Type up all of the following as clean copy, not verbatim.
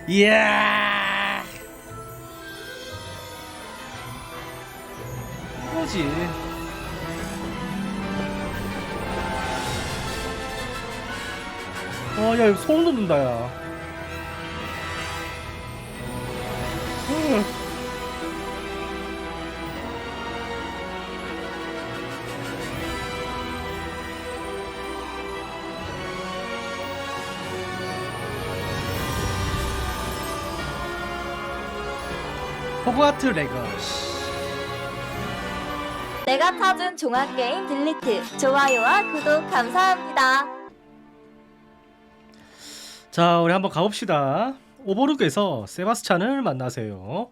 이야, 이거지. 야, 이거 소름 돋는다, 야. 호그와트 레거시. 내가 찾은 종합게임 딜리트. 좋아요와 구독 감사합니다. 자, 우리 한번 가봅시다. 오버룩에서 세바스찬을 만나세요.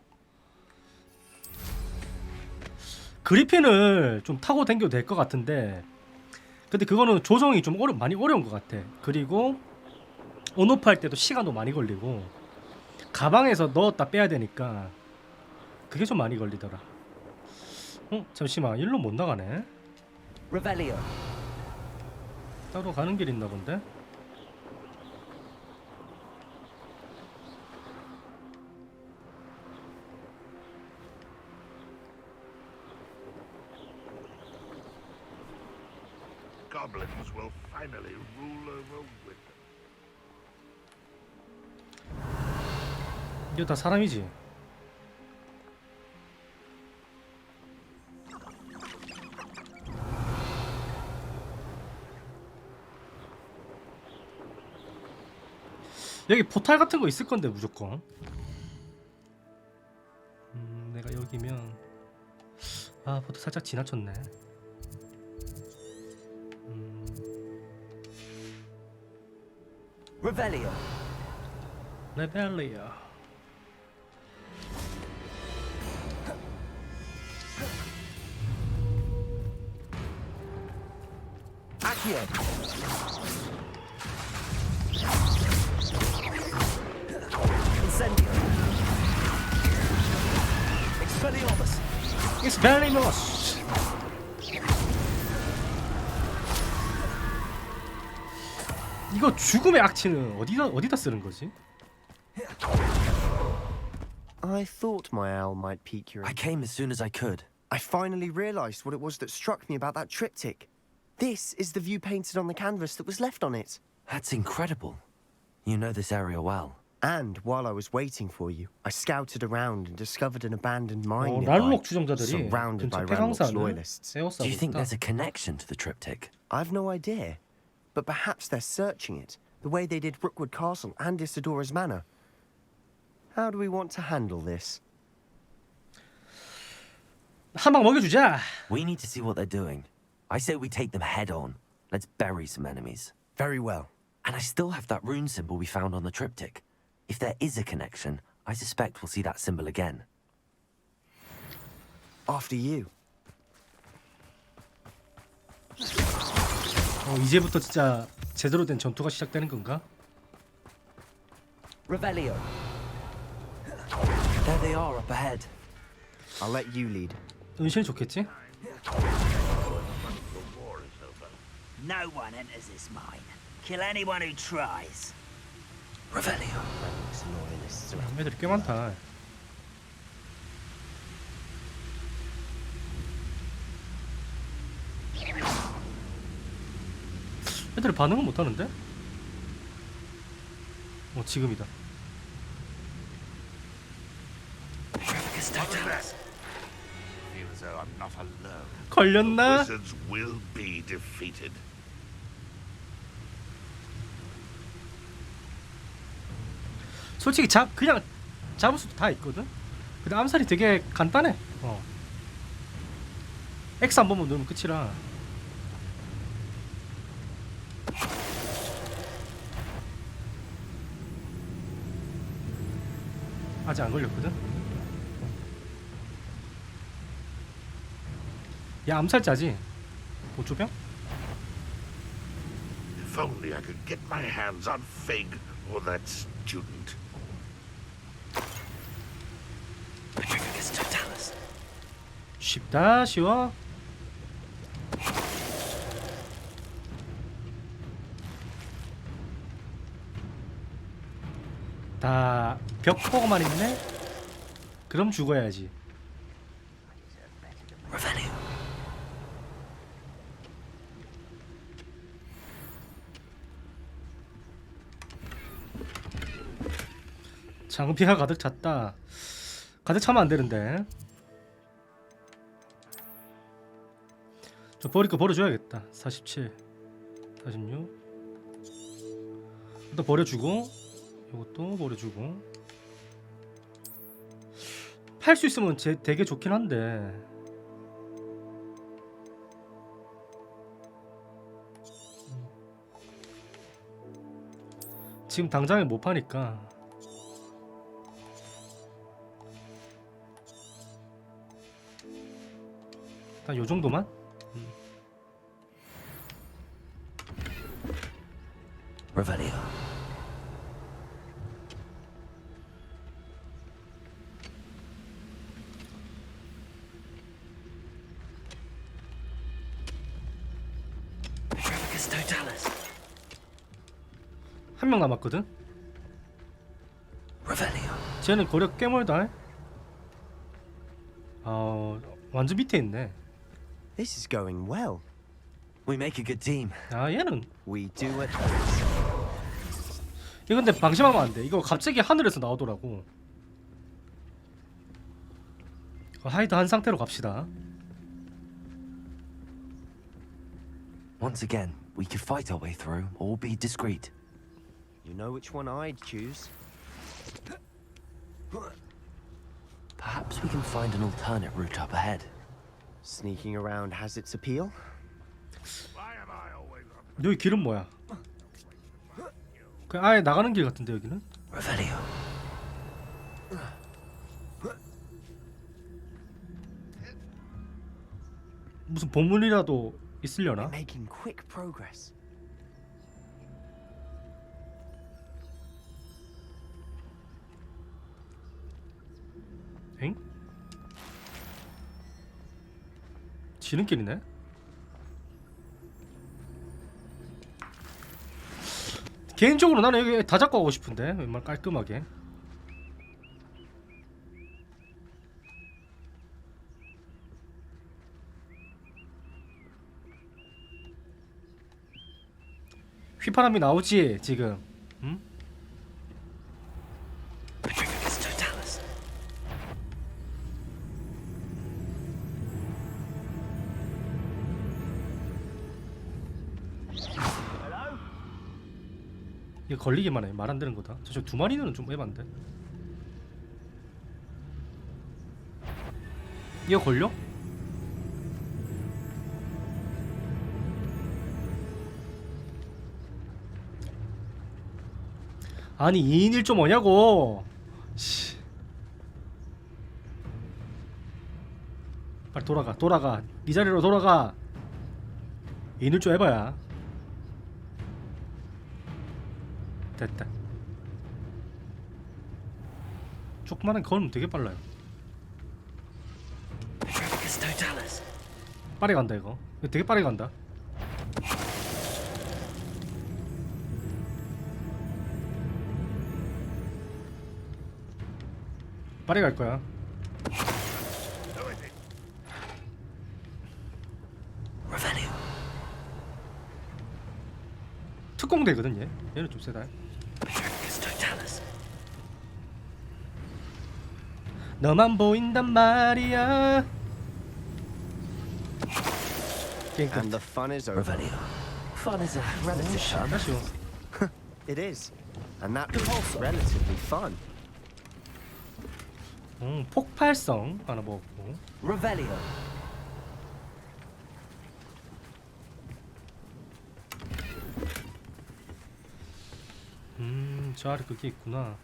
그리핀을 좀 타고 다녀도 될 것 같은데, 근데 그거는 조정이 좀 많이 어려운 것 같아. 그리고 온오프 할 때도 시간도 많이 걸리고, 가방에서 넣었다 빼야 되니까 그게 좀 많이 걸리더라. 잠시만, 일로 못 나가네. Revelio. 따로 가는 길 있나 본데? Goblins will finally rule over Wicca. 이거 다 사람이지. 여기 포탈 같은 거 있을 건데 무조건. 내가 여기면 포탈 살짝 지나쳤네. Revelio. 레벨리아. Accio. Incendio. Expelliarmus. 익스펠리머스. 이거 죽음의 악취는 어디다 쓰는 거지? I thought my owl might pique your I came as soon as I could. I finally realized what it was that struck me about that triptych. This is the view painted on the canvas that was left on it. That's incredible. You know this area well. And while I was waiting for you, I scouted around and discovered an abandoned mine 랄록 nearby, 추종자들이 surrounded by 근처 Ranrock's 폐광산을 loyalists. Do 에워싸고 you think 있다. there's a connection to the triptych? I've no idea, but perhaps they're searching it, the way they did Rookwood Castle and Isidora's Manor. How do we want to handle this? 한 방 먹여주자. We need to see what they're doing. I say we take them head on. Let's bury some enemies. Very well. And I still have that rune symbol we found on the triptych. If there is a connection, I suspect we'll see that symbol again. After you. 이제부터 진짜 제대로 된 전투가 시작되는 건가? Revelio. There they are up ahead. I'll let you lead. 은신이 좋겠지? No one enters this mine. Kill anyone who tries. Revelio. Ranrock's loyalists around. 애들이 꽤 많다. 애들이 반응은 못하는데? 지금이다. Feel as though I'm not alone. 걸렸나? Wizards will be defeated. 솔직히 그냥 잡을 수도 다 있거든? 근데 암살이 되게 간단해. X 한 번만 누르면 끝이라. 아직 안 걸렸거든? 야, 암살자지? 보조병? If only I could get my hands on Fig or that student. 쉽다, 쉬워. 다 벽 보고만 있네? 그럼 죽어야지. Revelio. 장비가 가득 찼다. 가득 차면 안 되는데. 저 버릴 거 버려줘야겠다. 47, 46. 일단 버려주고, 이것도 버려주고. 팔 수 있으면 되게 좋긴 한데. 지금 당장에 못 파니까. 일단 요 정도만. Revelio. Petrificus totalis. 한 명 남았거든. Revelio. 쟤는 거리가 꽤 멀다. 완전 밑에 있네. This is going well. We make a good team. 아, 얘는 We do it. 이거 근데 방심하면 안 돼. 이거 갑자기 하늘에서 나오더라고. 하이드 한 상태로 갑시다. Once again, we could fight our way through or be discreet. You know which one I'd choose. Perhaps we can find an alternate route up ahead. Sneaking around has its appeal. Why am I always up? 여기 길은 뭐야? 그냥 아예 나가는 길 같은데 여기는? Revelio. 무슨 보물이라도 있으려나? Making quick progress. 엥? 지름길이네? 개인적으로 나는 여기 다 잡고 가고 싶은데 웬만 깔끔하게. 휘파람이 나오지 지금. 응? Petrificus totalis. 이게 걸리기만 해. 말 안 되는 거다. 저쪽 두 마리는 좀 에반데. 이거 걸려? 아니 2인 1조 뭐냐고. 씨. 빨리 돌아가. 네 자리로 돌아가. 2인 1조 해봐야. 됐다. 조그마한 걸으면 되게 빨라요. Petrificus totalis. 빠르게 간다 이거. 이거 되게 빠르게 간다. 빠르게 갈 거야. Revelio. 특공대거든 얘. 얘는 좀 세다. Petrificus totalis. 너만 보인단 말이야. 게임 끝. And the fun is over. Revelio. Fun is a relative term. 아쉬워. It is. And that was relatively fun. 폭발성 하나 먹었고. Revelio. 저 아래 그게 있구나.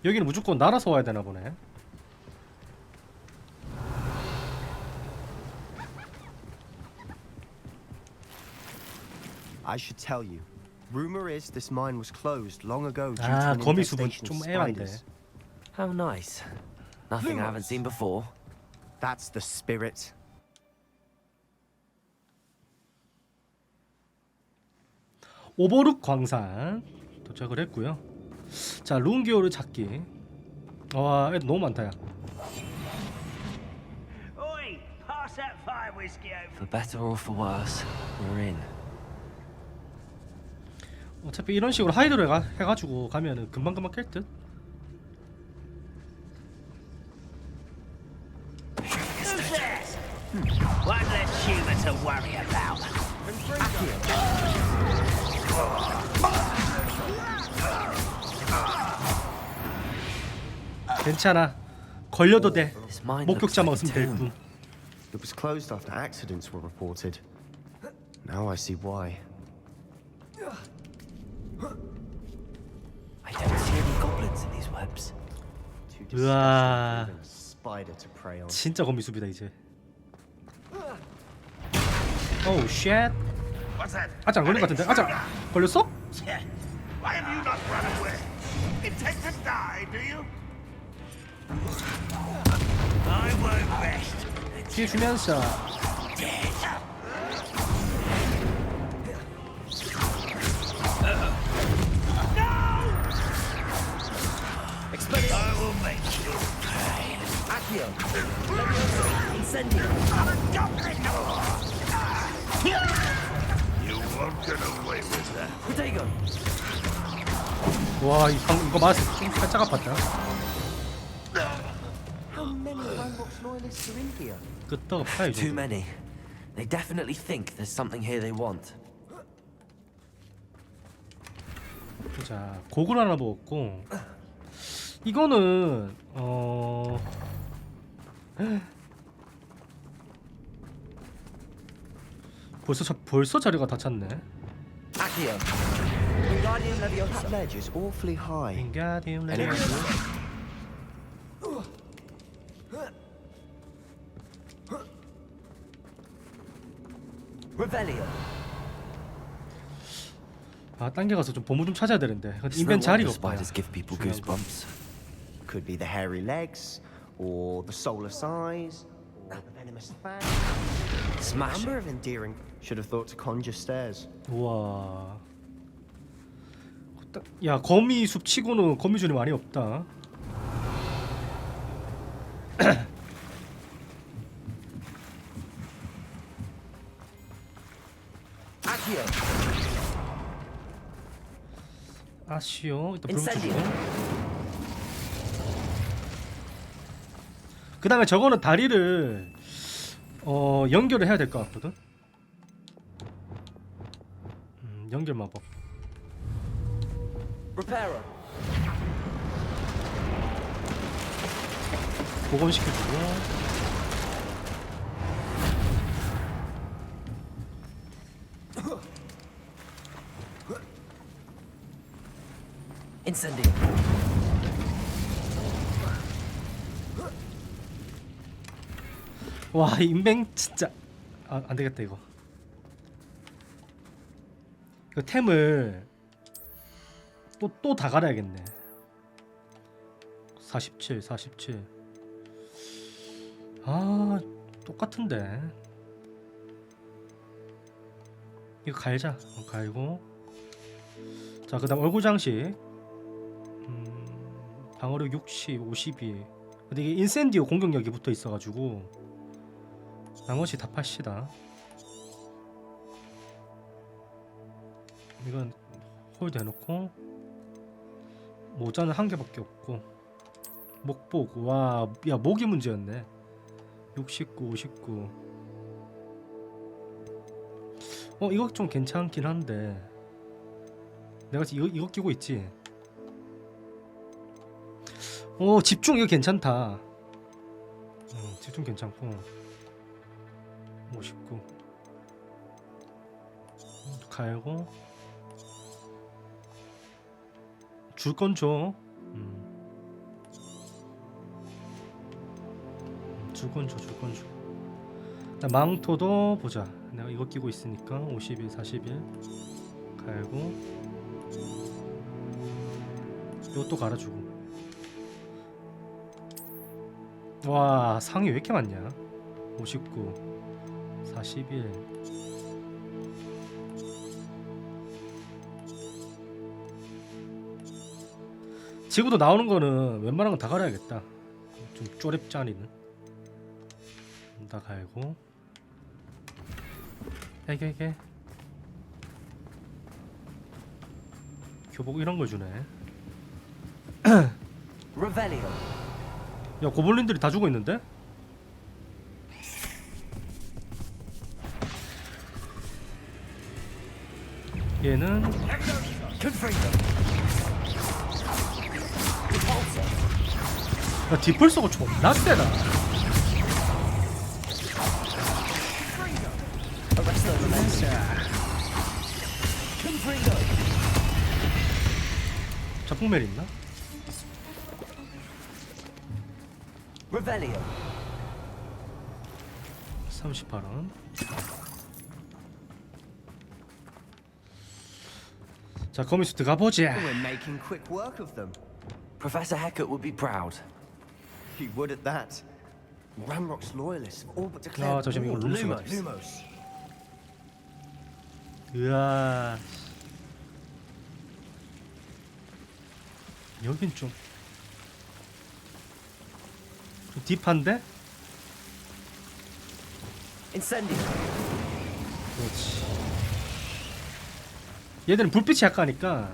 여기는 무조건 날아서 와야 되나 보네. I should tell you. Rumor is this mine was closed long ago due to 아, an 거미 수분 infestation 좀 of 애반데. spiders. How nice. Nothing I haven't seen before. That's the spirit. 오버룩 광산 도착을 했고요. 자, 룬기호를 찾기. 와, 애들 너무 많다. 야. Oi, pass that fire whiskey over. For better or for worse, we're in. 어차피 이런 식으로 하이드로 해가지고 가면은 금방금방 깰 듯. Who's that? One less human to worry about. 괜찮아. 걸려도 돼. This mine looks 목격자만 like a 없으면 될 tomb. 뿐. It was closed after accidents were reported. Now I see why. I don't see any goblins in these webs. Too 으아. disgusting for even a spider to prey on. 진짜 거미수비다 이제. 오우 쉣. What's that? 아직 안 걸린 것 같은데? 아직 걸렸어? Why have you not run away? Intend to die, do you? I won't rest. 뒤에 주면서 I will make you pay. You won't get away with that. 와, 이거 맞았어. 좀 살짝 아팠다. How many Hogwarts loyalists are in here? 끄떡 아파 이거. Too many. They definitely think there's something here they want. 자, 고글 하나 먹었고. 이거는 벌써 자리가 다 찼네. That ledge is awfully high. 윙가디움 Any 레디. ideas? Rebellion. 아, 당겨 가서 좀 보물 좀 찾아야 되는데. It's no 인벤 자리가 wonder 없다. spiders give people 중요한 거. goosebumps. Could be the hairy legs, or the soulless eyes, or the venomous fang. Smash Number it. of endearing. Should have thought to conjure stairs. 우와. 야, 거미 숲 치고는 거미줄이 많이 없다. 아쉬워. 일단 불 붙이고. 그 다음에 저거는 다리를 연결을 해야 될 것 같거든. 연결 마법. Repairer. 복원시켜주고. Incendio. 와, 인뱅 진짜 안 되겠다 이거. 이거 템을 또 다 갈아야겠네. 47. 아, 똑같은데. 이거 갈자. 갈고. 자, 그다음 얼굴 장식. 방어력 60, 52. 근데 이게 인센디오 공격력이 붙어 있어가지고 나머지 다 팝시다. 이건 홀드 해놓고 모자는 한 개밖에 없고 목복. 와, 야, 목이 문제였네. 69, 59. 이거 좀 괜찮긴 한데 내가 이거 끼고 있지. 집중 이거 괜찮다. 집중 괜찮고. 59. 갈고. 줄 건 줘. 줄 건 줘. 일단 망토도 보자. 내가 이거 끼고 있으니까 51, 41. 갈고. 이것도 갈아주고. 와, 상이 왜 이렇게 많냐? 59, 41. 지구도 나오는 거는 웬만한 건 다 갈아야겠다. 좀 쪼렙짜리는 다 갈고. 이게 교복 이런 걸 주네. Revelio. 야, 고블린들이 다 죽어 있는데? 얘는 야, 디플서가 존나 세다. 자폭멜 있나? Revelio. 38원. 자, 거기서 들어가 보자. We're making quick work of them. Professor Hecat would be proud. He would at that. Ranrock's loyalists have all but 아, declared 잠시만, 이거 war. 룸스가 있어. Lumos. 으아. 여긴 좀 딥한데? Incendio. 그렇지. 얘들은 불빛이 약하니까.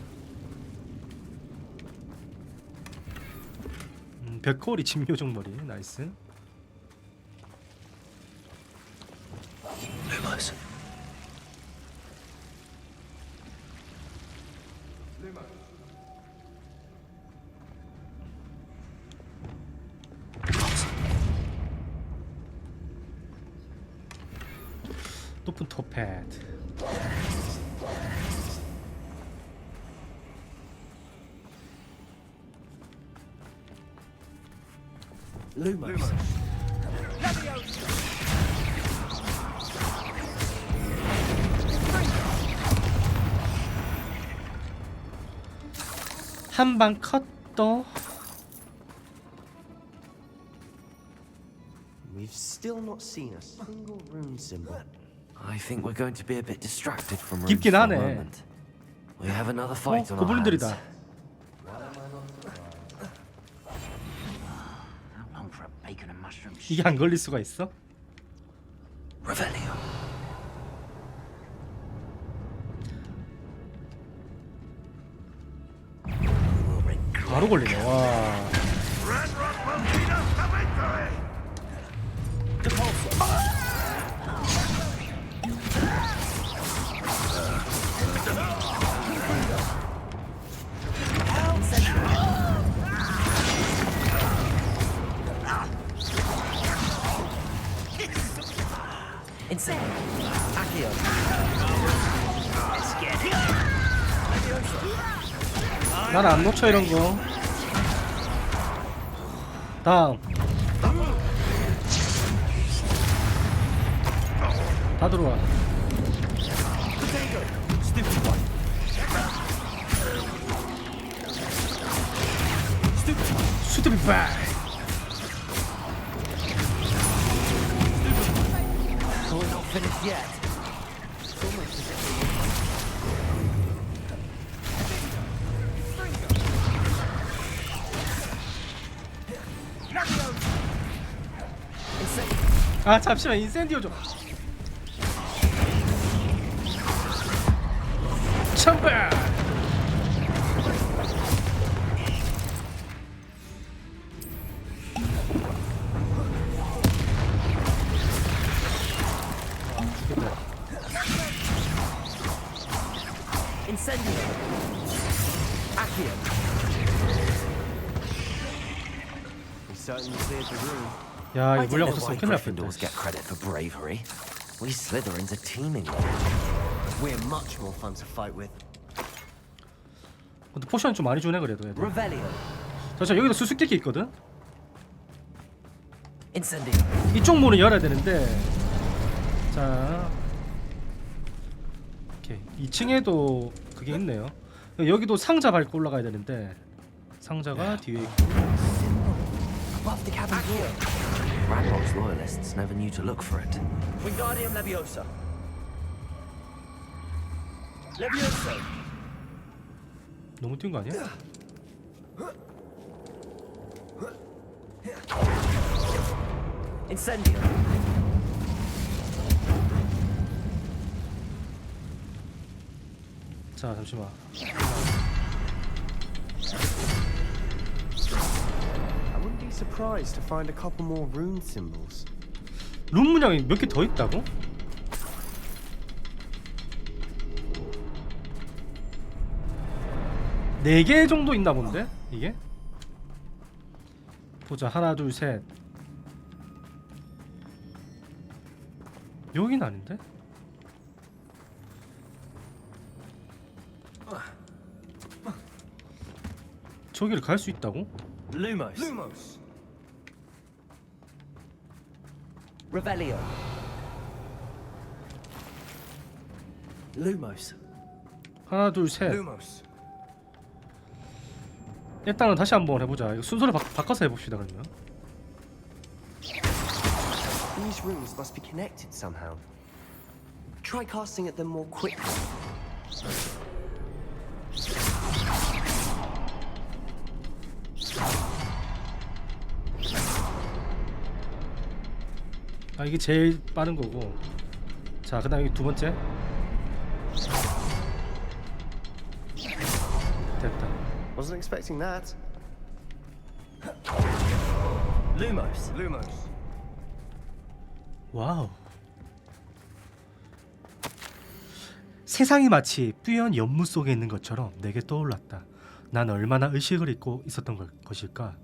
벽걸이 침묘정머리 나이스. Lumos. 높은 토패드. Lumos. 한방 컷도. We've still not seen a single rune symbol. I think we're going to be a bit distracted from runes 깊긴 for a 하네. moment. We have another fight on our hands. 고블린들이다. How long for a bacon and mushroom 이게 안 걸릴 수가 있어? Revelio. 바로 걸리네. 와. Ranrock will lead us to victory! Incendio. Accio. 난 안 놓쳐 이런 거. 다음. 다 들어와. 스투피드 박. We're not finished yet. 아, 잠시만. 인센디오 좀. chamber. Incendio. Accio. We certainly cleared the room. 야, I 이 don't 물량 know 없었으면 why 큰일 날 Gryffindors 뻔했다. get credit for bravery. We Slytherins are teeming with it. We're much more fun to fight with. 근데 포션 좀 많이 주네 그래도 애들. Revelio. 자, 여기도 수수께끼 있거든. Incendio. 이쪽 문을 열어야 되는데. 자, 오케이. 2층에도 그게 있네요. 여기도 상자 밟고 올라가야 되는데 상자가 뒤에 있고. Above the cabin floor. Ranrock's loyalists never knew to look for it. Wingardium Leviosa. Leviosa. 너무 뛴 거 아니야? Incendio. 자 잠시만. I wouldn't be surprised to find a couple more rune symbols. 룸 문양이 몇 개 더 있다고? 네 개 정도 있나 본데 이게? 보자 하나 둘 셋. 여긴 아닌데? 저기를 갈 수 있다고? Lumos. Lumos. Revelio. Lumos. 하나 둘 셋. Lumos. 일단은 다시 한번 해보자. 이거 순서를 바꿔서 해봅시다 그러면. These runes must be connected somehow. Try casting at them more quickly. 아 이게 제일 빠른 거고. 자 그다음 여기 두 번째. 됐다. Wasn't expecting that. Lumos. Lumos. 와우. 세상이 마치 뿌연 연못 속에 있는 것처럼 내게 떠올랐다. 난 얼마나 의식을 잃고 있었던 것일까.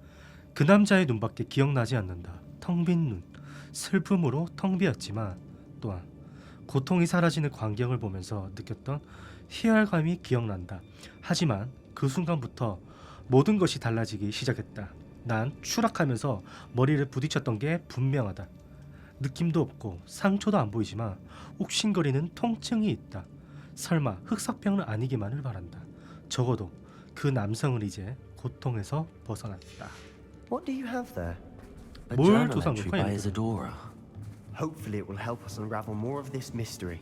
그 남자의 눈밖에 기억나지 않는다. 텅 빈 눈. 슬픔으로 텅 비었지만 또한 고통이 사라지는 광경을 보면서 느꼈던 희열감이 기억난다. 하지만 그 순간부터 모든 것이 달라지기 시작했다. 난 추락하면서 머리를 부딪혔던 게 분명하다. 느낌도 없고 상처도 안 보이지만 욱신거리는 통증이 있다. 설마 흑사병은 아니기만을 바란다. 적어도 그 남성은 이제 고통에서 벗어났다. What do you have there? A 뭘 journal 조사한 entry 거야, by 이거? Isadora. Hopefully it will help us unravel more of this mystery.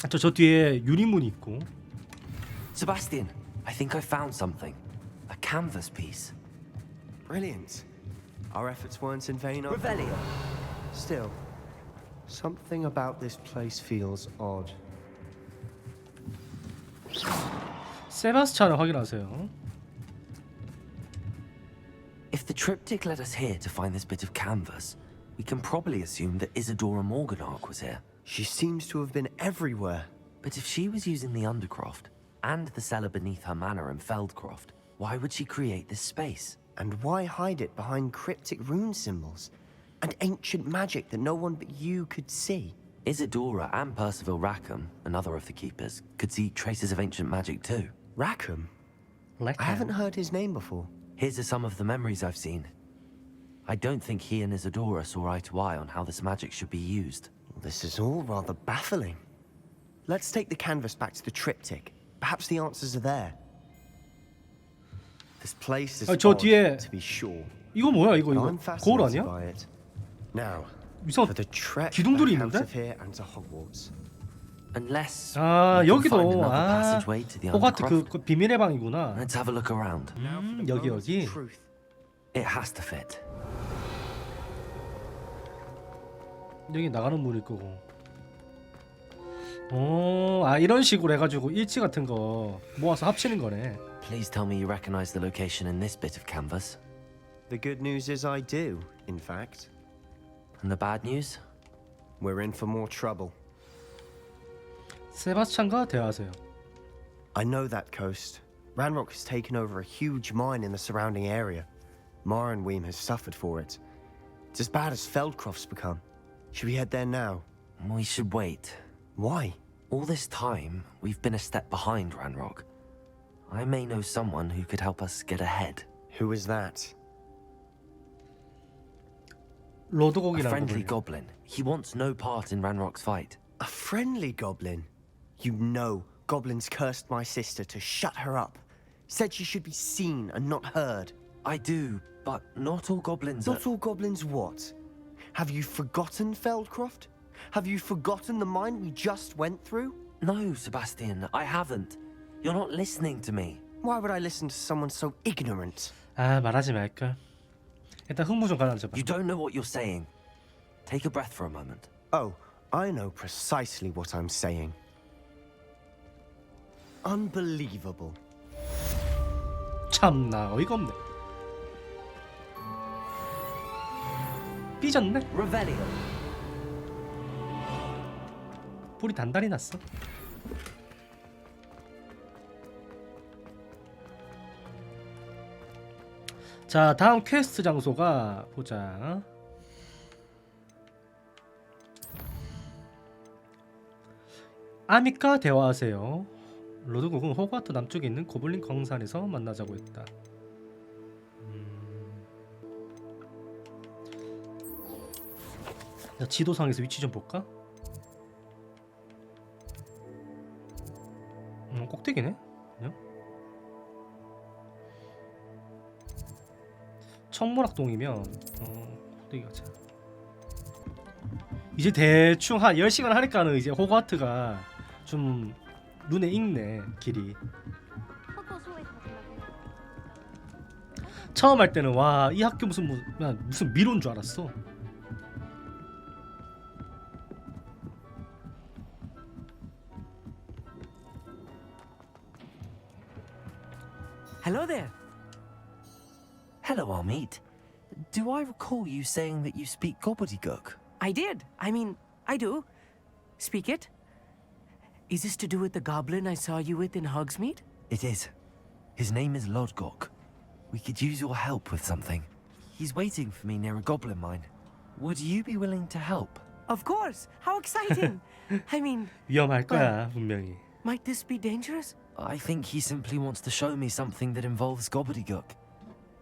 저 뒤에 유리문이 있고. Sebastian, I think I found something. A canvas piece. Brilliant. Our efforts weren't in vain. Revelio. Still, something about this place feels odd. 세바스찬을 확인하세요. If the triptych led us here to find this bit of canvas, we can probably assume that Isadora Morganach was here. She seems to have been everywhere. But if she was using the Undercroft and the cellar beneath her manor in Feldcroft, why would she create this space? And why hide it behind cryptic rune symbols and ancient magic that no one but you could see? Isadora and Percival Rackham, another of the keepers, could see traces of ancient magic too. Rackham? I haven't heard his name before. Here's are some of the memories I've seen. I don't think he and Isadora saw eye to eye on how this magic should be used. This is all rather baffling. Let's take the canvas back to the triptych. Perhaps the answers are there. This place is 저 odd, 뒤에 to be sure. 이거 뭐야 이거 I'm 거울 fascinated 아니야? by it. Now, 이상 for the trek 기둥들이 back out 있는데? of here and to Hogwarts. Unless 아 we can find 여기도 another 아 passageway to the 호그와트 Undercroft. 그 비밀의 방이구나. Let's have a look around. 여기 Moments of 여기. truth. It has to fit. 여기 나가는 문일 거고. 오, 아 이런 식으로 해가지고 일지 같은 거 모아서 합치는 거네. Please tell me you recognize the location in this bit of canvas. The good news is I do, in fact. And the bad news? We're in for more trouble. 세바스찬과 대화하세요. I know that coast. Ranrock has taken over a huge mine in the surrounding area. Marrenweem has suffered for it. It's as bad as Feldcroft's become. Should we head there now? We should wait. Why? All this time, we've been a step behind Ranrock. I may know someone who could help us get ahead. Who is that? A 로드곡이라는 friendly 거. goblin. He wants no part in Ranrock's fight. A friendly goblin? You know goblins cursed my sister to shut her up. Said she should be seen and not heard. I do, but not all goblins are... Not all goblins what? Have you forgotten Feldcroft? Have you forgotten the mine we just went through? No, Sebastian, I haven't. You're not listening to me. Why would I listen to someone so ignorant? 아 말하지 말걸. 일단 흥무 좀 가라앉혀봐. You don't know what you're saying. Take a breath for a moment. Oh, I know precisely what I'm saying. Unbelievable. 참나 어이가 없네. 삐졌네? Revelio. 불이 단단히 났어. 자, 다음 퀘스트 장소가 보자. 아미과 대화하세요. 로드국은 호그와트 남쪽에 있는 고블린 광산에서 만나자고 했다. 자, 지도상에서 위치 좀 볼까? 꼭대기네? 그냥? 청모락동이면 꼭대기 가자. 이제 대충 한 10시간 하니까는 이제 호그와트가 좀 눈에 익네 길이. 처음 할 때는 와 이 학교 무슨 미로인 줄 알았어. Hello there. Hello, Armeet. Do I recall you saying that you speak gobbledygook? I did. I mean, I do. Speak it. Is this to do with the goblin I saw you with in Hogsmeade? It is. His name is Lodgok. We could use your help with something. He's waiting for me near a goblin mine. Would you be willing to help? Of course. How exciting. I mean, 위험할 거야 분명히. might this be dangerous? I think he simply wants to show me something that involves gobbledygook.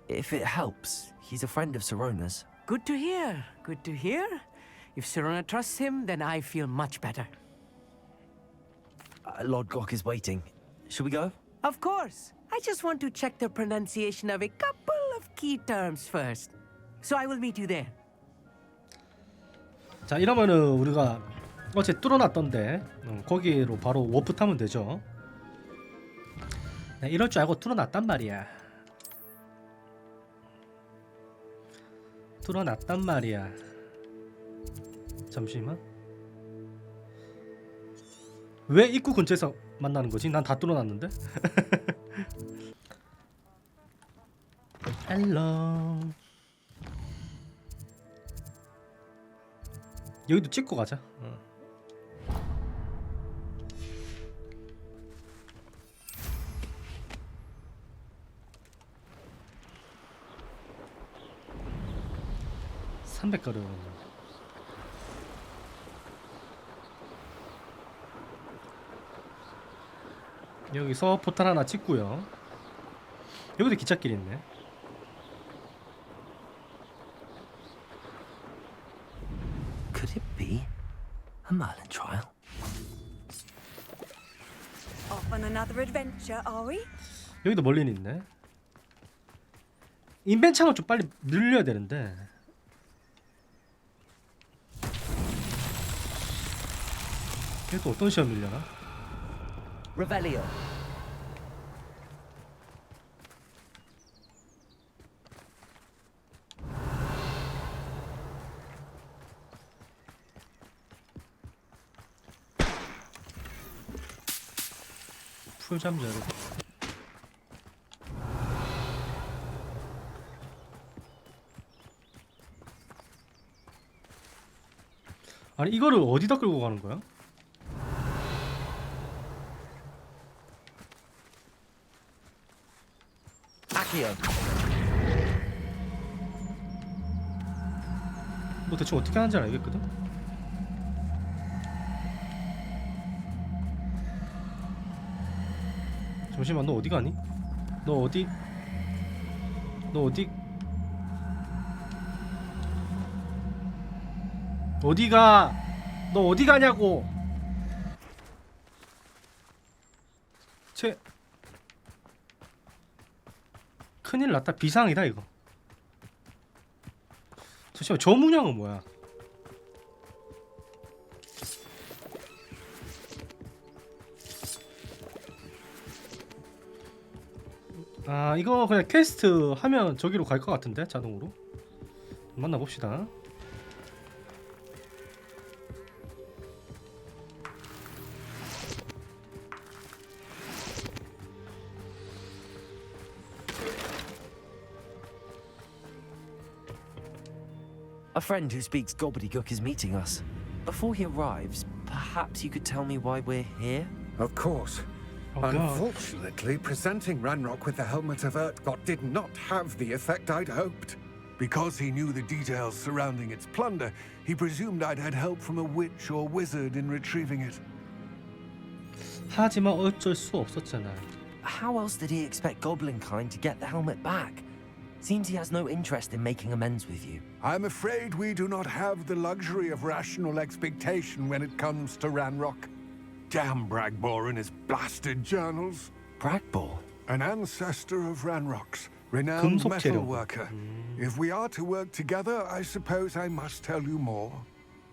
If it helps, he's a friend of Sirona's. Good to hear. Good to hear. If Sirona trusts him, then I feel much better. Lodgok is waiting. Shall we go? Of course. I just want to check the pronunciation of a couple of key terms first. So I will meet you there. 자 이러면은 우리가 어제 뚫어놨던데 거기로 바로 워프 타면 되죠. 네, 이럴 줄 알고 뚫어놨단 말이야. 뚫어놨단 말이야. 잠시만. 왜 입구 근처에서 만나는 거지? 난 다 뚫어놨는데. 헬로. 여기도 찍고 가자. (300걸음) 여기서 포탈 하나 찍고요. 여기도 기찻길 있네. Could it be a Merlin trial? Off on another adventure, are we? 여기도 멀린 있네. 인벤창을 좀 빨리 늘려야 되는데. 얘도 어떤 시험 밀려나? Revelio. 풀잠자리. 아니 이거를 어디다 끌고 가는 거야? Accio. 뭐 대충 어떻게 하는지 알겠거든? 잠시만 너 어디 가니? 너 어디? 어디가? 너 어디 가냐고? 쟤 큰일 났다. 비상이다 이거. 잠시만 저 문양은 뭐야? 아 이거 그냥 퀘스트 하면 저기로 갈 것 같은데 자동으로. 만나봅시다. A friend who speaks gobbledygook is meeting us. Before he arrives, perhaps you could tell me why we're here? Of course. Oh, God. Unfortunately, presenting Ranrock with the helmet of Urtkot did not have the effect I'd hoped. Because he knew the details surrounding its plunder, he presumed I'd had help from a witch or wizard in retrieving it. 하지만 어쩔 수 없었잖아. How else did he expect Goblinkind to get the helmet back? Seems he has no interest in making amends with you. I'm afraid we do not have the luxury of rational expectation when it comes to Ranrock. Damn Bragbor and his blasted journals. Bragbor? An ancestor of Ranrock's, renowned 금속 metal 재료. worker. If we are to work together, I suppose I must tell you more.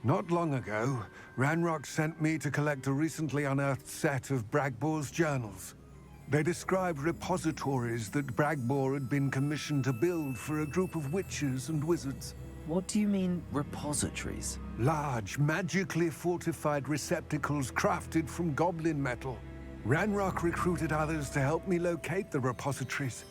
Not long ago, Ranrock sent me to collect a recently unearthed set of Bragbor's journals. They described repositories that Bragbor had been commissioned to build for a group of witches and wizards. What do you mean, repositories? Large, magically fortified receptacles crafted from goblin metal. Ranrock recruited others to help me locate the repositories.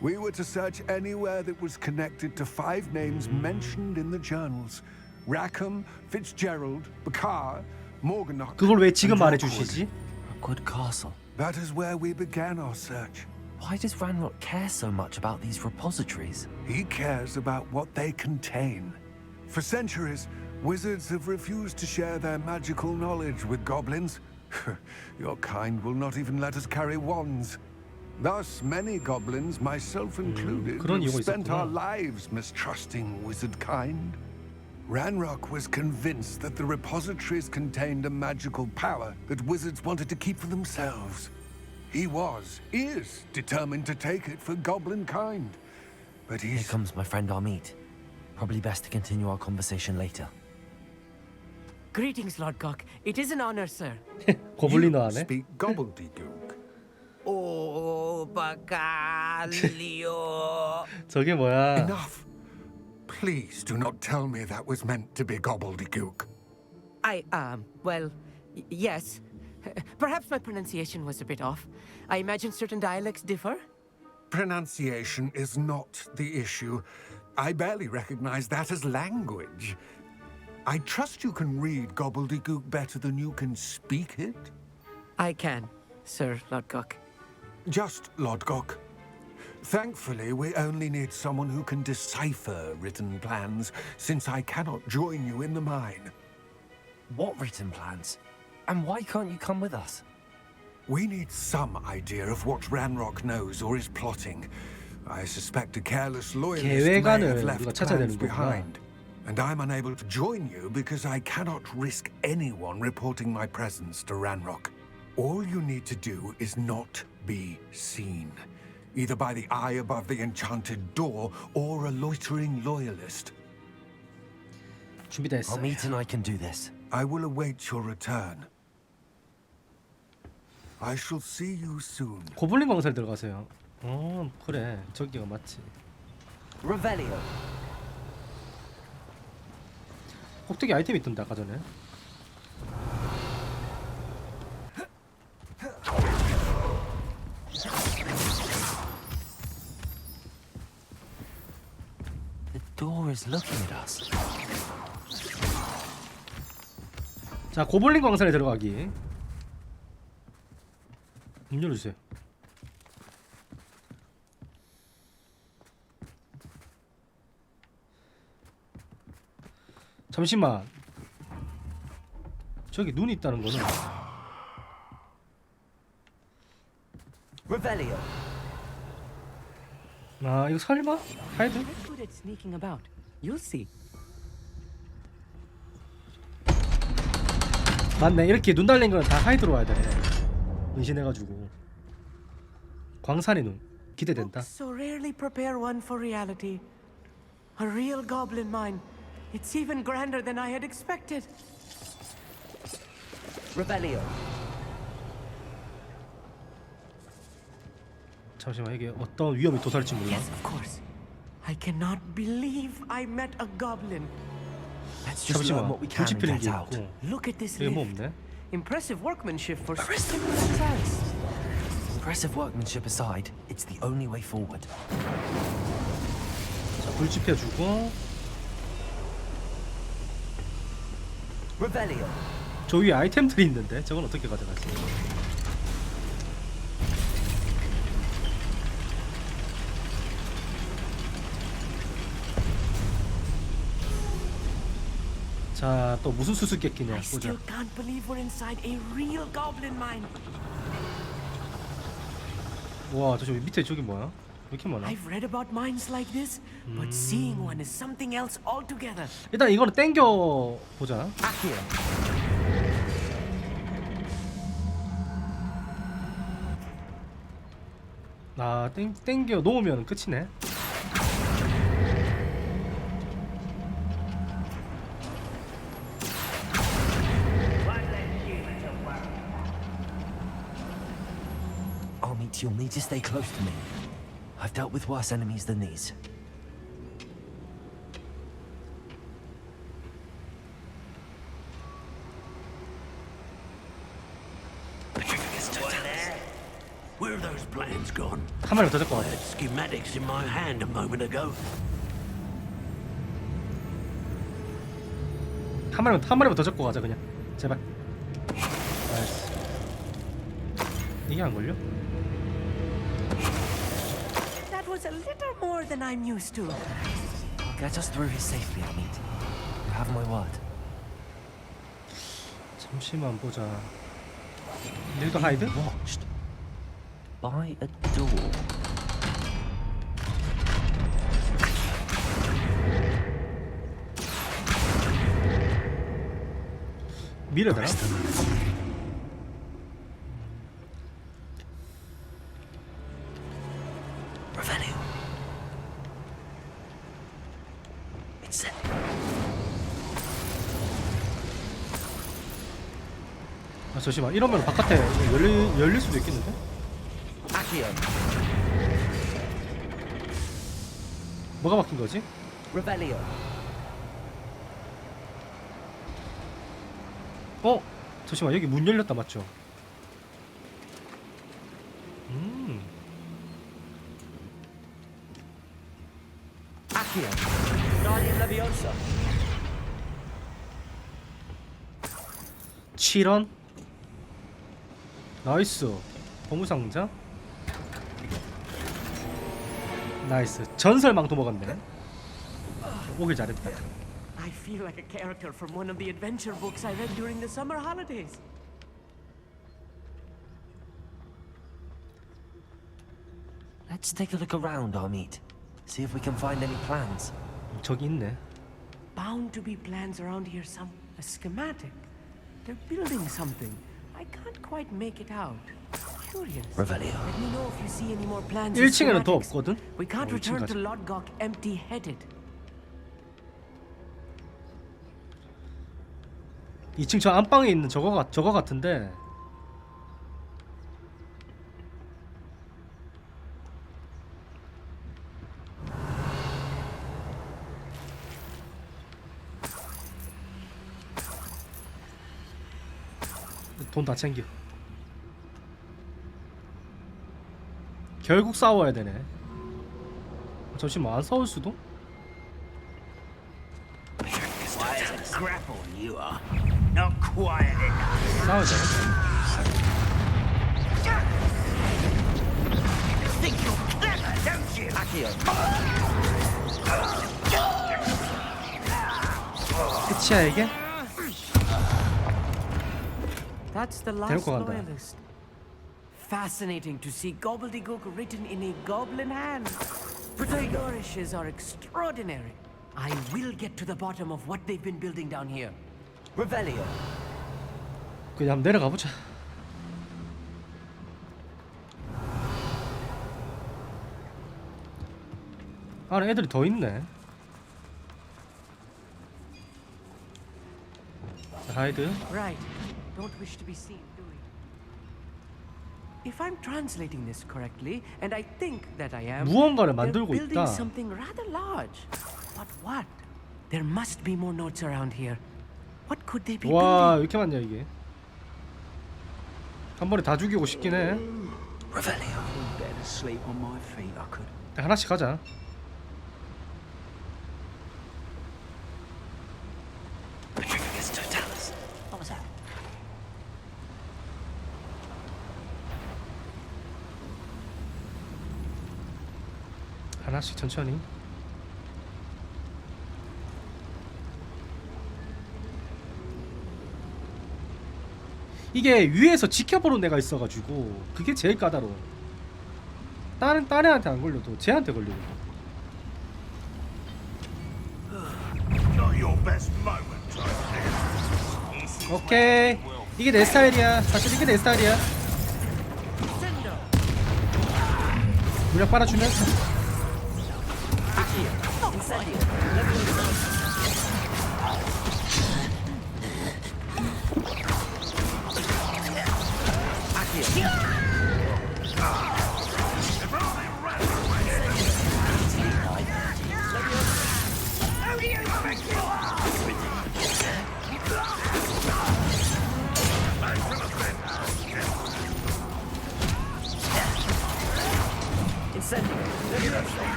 We were to search anywhere that was connected to 5 names mentioned in the journals. Rackham, Fitzgerald, Bakar, Morganach. 그걸 왜 지금 and 말해주시지? Rookwood Castle. That is where we began our search. Why does Ranrock care so much about these repositories? He cares about what they contain. For centuries, wizards have refused to share their magical knowledge with goblins. Your kind will not even let us carry wands. Thus, many goblins, myself included, 그런 have 이유가 spent our 있었구나. lives mistrusting wizard kind. Ranrock was convinced that the repositories contained a magical power that wizards wanted to keep for themselves. He is determined to take it for goblin kind. But Here he's... comes my friend Amit. Probably best to continue our conversation later. Greetings, Lord Cock. It is an honor, sir. 고블린어 You 하네. speak gobbledygook. Oh, Bacalio. 저게 뭐야? Enough. Please do not tell me that was meant to be gobbledygook. Well, yes. Perhaps my pronunciation was a bit off. I imagine certain dialects differ. Pronunciation is not the issue. I barely recognize that as language. I trust you can read gobbledygook better than you can speak it. I can, Sir Lord Cock. Just Lodgok. Thankfully, we only need someone who can decipher written plans, since I cannot join you in the mine. What written plans? And why can't you come with us? We need some idea of what Ranrock knows or is plotting. I suspect a careless loyalist may 계획안을 have 우리가 left 찾아야 plans 되는 거구나. behind. And I'm unable to join you because I cannot risk anyone reporting my presence to Ranrock. All you need to do is not be seen, either by the eye above the enchanted door or a loitering loyalist. 준비됐어. Amit and I can do this. I will await your return. I shall see you soon. 고블린 광살 들어가세요. 그래. 저기가 맞지. Revelio. 꼭대기 아이템 있던데 아까 전에. The door is looking at us. 자, 고블린 광산에 들어가기. 문 열어주세요. 잠시만. 저기 눈이 있다는 거는 Revelio. 아, 이거 설마? 하이드? Good at sneaking about. You'll see. 맞네. 이렇게 눈 달린 거는 다 하이드로 와야 되네. 은신해가지고. 광산의 눈. 기대된다. So rarely prepare one for reality. A real goblin mine. It's even grander than I had expected. Revelio. 잠시만, 이게 어떤 위험이 도사릴지 몰라. Yes, of course. I cannot believe I met a goblin. Let's just learn 잠시만. what we can and 불치피는 get 게 out. 있고. Look at this 여기 뭐 lift. 없네. Impressive workmanship for simple tasks. Impressive workmanship aside, it's the only way forward. 자, 불치펴주고. Revelio. 저 위에 아이템들이 있는데 저건 어떻게 가져가지? 자, 또 무슨 수수께끼냐 I 보자. still can't believe we're inside a real goblin mine. 와, 저 밑에 저기 뭐야? 왜 이렇게 많아? I've read about mines like this, but seeing one is something else altogether. 일단 이거는 땡겨 보자. 아, 땡겨 놓으면 끝이네. Armit, you'll need to stay close to me. I've dealt with worse enemies than these. Where are those plans gone? 카메라 더 잡고 I 왔네. had schematics in my hand a moment ago. 한 마리만 더 잡고 가자 그냥. 제발. 나이스. 이게 안 걸려? That was a little more than I'm used to. I'll get us through here safely, Armit. You have my word. 잠시만 보자. 여기도 하이드? Watched by a door. 밀어야 되나? Revelio. It's set. 아, 잠시만. 이러면 바깥에 열릴 수도 있겠는데? Accio. 뭐가 막힌 거지? Revelio. 어? 잠시만. 여기 문 열렸다 맞죠? Accio. Guardian Leviosa. 7원? 나이스. 보물상자? 나이스. 전설망토 먹었네. 오길 잘했다. I feel like a character from one of the adventure books I read during the summer holidays. Let's take a look around, Armit. See if we can find any plans. 저기 있네. Bound to be plans around here, some a schematic. They're building something. I can't quite make it out. Curious. Revelio. Let me know if you see any more plans. 1층에는 더 없거든? We can't 1층 return to 가자. Lodgok empty-headed. 2층 저 안방에 있는 저거 같은데. 돈 다 챙겨. 결국 싸워야 되네. 잠시만 안 싸울 수도? Why is it grapple you are? Not quiet enough. 싸워야 되네. You think you're clever, don't you? Accio. 끝이야 이게? That's the last 데리고 간다. loyalist. Fascinating to see gobbledygook written in a goblin hand. The flourishes are extraordinary. I will get to the bottom of what they've been building down here. Revelio. 그냥 한번 내려가 보자. 안에 애들이 더 있네. 자, 하이드. Right. Don't wish to be seen, do we? If I'm translating this correctly, and I think that I am, 무언가를 they're 만들고 building 있다. something rather large. But what? There must be more notes around here. What could they be 와, 왜 building? 이렇게 많냐 이게. 한 번에 다 죽이고 싶긴 해. Revelio. Better sleep on my feet, I could. 하나씩 가자. Patricius Totalis. What was that? 하나씩 천천히. 이게 위에서 지켜보는 애가 있어가지고 그게 제일 까다로워. 다른 애한테 안 걸려도 쟤한테 걸리고. Not your best moment, 오케이, 이게 내 스타일이야. 사실 이게 내 스타일이야. 물약 빨아주면서.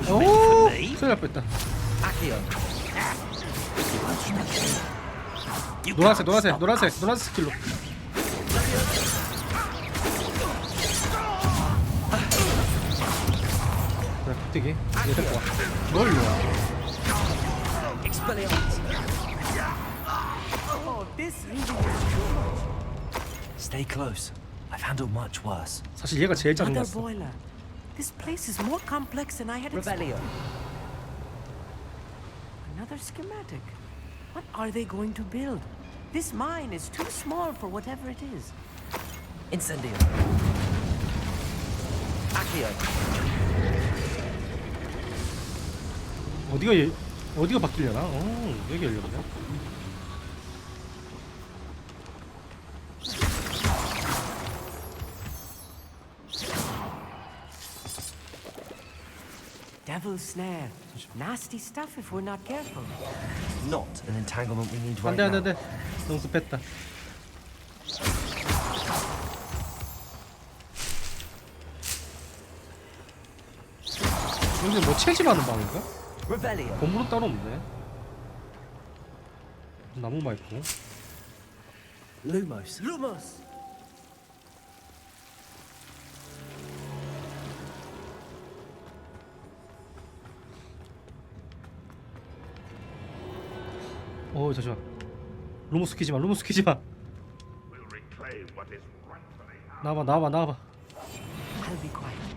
오, 큰일 날 뻔했다. 노란색 스킬로. 그래, 빅대기. 얘 데리고 와. 널 일로 와. Oh, this really is too much. Stay close. I've handled much worse. 사실 얘가 제일 Another 짜증났어. boiler. This place is more complex than I had Revelio. expected. Another schematic. What are they going to build? This mine is too small for whatever it is. Incendio. 어디가 바뀌려나? 여기 열려보자. Devil's snare. Nasty stuff if we're not careful. Not an entanglement we need right 안돼 안돼 now. 안돼. 너무 급했다. 여기 뭐 채집하는 방인가? Revelio. 건물은 따로 없네. 나무만 있고. Lumos. Lumos! 잠시만. 루모스 키지마. We'll reclaim what is rightfully ours. 나와봐. I'll be quiet.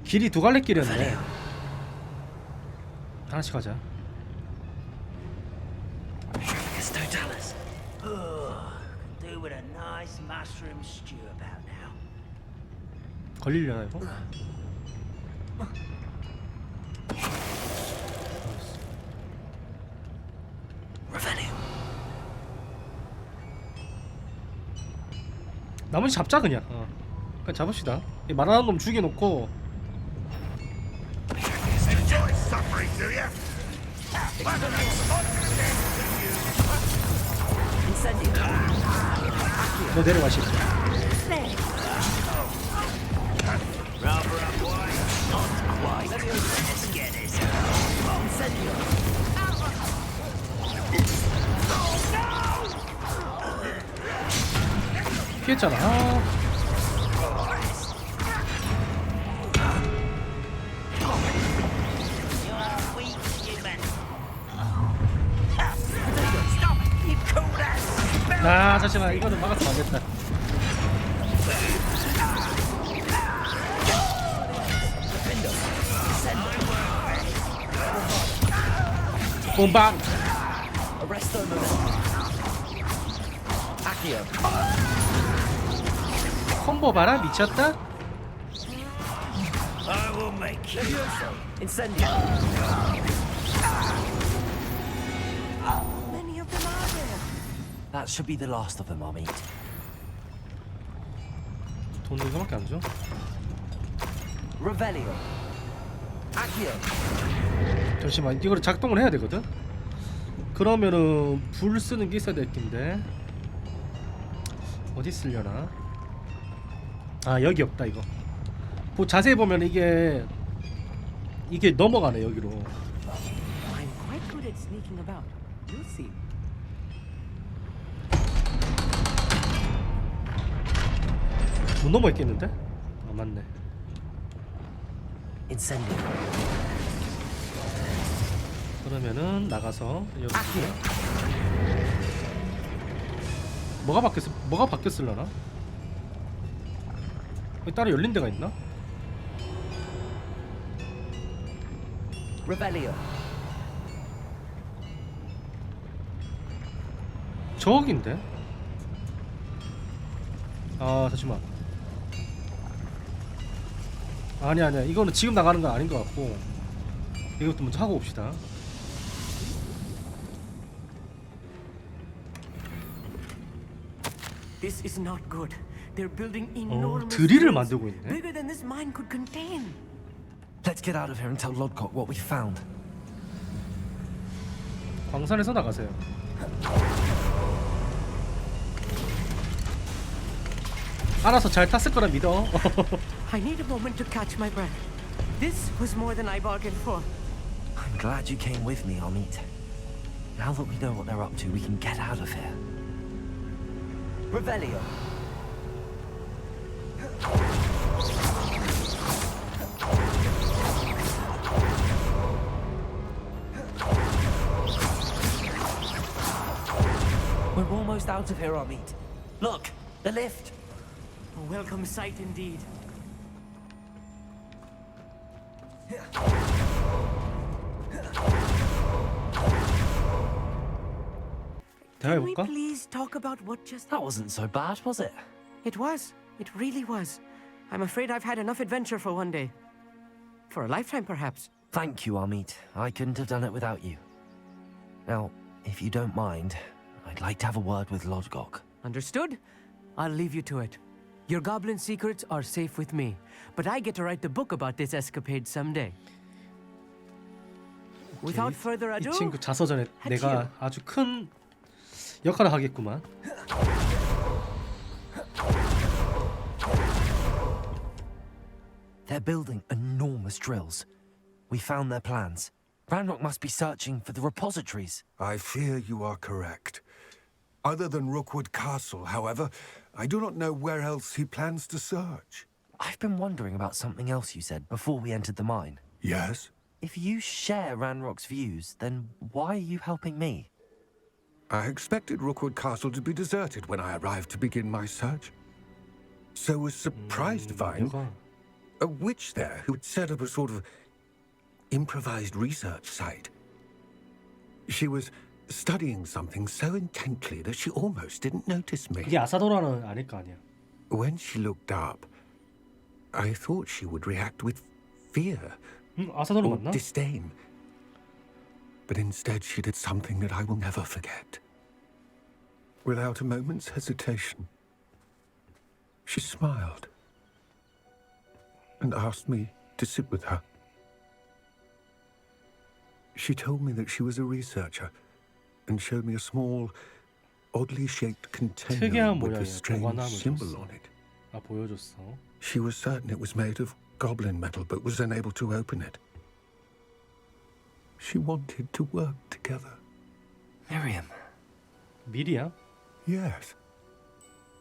길이 두 갈래 길이었네. 하나씩 가자. Patricius Totalis. Could do with a nice mushroom stew about now. 걸리려나 이거? Revelio. 나머지 잡자 그냥. 그냥 잡읍시다. 이 말하는 놈 죽여놓고. Enjoy suffering, do you? 너 내려와 씨. 피했잖아. 잠시만, 이거는 막았으면 안 됐다. bomba. Accio. 콤보 봐라 미쳤다. I will make you. Incendio. Many of them are there. That should be the last of them, Amit. 돈 이거밖에 안 줘? Revelio. Accio. 잠시만 이거를 작동을 해야 되거든. 그러면은 불 쓰는 게 있어야 될 텐데 어디 쓰려나? 아 여기 없다 이거. 자세히 보면 이게 넘어가네 여기로. I'm quite good at sneaking about. You'll see. 못 넘어 있겠는데? 아 맞네. Incendio. 그러면은 나가서 여기 뭐가 바뀌었을라나? 여기 따로 열린 데가 있나? Revelio. 저긴데? 아 잠시만. 아니야 이거는 지금 나가는 건 아닌 것 같고 이것도 먼저 하고 옵시다. This is not good. They're building enormous 드릴을 drills, 만들고 있네. bigger than this mine could contain. Let's get out of here and tell Lodcock what we found. 광산에서 나가세요. 알아서 잘 탔을 거라 믿어. I need a moment to catch my breath. This was more than I bargained for. I'm glad you came with me, Amit. Now that we know what they're up to, we can get out of here. Revelio. We're almost out of here, Amit. Look, the lift. A welcome sight indeed. Can we 대화해볼까? please talk about what just That wasn't so bad, was it? It was. It really was. I'm afraid I've had enough adventure for one day. For a lifetime, perhaps. Thank you, Amit. I couldn't have done it without you. Now, if you don't mind, I'd like to have a word with Lodgok. Understood? I'll leave you to it. Your goblin secrets are safe with me, but I get to write the book about this escapade someday. Without further 이 ado, 친구 자서전에 내가 아주 큰 역할을 하겠구만. They're building enormous drills. We found their plans. Ranrock must be searching for the repositories. I fear you are correct. Other than Rookwood Castle, however, I do not know where else he plans to search. I've been wondering about something else you said before we entered the mine. Yes? If you share Ranrock's views, then why are you helping me? I expected Rookwood Castle to be deserted when I arrived to begin my search. So was surprised to find 뭐가? a witch there who had set up a sort of improvised research site. She was studying something so intently that she almost didn't notice me. 이게 아사도라는 아닐 거 아니야. When she looked up, I thought she would react with fear 아사도로 or 맞나? disdain. But instead she did something that I will never forget. Without a moment's hesitation, she smiled and asked me to sit with her. She told me that she was a researcher and showed me a small, oddly shaped container 특이한 with a 모양의 strange 보관함을 symbol 줬어. on it. 아 보여줬어. She was certain it was made of goblin metal, but was unable to open it. She wanted to work together. Miriam. 미리야? Yes.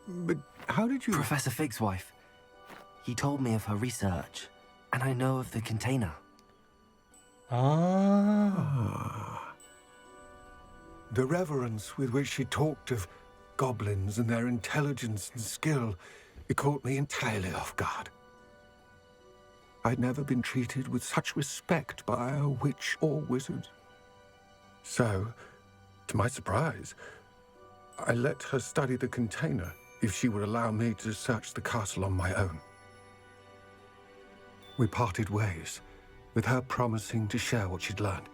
But how did you... Professor Fig's wife. He told me of her research, and I know of the container. 아. The reverence with which she talked of goblins and their intelligence and skill, it caught me entirely off guard. I'd never been treated with such respect by a witch or wizard. So, to my surprise, I let her study the container if she would allow me to search the castle on my own. We parted ways, with her promising to share what she'd learned.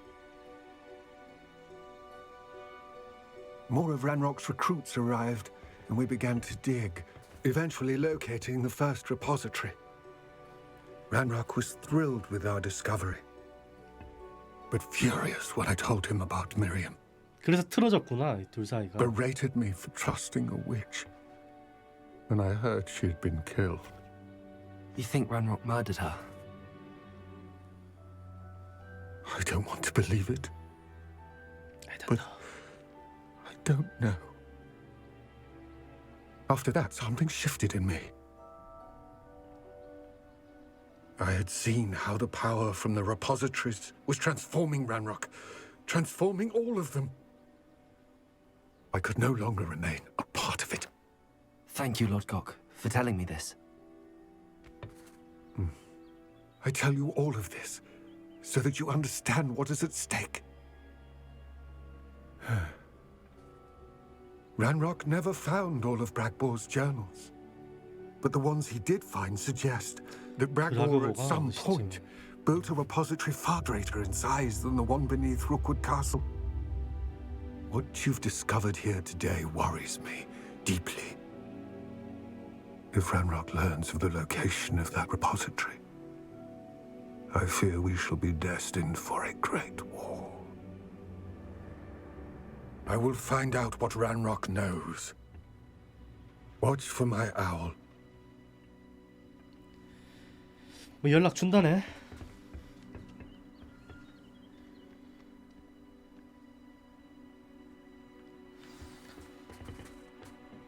More of Ranrock's recruits arrived, and we began to dig, eventually locating the first repository. Ranrock was thrilled with our discovery, but furious when I told him about Miriam. 그래서 틀어졌구나 이 둘 사이가. Berated me for trusting a witch, and I heard she'd been killed. You think Ranrock murdered her? I don't want to believe it, I don't but know. I don't know. After that, something shifted in me. I had seen how the power from the repositories was transforming Ranrock, transforming all of them. I could no longer remain a part of it. Thank you, Lord Gok, for telling me this. I tell you all of this so that you understand what is at stake. Ranrock never found all of Bragbor's journals, but the ones he did find suggest that Bragbor at some point built a repository far greater in size than the one beneath Rookwood Castle. What you've discovered here today worries me deeply. If Ranrock learns of the location of that repository, I fear we shall be destined for a great war. I will find out what Ranrock knows. Watch for my owl. 뭐 연락 준다네.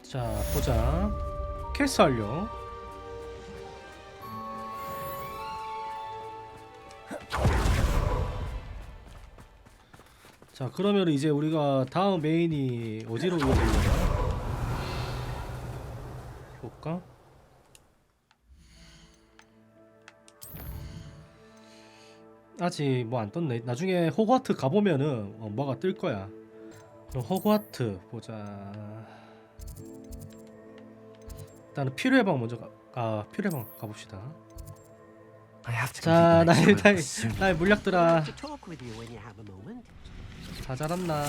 자 보자. 퀘스트 완료. 자 그러면 이제 우리가 다음 메인이 어디로 이어지려나 볼까? 아직 뭐 안 떴네. 나중에 호그와트 가보면은 뭐가 뜰 거야. 그럼 호그와트 보자. 일단은 필요의 방 먼저 필요의 방 가봅시다. 자 나의 물약들아 다 자랐나?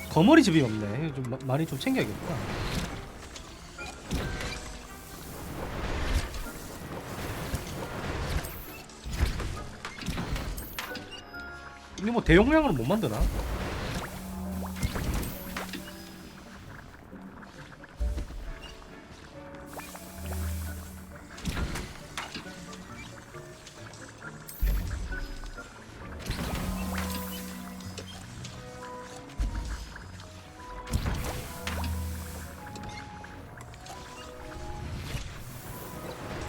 거머리 즙이 없네. 좀 많이 좀 챙겨야겠다. 이게 뭐 대용량으로 못 만드나?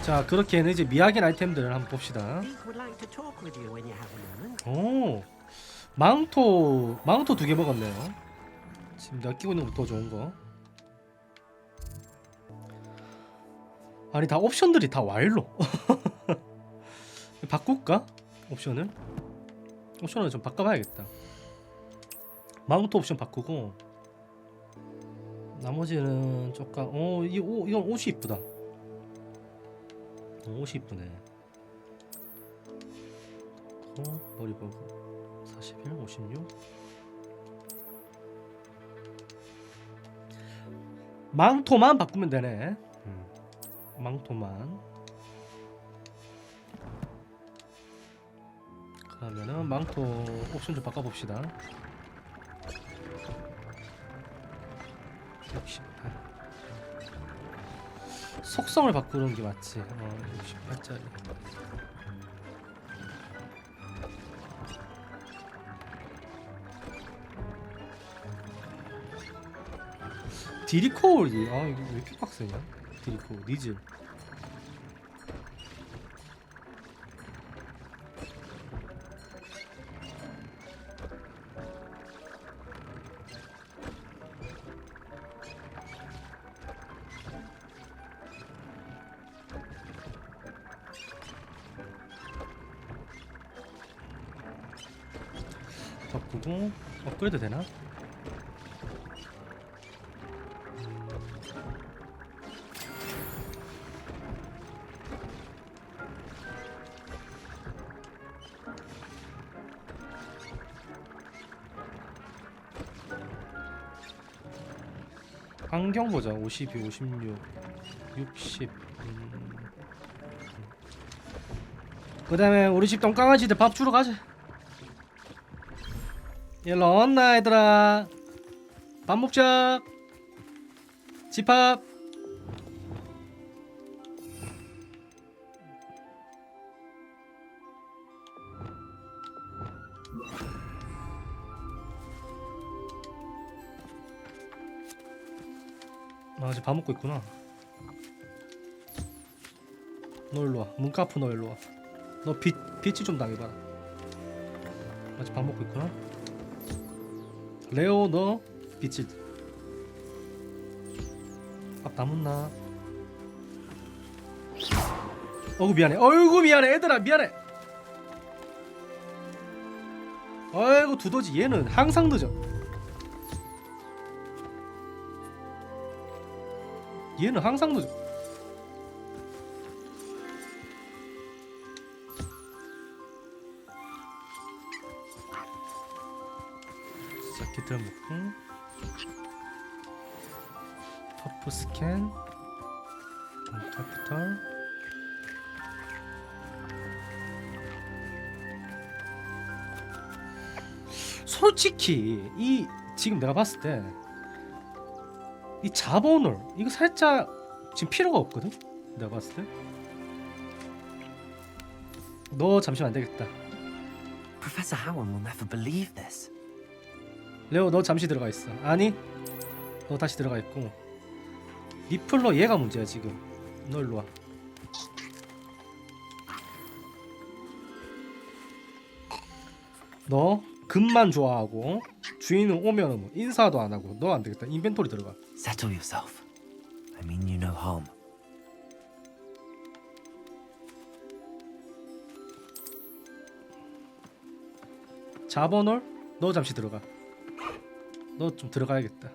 자 그렇게는 이제 미약인 아이템들을 한번 봅시다. 오 망토 2개 먹었네요. 지금 내가 끼고 있는 거 더 좋은 거. 아니 다 옵션들이 다 와일로. 바꿀까? 옵션을 좀 바꿔봐야겠다. 망토 옵션 바꾸고 나머지는 조금 이건 옷이 이쁘다. 옷이 이쁘네. 머리버그 41, 56. 망토만 바꾸면 되네. 망토만. 그러면은 망토 옵션 좀 바꿔봅시다. 68. 속성을 바꾸는 게 맞지. 68짜리. 디리콜이 이거 왜 이렇게 빡세냐? 디리콜 니즐. 바꾸고 업그레이드 되나? 안경 보자. 52, 56, 60. 그 다음에 우리 집 똥강아지들 밥 주러 가자. 일로 온나 얘들아. 밥 먹자. 집밥. 아, 아직 밥 먹고 있구나. 너 일로 와. 문카프 너 일로 와. 너 빛이 좀 당해봐라. 아직 밥 먹고 있구나. 레오 너 빛이 밥 다 묻나? 어구 미안해. 어이구 미안해. 애들아 미안해. 아이고 두더지 얘는 항상 늦어. 얘는 항상 늦어. 자, 기타 먹고 퍼프 스캔 캐피털 솔직히 이 지금 내가 봤을 때 이 자본을 이거 살짝 지금 필요가 없거든. 내가 봤을 때 너 잠시만 안 되겠다. Professor Howard will never believe this. 레오 너 잠시 들어가 있어. 아니 너 다시 들어가 있고 리플러 얘가 문제야 지금. 너 일로 와. 너 금만 좋아하고 주인은 오면은 뭐 인사도 안 하고 너 안 되겠다. 인벤토리 들어가. Settle yourself. I mean you no harm. 자본을 너 잠시 들어가. 너 좀 들어가야겠다.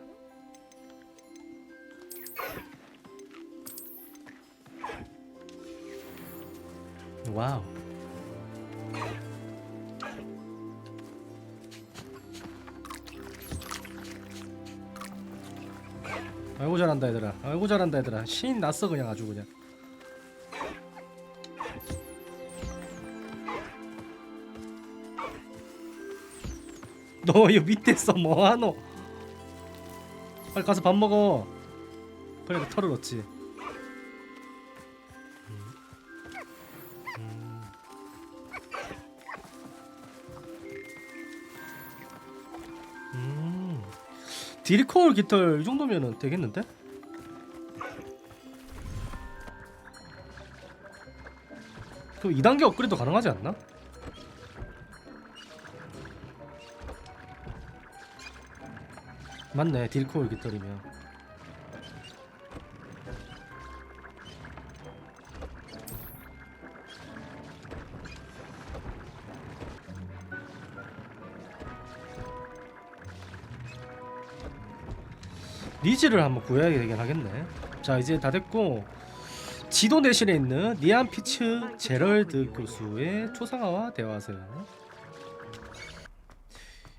와우. 아이고 잘한다 얘들아. 아이고 잘한다 얘들아. 신 났어 그냥 아주 그냥. 너 이 밑에서 뭐하노? 빨리 가서 밥 먹어. 그래 털을 넣지. 딜코어 깃털 이 정도면은 되겠는데? 그럼 2단계 업그레이드 가능하지 않나? 맞네. 딜코어 깃털이면 리즈를 한번 구해야 되긴 하겠네. 자 이제 다 됐고 지도 내실에 있는 니안 피츠 제럴드 교수의 초상화와 대화하세요.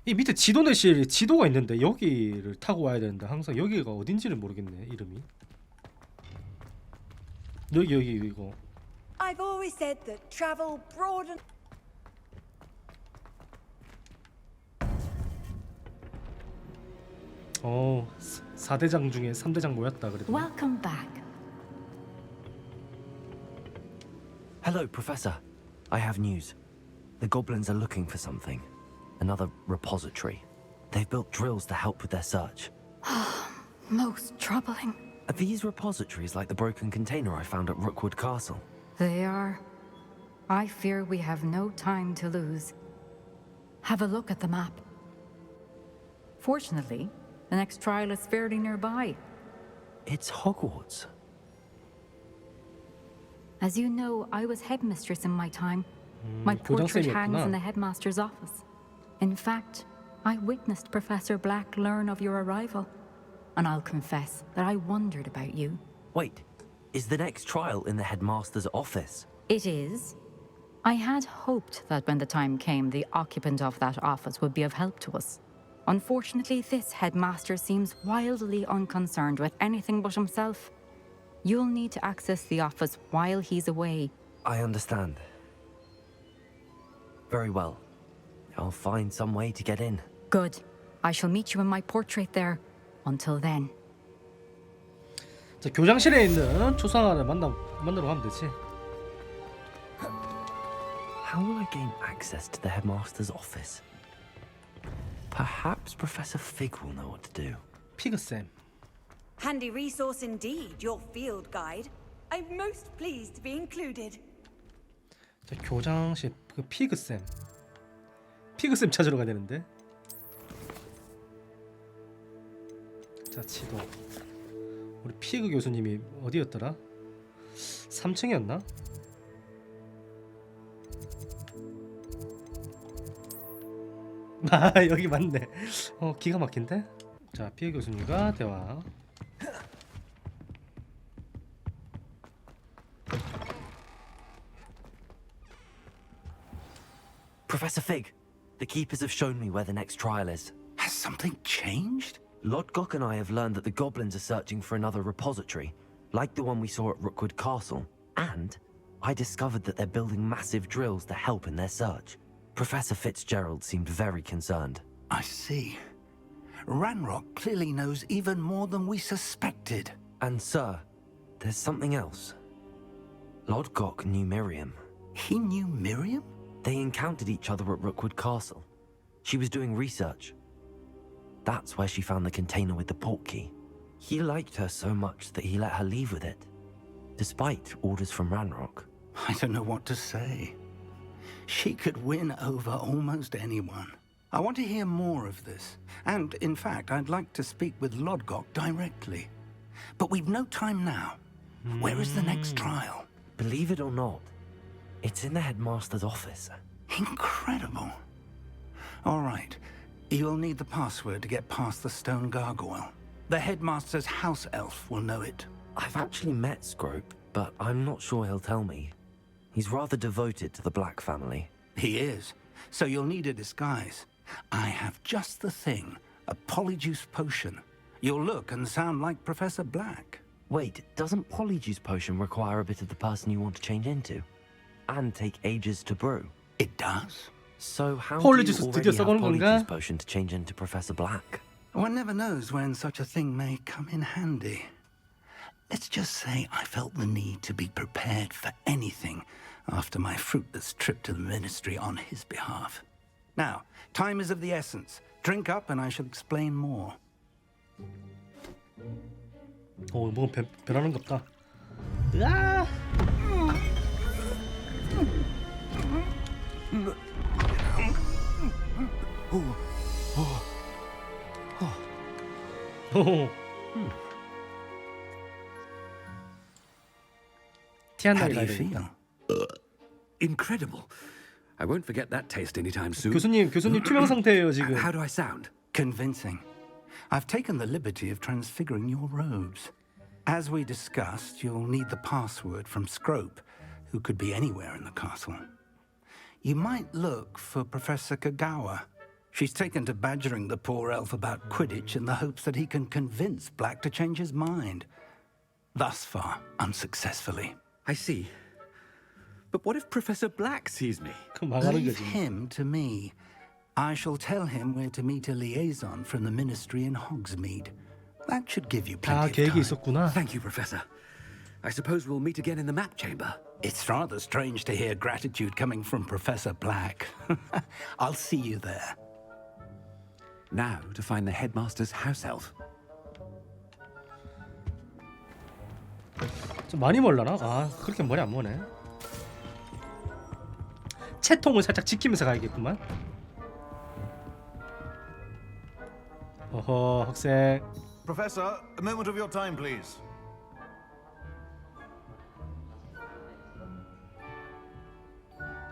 이 밑에 지도 내실 지도가 있는데 여기를 타고 와야 되는데 항상 여기가 어딘지를 모르겠네. 이름이 여기 이거. I've always said that travel broaden. 어 4대장 중에 3대장 모였다 그래도. Welcome back. Hello, Professor. I have news. The goblins are looking for something. Another repository. They've built drills to help with their search. Most troubling. Are these repositories like the broken container I found at Rookwood Castle? They are. I fear we have no time to lose. Have a look at the map. Fortunately, the next trial is fairly nearby. It's Hogwarts. As you know, I was headmistress in my time. My portrait hangs in the headmaster's office. In fact, I witnessed Professor Black learn of your arrival, and I'll confess that I wondered about you. Wait, is the next trial in the headmaster's office? It is. I had hoped that when the time came, the occupant of that office would be of help to us. Unfortunately, this headmaster seems wildly unconcerned with anything but himself. You'll need to access the office while he's away. I understand. Very well. I'll find some way to get in. Good. I shall meet you in my portrait there. Until then. 자, 교장실에 있는 초상화를 만나러 가면 되지. How will I gain access to the headmaster's office? Perhaps Professor Fig will know what to do. 피그쌤. Handy resource indeed, your field guide. I'm most pleased to be included. 자, 교장실 그 피그쌤. 피그쌤 찾으러 가야 되는데. 자, 지도. 우리 피그 교수님이 어디였더라? 3층이었나? 아, 여기 맞네. 기가 막힌데? 자, 피그 교수님과 대화. Professor Fig, the keepers have shown me where the next trial is. Has something changed? Lodgok and I have learned that the goblins are searching for another repository, like the one we saw at Rookwood Castle. And I discovered that they're building massive drills to help in their search. Professor Fitzgerald seemed very concerned. I see. Ranrock clearly knows even more than we suspected. And sir, there's something else. Lodgok knew Miriam. He knew Miriam? They encountered each other at Rookwood Castle. She was doing research. That's where she found the container with the portkey. He liked her so much that he let her leave with it, despite orders from Ranrock. I don't know what to say. She could win over almost anyone. I want to hear more of this. And, in fact, I'd like to speak with Lodgok directly. But we've no time now. Where is the next trial? Believe it or not, it's in the headmaster's office. Incredible. All right. You'll need the password to get past the stone gargoyle. The headmaster's house elf will know it. I've actually met Scrope, but I'm not sure he'll tell me. He's rather devoted to the Black family. He is. So you'll need a disguise. I have just the thing. A polyjuice potion. You'll look and sound like Professor Black. Wait, doesn't Polyjuice Potion require a bit of the person you want to change into? And take ages to brew? It does. So how do Polyjuice you 드디어 already have 써보는 건가? Polyjuice Potion to change into Professor Black? One never knows when such a thing may come in handy. Let's just say I felt the need to be prepared for anything after my fruitless trip to the ministry on his behalf. Now, time is of the essence. Drink up and I shall explain more. 뭐 변하는 것 같다. 으아! How do you feel? Incredible. I won't forget that taste anytime soon. 교수님 투명 상태예요 지금. How do I sound? Convincing. I've taken the liberty of transfiguring your robes. As we discussed, you'll need the password from Scrope, who could be anywhere in the castle. You might look for Professor Kagawa. She's taken to badgering the poor elf about Quidditch in the hopes that he can convince Black to change his mind. Thus far, unsuccessfully. I see. But what if Professor Black sees me? Leave him to me. I shall tell him where to meet a liaison from the ministry in Hogsmeade. That should give you plenty of 계획이 time. 있었구나. Thank you, Professor. I suppose we'll meet again in the map chamber. It's rather strange to hear gratitude coming from Professor Black. I'll see you there. Now to find the headmaster's house elf. 좀 많이 멀라나? 아, 그렇게 머리 안 머네. 채통을 살짝 지키면서 가야겠구만. 어허, 학생. Professor, a moment of your time, please.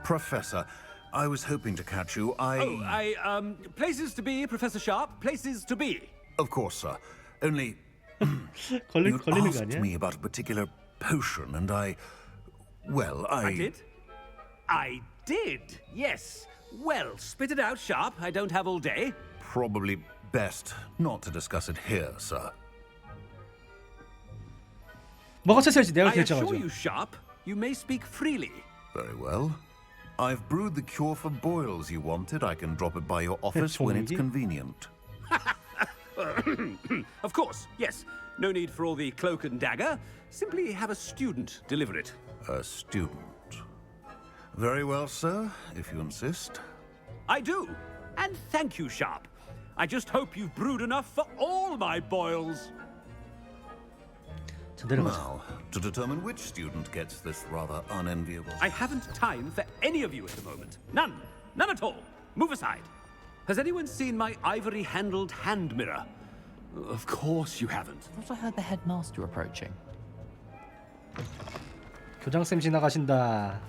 Professor, I was hoping to catch you. Places to be, Professor Sharp. Places to be. Of course, sir. Only 걸리는 you 거 asked 아니야? me about a particular potion, and I did? I did, yes. Well, spit it out, Sharp. I don't have all day. probably best not to discuss it here, sir. 뭐가 최선일지 내가 I assure 결정하죠. you, Sharp, you may speak freely. Very well. I've brewed the cure for boils you wanted. I can drop it by your office when it's 종이? convenient. Of course, yes. No need for all the cloak and dagger. Simply have a student deliver it. A student. Very well, sir, if you insist. I do. And thank you, Sharp. I just hope you've brewed enough for all my boils. 자, 내려가자. Now, to determine which student gets this rather unenviable... I haven't time for any of you at the moment. None. None at all. Move aside. Has anyone seen my ivory-handled hand mirror? Of course you haven't. Thought I heard the headmaster approaching. 교장쌤 지나가신다.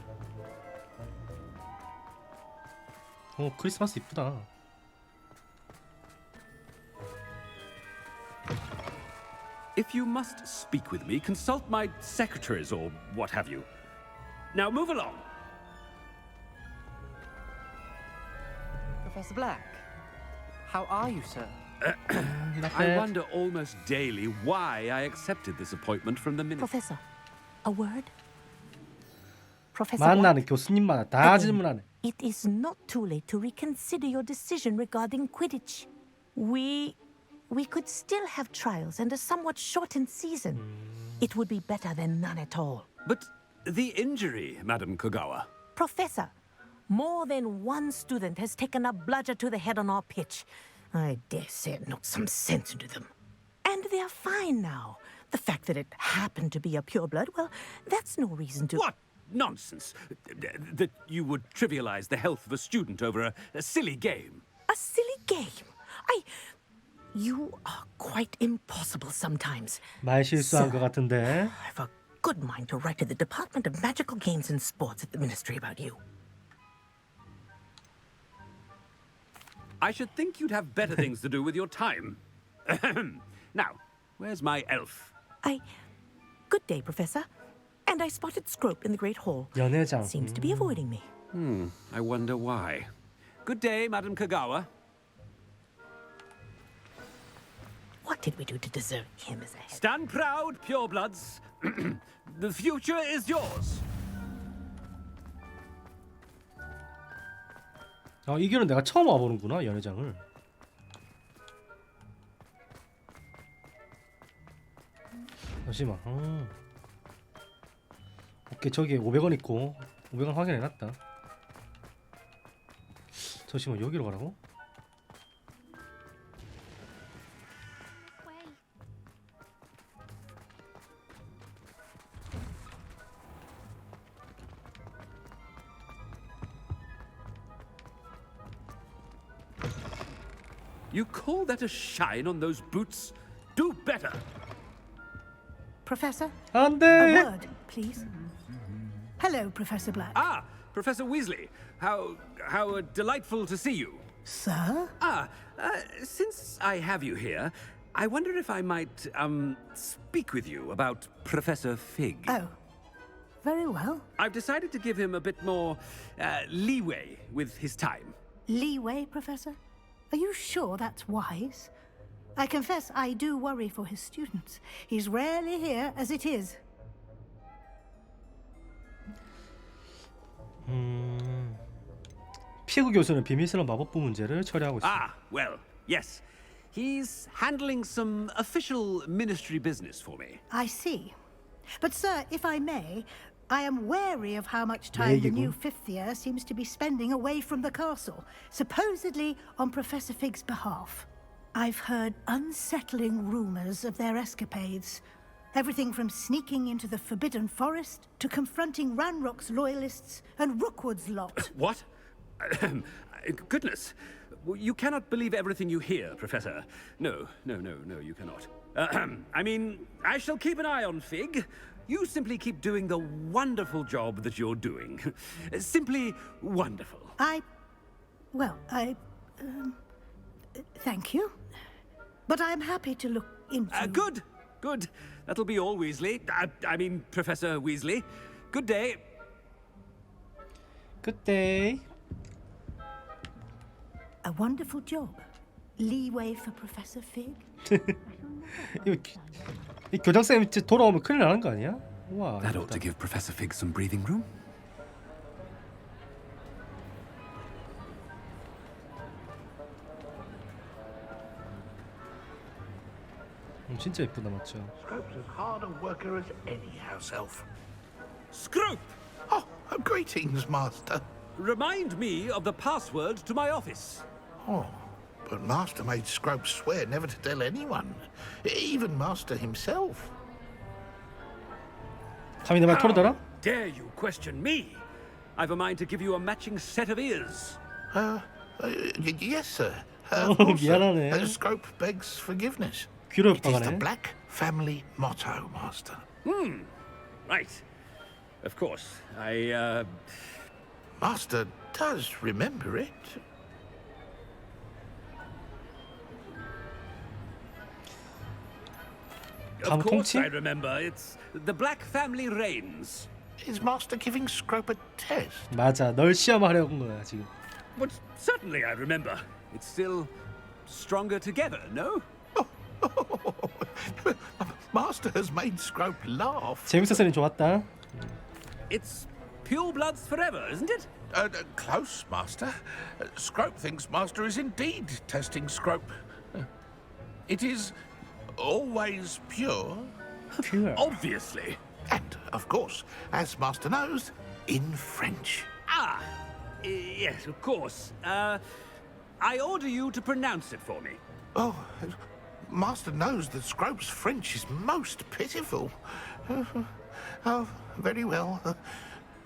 크리스마스 이쁘다. If you must speak with me, consult my secretaries or what have you. Now move along. Professor Black, how are you, sir? I wonder almost daily why I accepted this appointment from the minister. Professor, a word? Professor 만나는 Black? 교수님마다 다 질문하네. It is not too late to reconsider your decision regarding Quidditch. We could still have trials and a somewhat shortened season. It would be better than none at all. But the injury, Madam Kogawa. Professor, more than one student has taken a bludger to the head on our pitch. I dare say it knocked some sense into them. And they're fine now. The fact that it happened to be a pureblood, well, that's no reason to... What nonsense! That you would trivialize the health of a student over a silly game. A silly game? You are quite impossible sometimes. 말 실수한 것 같은데. I've a good mind to write to the Department of Magical Games and Sports at the Ministry about you. I should think you'd have better things to do with your time. Now, where's my elf? Good day, Professor. And I spotted Scrope in the Great Hall. 연회장. Seems to be avoiding me. I wonder why. Good day, Madam Kogawa. What did we do to deserve him as a head? Stand proud, purebloods. The future is yours. 이 길은 내가 처음 와보는구나, 연회장을. 잠시만. 오케이, 저기 500원 있고 500원 확인해놨다. 잠시만, 여기로 가라고? You call that a shine on those boots? Do better. Professor? 안 A 돼! word, please. Hello, Professor Black. Ah, Professor Weasley. How delightful to see you. Sir? Since I have you here, I wonder if I might, speak with you about Professor Fig. Oh, very well. I've decided to give him a bit more, leeway with his time. Leeway, Professor? Are you sure that's wise? I confess I do worry for his students. He's rarely here as it is. 피구 교수는 비밀스러운 마법부 문제를 처리하고 있어. Well, yes. He's handling some official ministry business for me. I see. But, sir, if I may, I am wary of how much time the new fifth year seems to be spending away from the castle, supposedly on Professor Fig's behalf. I've heard unsettling rumors of their escapades. Everything from sneaking into the Forbidden Forest to confronting Ranrock's loyalists and Rookwood's lot. What? Goodness. You cannot believe everything you hear, Professor. No, you cannot. I mean, I shall keep an eye on Fig. you simply keep doing the wonderful job that you're doing. Simply wonderful. Thank you. But I'm happy to look into... Good. Good. That'll be all, Weasley. I mean, Professor Weasley. Good day. Good day. A wonderful job. Leeway for Professor Fig? 이 교장쌤 돌아오면 큰일 나는 거 아니야? 와. That ought to give Professor Fig some breathing room. 진짜 예쁘다 맞죠? Scrope's as hard a worker as any house elf. Scrope! Oh, greetings, Master. Remind me of the password to my office. Oh, but Master made Scrope swear never to tell anyone, even Master himself. 감히 내 말 털어달라? Dare you question me? I've a mind to give you a matching set of ears. Yes, sir. 미안하네. Scrope begs forgiveness. 귀로 It is the 협박하네. Black family motto, Master. Right. Of course, Master does remember it. Of course 통치? I remember. It's the Black family reigns. Is Master giving Scrope a test? 맞아, 널 시험하려고 한 거야 지금. But certainly I remember. It's still stronger together, no? Master has made Scrope laugh. 재밌었으니 좋았다. It's pure bloods forever, isn't it? Close, Master. Scrope thinks Master is indeed testing Scrope. It is always pure. Pure. Obviously. And, of course, as Master knows, in French. Yes, of course. I order you to pronounce it for me. Oh, Master knows that Scrope's French is most pitiful. Oh, very well.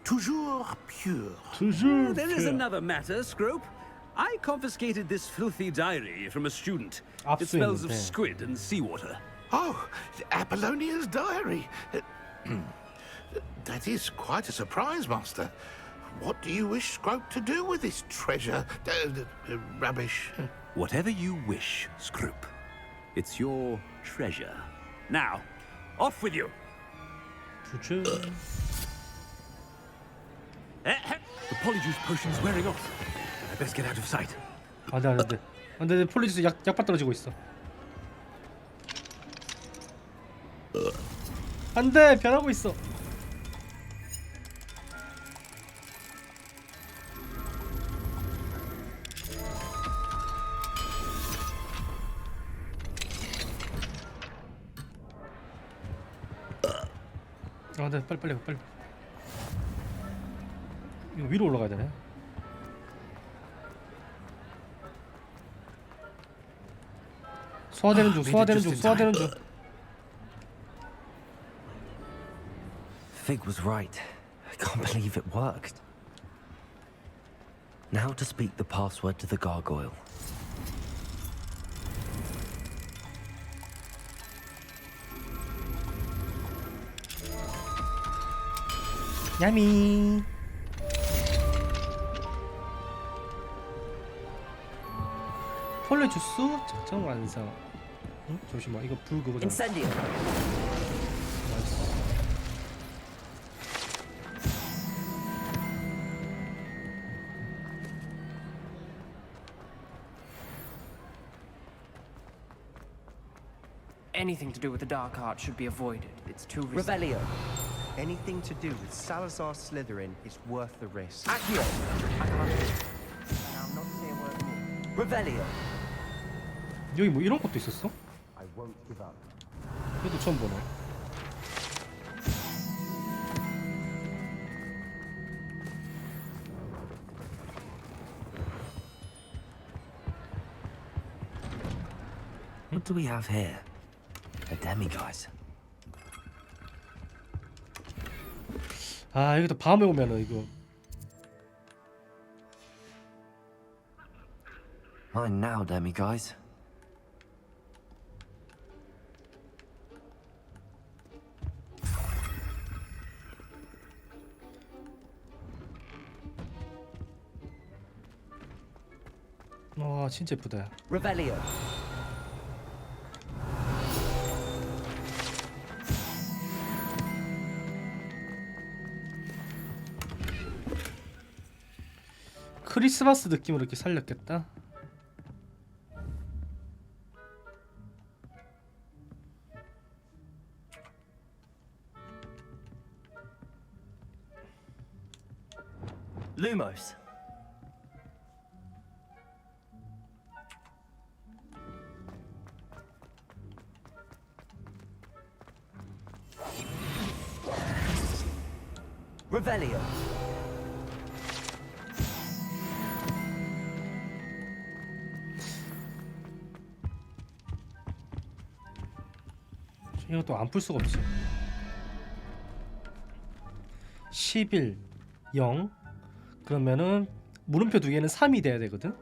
Toujours pure. Toujours There is another matter, Scrope. I confiscated this filthy diary from a student. It smells of squid and seawater. Oh, Apollonia's diary. That is quite a surprise, Master. What do you wish Scrope to do with this treasure? Rubbish. Whatever you wish, Scrope. It's your treasure. Now, off with you. The polyjuice potion's wearing off. I best get out of sight. 안돼 폴리주스 약발 떨어지고 있어. 안돼 변하고 있어. 네 빨리. 이거 위로 올라가야 되네. 소화되는 중. Fig was right. I can't believe it worked. Now to speak the password to the gargoyle. 야미. 폴리주스 작전 완성. 응? 잠시만 이거 불 그거잖아. Incendio. 나이스. Anything to do with the dark art should be avoided. It's too risky. Revelio. Anything to do with Salazar Slytherin is worth the risk. Accio. I can't do it. Now, not to say a word more. Revelio. 여기 뭐 이런 것도 있었어? I won't give up. 이것도 처음 보네. What do we have here? A demiguise. 아 이것도 밤에 오면은 이거. Mine now, demiguise. 와 진짜 예쁘다. Revelio. 크리스마스 느낌으로 이렇게 살렸겠다. Lumos. Revelio. 이거 또 안 풀 수가 없지. 11 0 그러면은 물음표 두 개는 3이 돼야 되거든.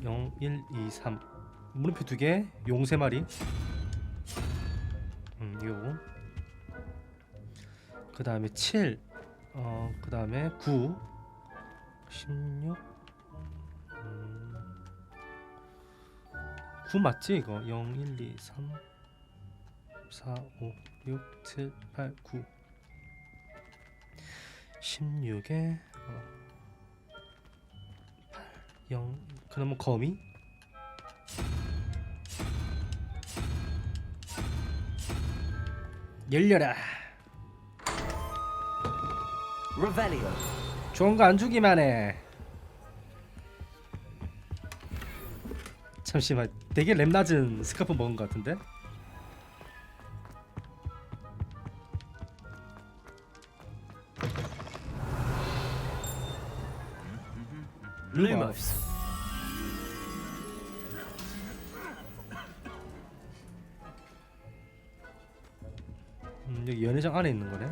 0 1 2 3 물음표 두 개, 용 세 마리. 요. 그 다음에 7 그 다음에 9 16 9 맞지 이거? 0 1 2 3 4 5 6 7 8 9 16에 8 0 그러면 거미 열려라. Revelio. 좋은 거 안 주기만 해. 잠시만, 되게 랩 낮은 스카프 먹은 것 같은데? Lumos. 여기 연회장 안에 있는 거네.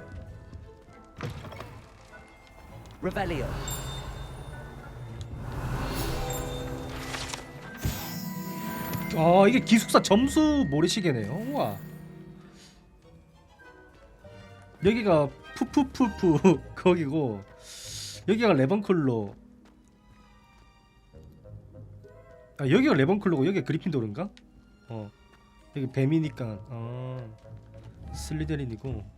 Revelio. 이게 기숙사 점수 모래시계네요. 우와. 여기가 푸푸푸푸 거기고 여기가 레번클로. 여기가 레번클로고 여기가 그리핀도르인가? 여기 뱀이니까 슬리데린이고.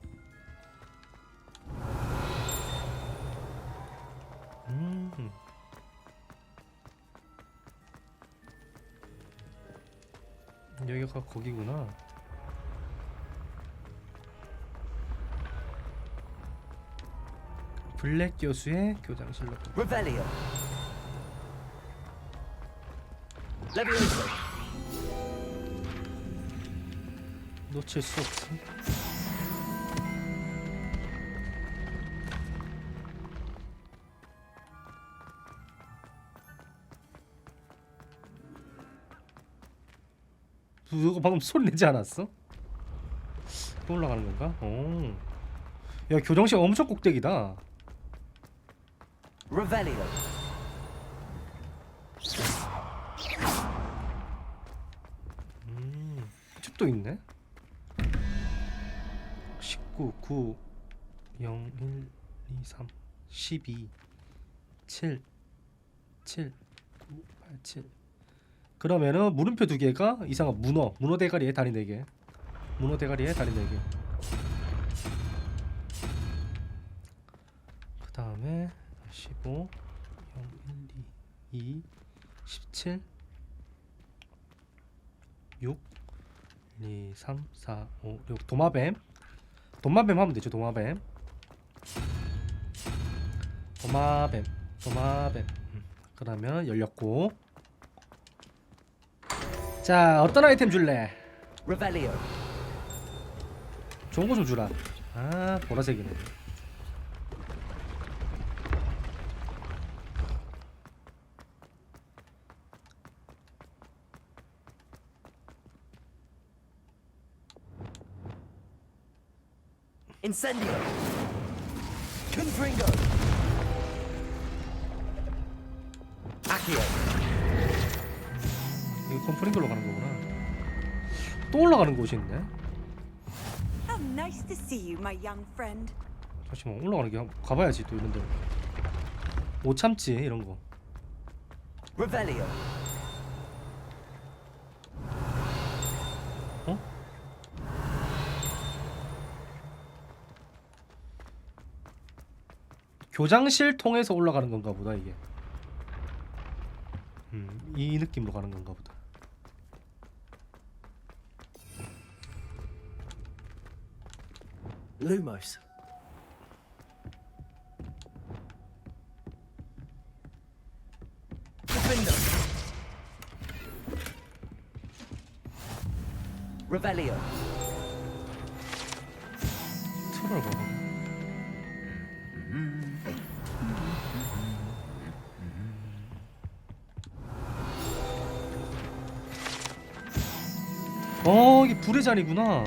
여기가 거기구나. 블랙 교수의 교장실로. Revelio. Levioso. 놓칠 수 없지. 누가 방금 소리 내지 않았어? 또 올라가는 건가? 야 교정실 엄청 꼭대기다. Revelio. 집도 있네. 19 9 0 1 2 3 12 7 7 9 8 7 그러면은 물음표 두 개가 이상한 문어 대가리에 다리 4개. 문어 대가리에 다리 4개. 그 다음에 15 0 1 2 2 17 6 2 3 4 5 6 도마뱀 하면 되죠. 도마뱀 그러면 열렸고. 자 어떤 아이템 줄래? Revelio. 좋은 거 좀 주라. 보라색이네. Incendio. Confringo. Accio. 이거 컴프링글로 가는 거구나. 또 올라가는 곳이 있네. How nice to see you, my young friend. 잠시만 올라가는 게 가봐야지 또 이런데. 못 참지 이런 거. Revelio. 어? 교장실 통해서 올라가는 건가 보다 이게. 이 느낌으로 가는 건가 보다. Lumos. Defender. Revelio. 틀을 봐. 이게 불의 자리구나.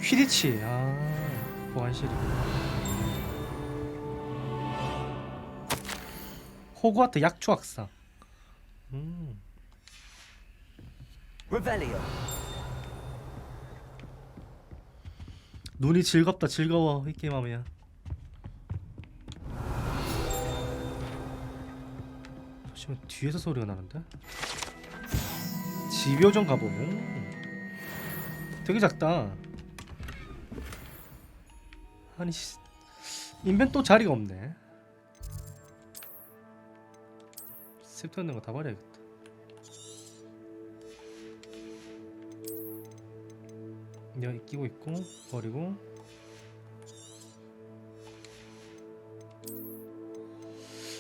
퀴디치. 보안실이구나. 호그와트 약초학상. Revelio. 눈이 즐겁다. 즐거워 이 게임 하면. 잠시만 뒤에서 소리가 나는데? 집요정 가보고. 되게 작다. 아니 인벤토 자리가 없네. 쓸데없는 거 다 버려야겠다. 내가 끼고 있고 버리고.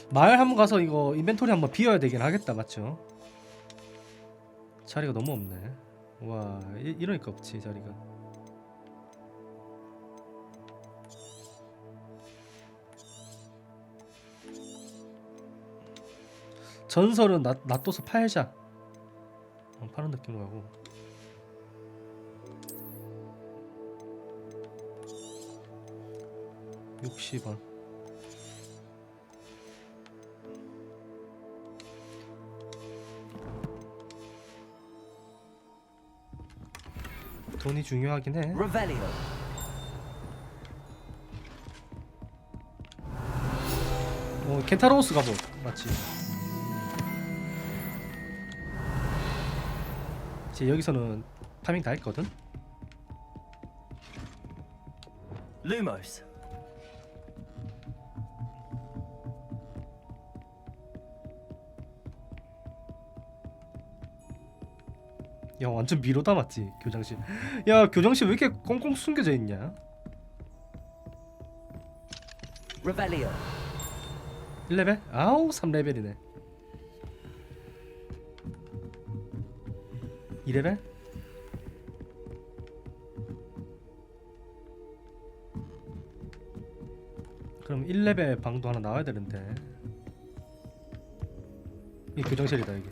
마을 한번 가서 이거 인벤토리 한번 비워야 되긴 하겠다. 맞죠? 자리가 너무 없네. 와 이러니까 없지 자리가. 전설은 놔둬서 팔자. 파는 느낌으로 가고. $60. 돈이 중요하긴 해. Revelio. 켄타로우스 갑옷 맞지? 이제 여기서는 파밍 다 했거든? Lumos. 야 완전 미로다 맞지? 교장실. 야 교장실 왜 이렇게 꽁꽁 숨겨져 있냐? Revelio. 1레벨? 아우 3레벨이네. 2레벨? 그럼 1레벨 방도 하나 나와야 되는데. 이게 교정실이다 이게.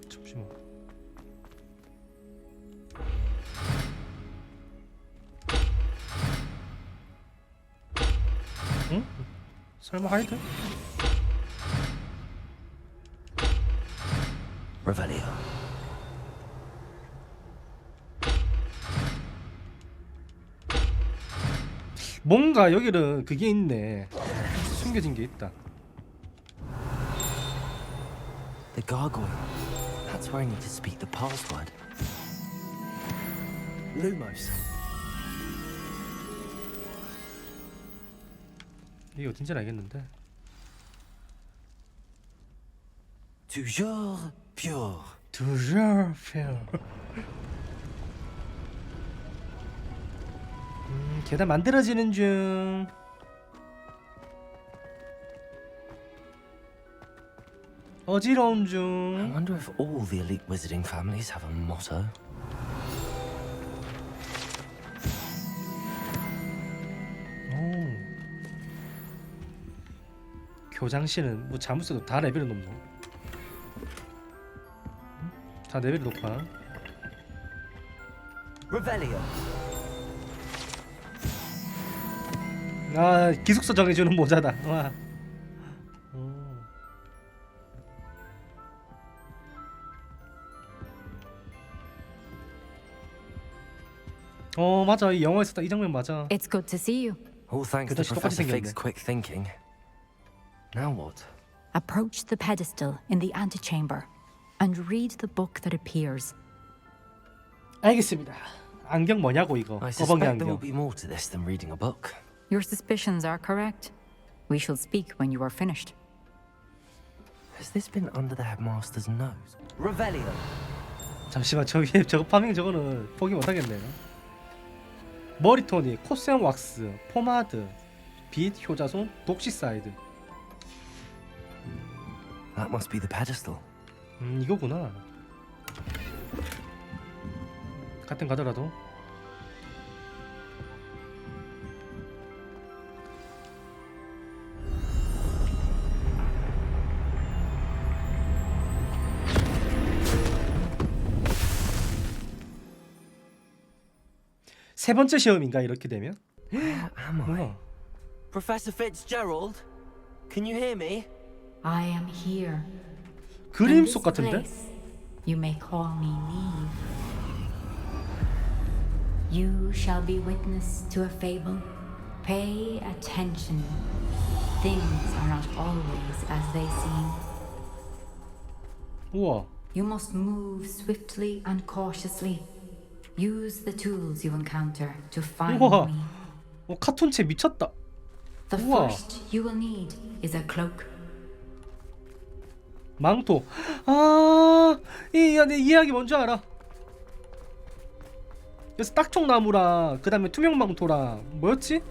잠시만. 응? 설마 하이드? Revelio. 뭔가 여기는 그게 있네. 숨겨진 게 있다. The gargoyle. That's where I need to speak the password. Lumos. 이게 어딘지는 알겠는데. Toujours pure. Toujours pure. 계단 만들어지는 중. 어지러운 중. I wonder if all the elite wizarding families have a motto. 교장실은 뭐 자물쇠도 다 레벨이 높노? 다 레벨이 높아. Revelio. 아 기숙사 정해주는 모자다. 와. 맞아. 이 영화에서 딱 이 장면 맞아. It's good to see you. All thanks to 다시 똑같이 Professor Fig's 생겼네. quick thinking. Now what? Approach the pedestal in the antechamber and read the book that appears. 알겠습니다. 안경 뭐냐고 이거. I 꺼벙이 suspect there will 안경. be more to this than reading a book. Your suspicions are correct. We shall speak when you are finished. Has this been under the headmaster's nose? Revelio. 잠시만 저 위에 저거 파밍 저거는 포기 못하겠네요. 머리토닉, 코스염 왁스, 포마드, 빛, 효자손, 독시사이드. That must be the pedestal. 이거구나. 같은 가더라도. 세 번째 시험인가 이렇게 되면? Where am I? 뭐야? Professor Fitzgerald, can you hear me? I am here. 그림 In 속 this 같은데? place, you may call me Neve. You shall be witness to a fable. Pay attention. Things are not always as they seem. 우와. You must move swiftly and cautiously. Use the tools you encounter to find 우와. me. 카툰체 미쳤다. The 우와. first you will need is a cloak. 망토. 내 이야기 뭔지 알아. 그래서 딱총나무랑 그 다음에 투명 망토랑 뭐였지?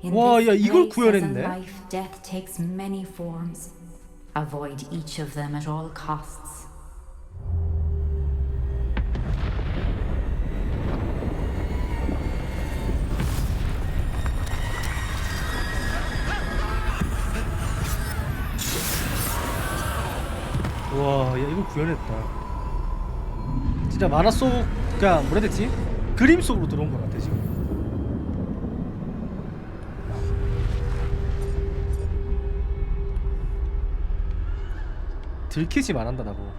In 와, this 야, 이걸 place, as 구현했네. in life, death takes many forms. Avoid each of them at all costs. 와, 야 이거 구현했다. 진짜 만화 속, 그니까 뭐라 해야 되지? 그림 속으로 들어온 것 같아 지금. 들키지 말한다 나고.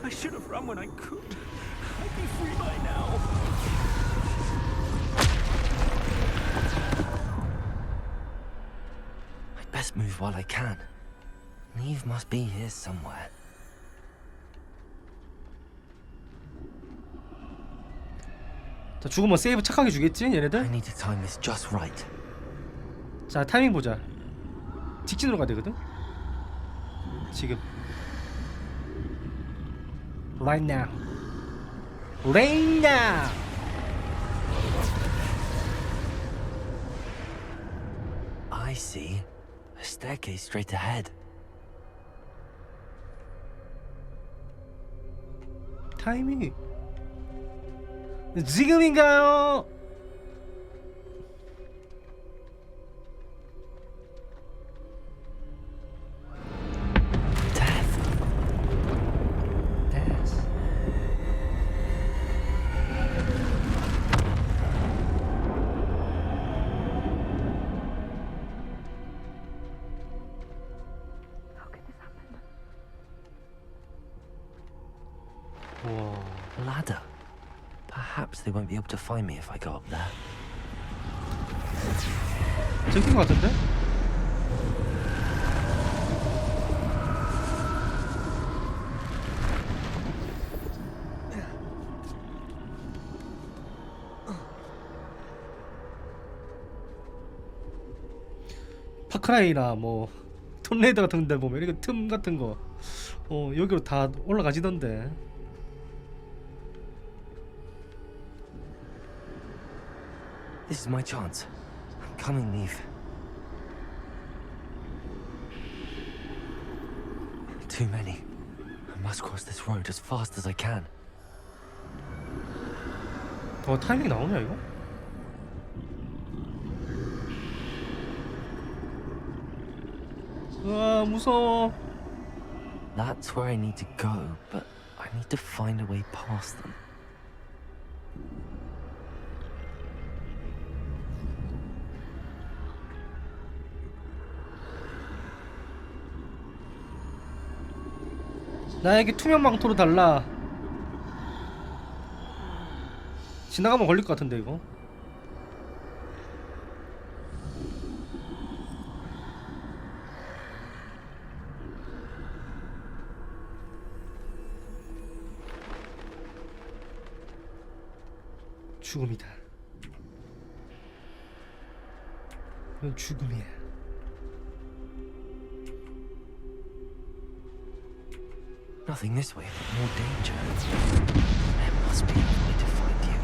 I should have run when I could. I'd be free by now. I'd best move while I can. Neve must be here somewhere. 자, 죽으면 세이브 착하게 주겠지 I 얘네들? need to time this just right. 자, 타이밍 보자. 직진으로 가야 되거든? 지금. Right now. Right now. I see. A staircase straight ahead. 타이밍이 지금인가요? Ladder. Perhaps they won't be able to find me if I go up there. 들킨 것 같은데? 파크라이나 뭐 톰레이더 같은 데 보면 이렇게 틈 같은 거 여기로 다 올라가지던데. This is my chance. I'm coming, Neve. Too many. I must cross this road as fast as I can. 타이밍 나오냐 이거? 와 무서워. That's where I need to go, but I need to find a way past them. 나에게 투명 망토로 달라. 지나가면 걸릴 것 같은데 이거. 죽음이다. 이건 죽음이야. Nothing this way, but more danger. There must be a way to find you.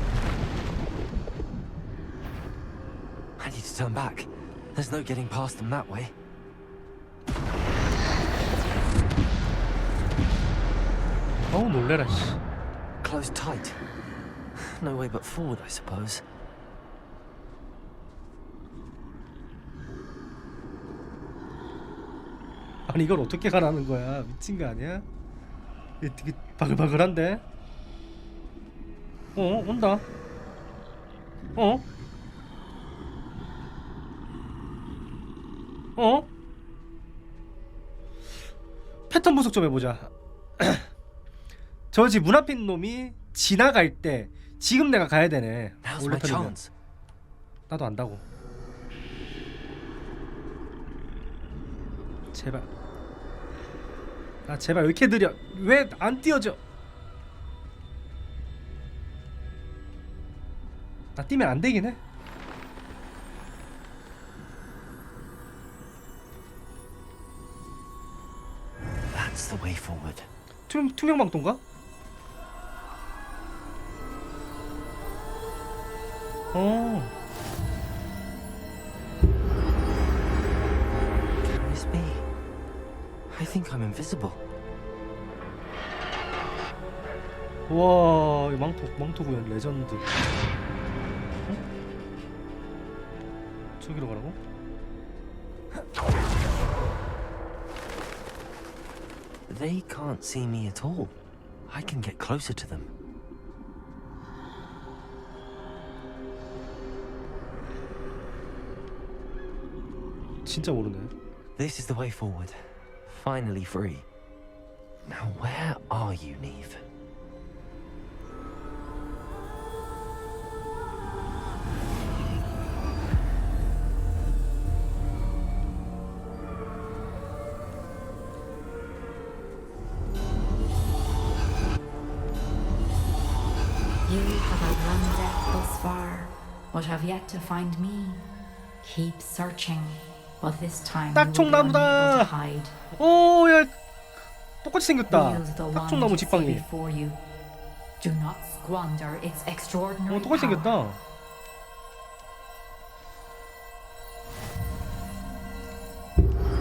I need to turn back. There's no getting past them that way. 어우 놀래라 씨. Closed tight. No way but forward, I suppose. 아니 이걸 어떻게 가라는 거야? 미친 거 아니야? 이게 되게 바글바글한데? 온다. 패턴 분석 좀 해보자. 저 집 문 앞에 있는 놈이 지나갈 때 지금 내가 가야 되네. 원래 턴이면. 나도 안다고. 제발. 아 제발 왜 이렇게 느려? 왜 안 띄어져? 나 뛰면 안 되긴 해. That's the way forward. 투명 망토인가? Can this be? I think I'm invisible. 와, 이 망토 구현 레전드. 저기로 가라고? They can't see me at all. I can get closer to them. 진짜 모르네. This is the way forward. Finally free. Now where are you, Neve? You have outrun death thus far, but have yet to find me. Keep searching, but this time you will be unable to hide. 오, 야, 똑같이 생겼다. Wield the wand 딱총나무 you see 지팡이. before you. Do not squander its extraordinary 똑같이 power. 생겼다.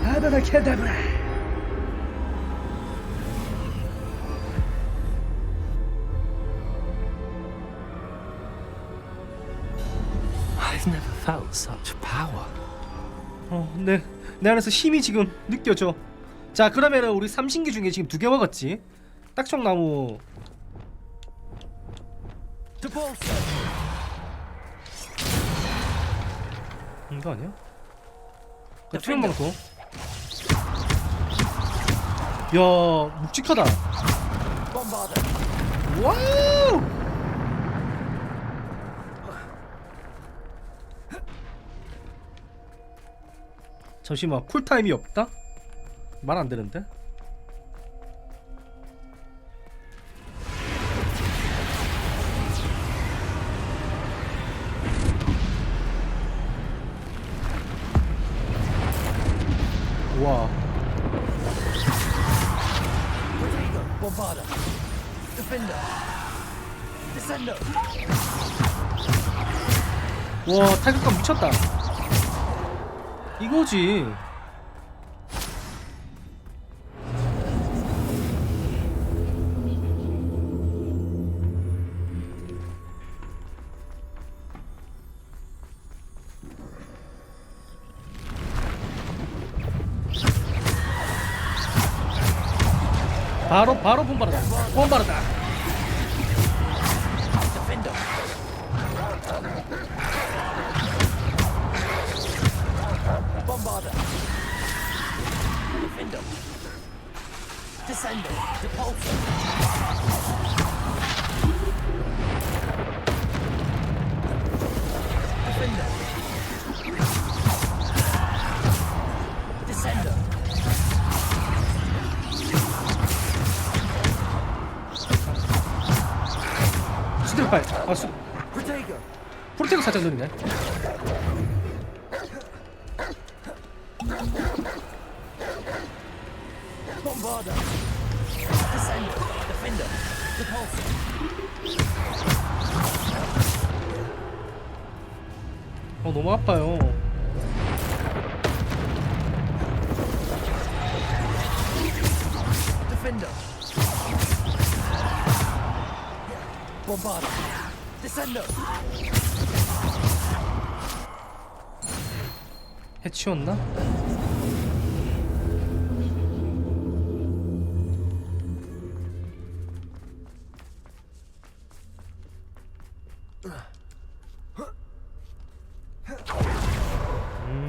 아바라 캐다브라. I've never felt such power. 내 안에서 힘이 지금 느껴져. 자, 그러면은 우리 삼신기 중에 지금 2개 먹었지. 딱총나무. 이거 아니야? 투명망토. 야, 묵직하다. 와우! 잠시만, 쿨타임이 없다? 말 안 되는데? 와. 와, 타격감 미쳤다. 이거지. 바로 분발하다. 분발하다. Defender. Bombarder. Defender. Descender. Repulsor. Defender. Descender. 스티로파이. Protego. 프로테이크 살짝 느리네. Bombarder. Descender. Defender. Repulsor. 너무 아파요. Defender. Bombarder. Descender. 해치웠나?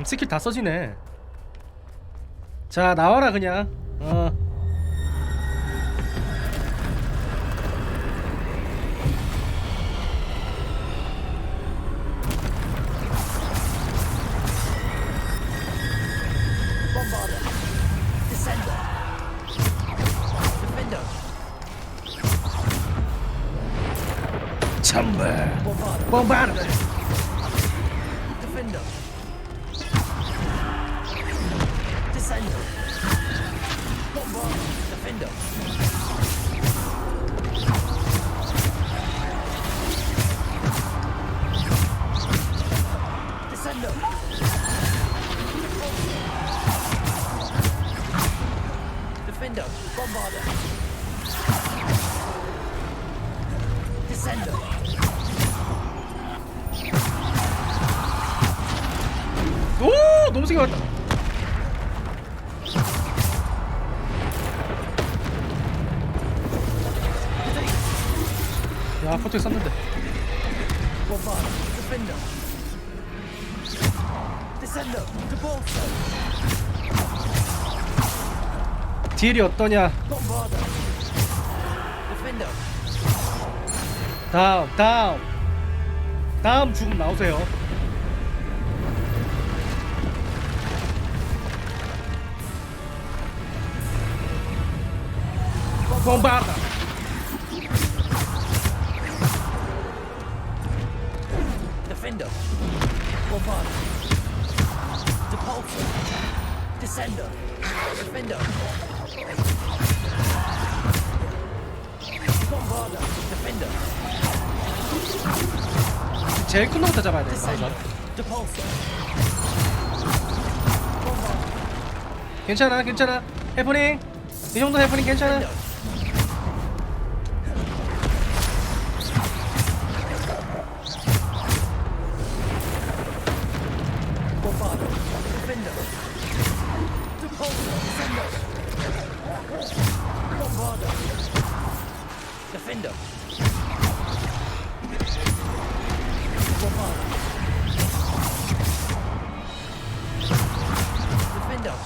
스킬 다 써지네. 자, 나와라 그냥. Bombarder. Descender. Defender. 참배. Bombarder. bombarder. Defender. Descender. Bombarder. Defender. Descender. Defender. Bombarder. Descender. 오, 너무 세게 왔다. 야, 포트에 쐈는데. Bombarder. Defender. Descender. Repulsor. 딜이 어떠냐? Bombarder. Defender. 다음 죽음 나오세요. bombarder. Defender. Bombarder. Repulsor. Descender. Defender. Bombarder. Defender. 제일 큰 놈부터 잡아야 돼. Descender. Repulsor. 괜찮아. 해프닝. 이 정도 해프닝 괜찮아. Bombarder. Defender. Repulsor. Descender. Bombarder. Defender. Bombarder. Defender.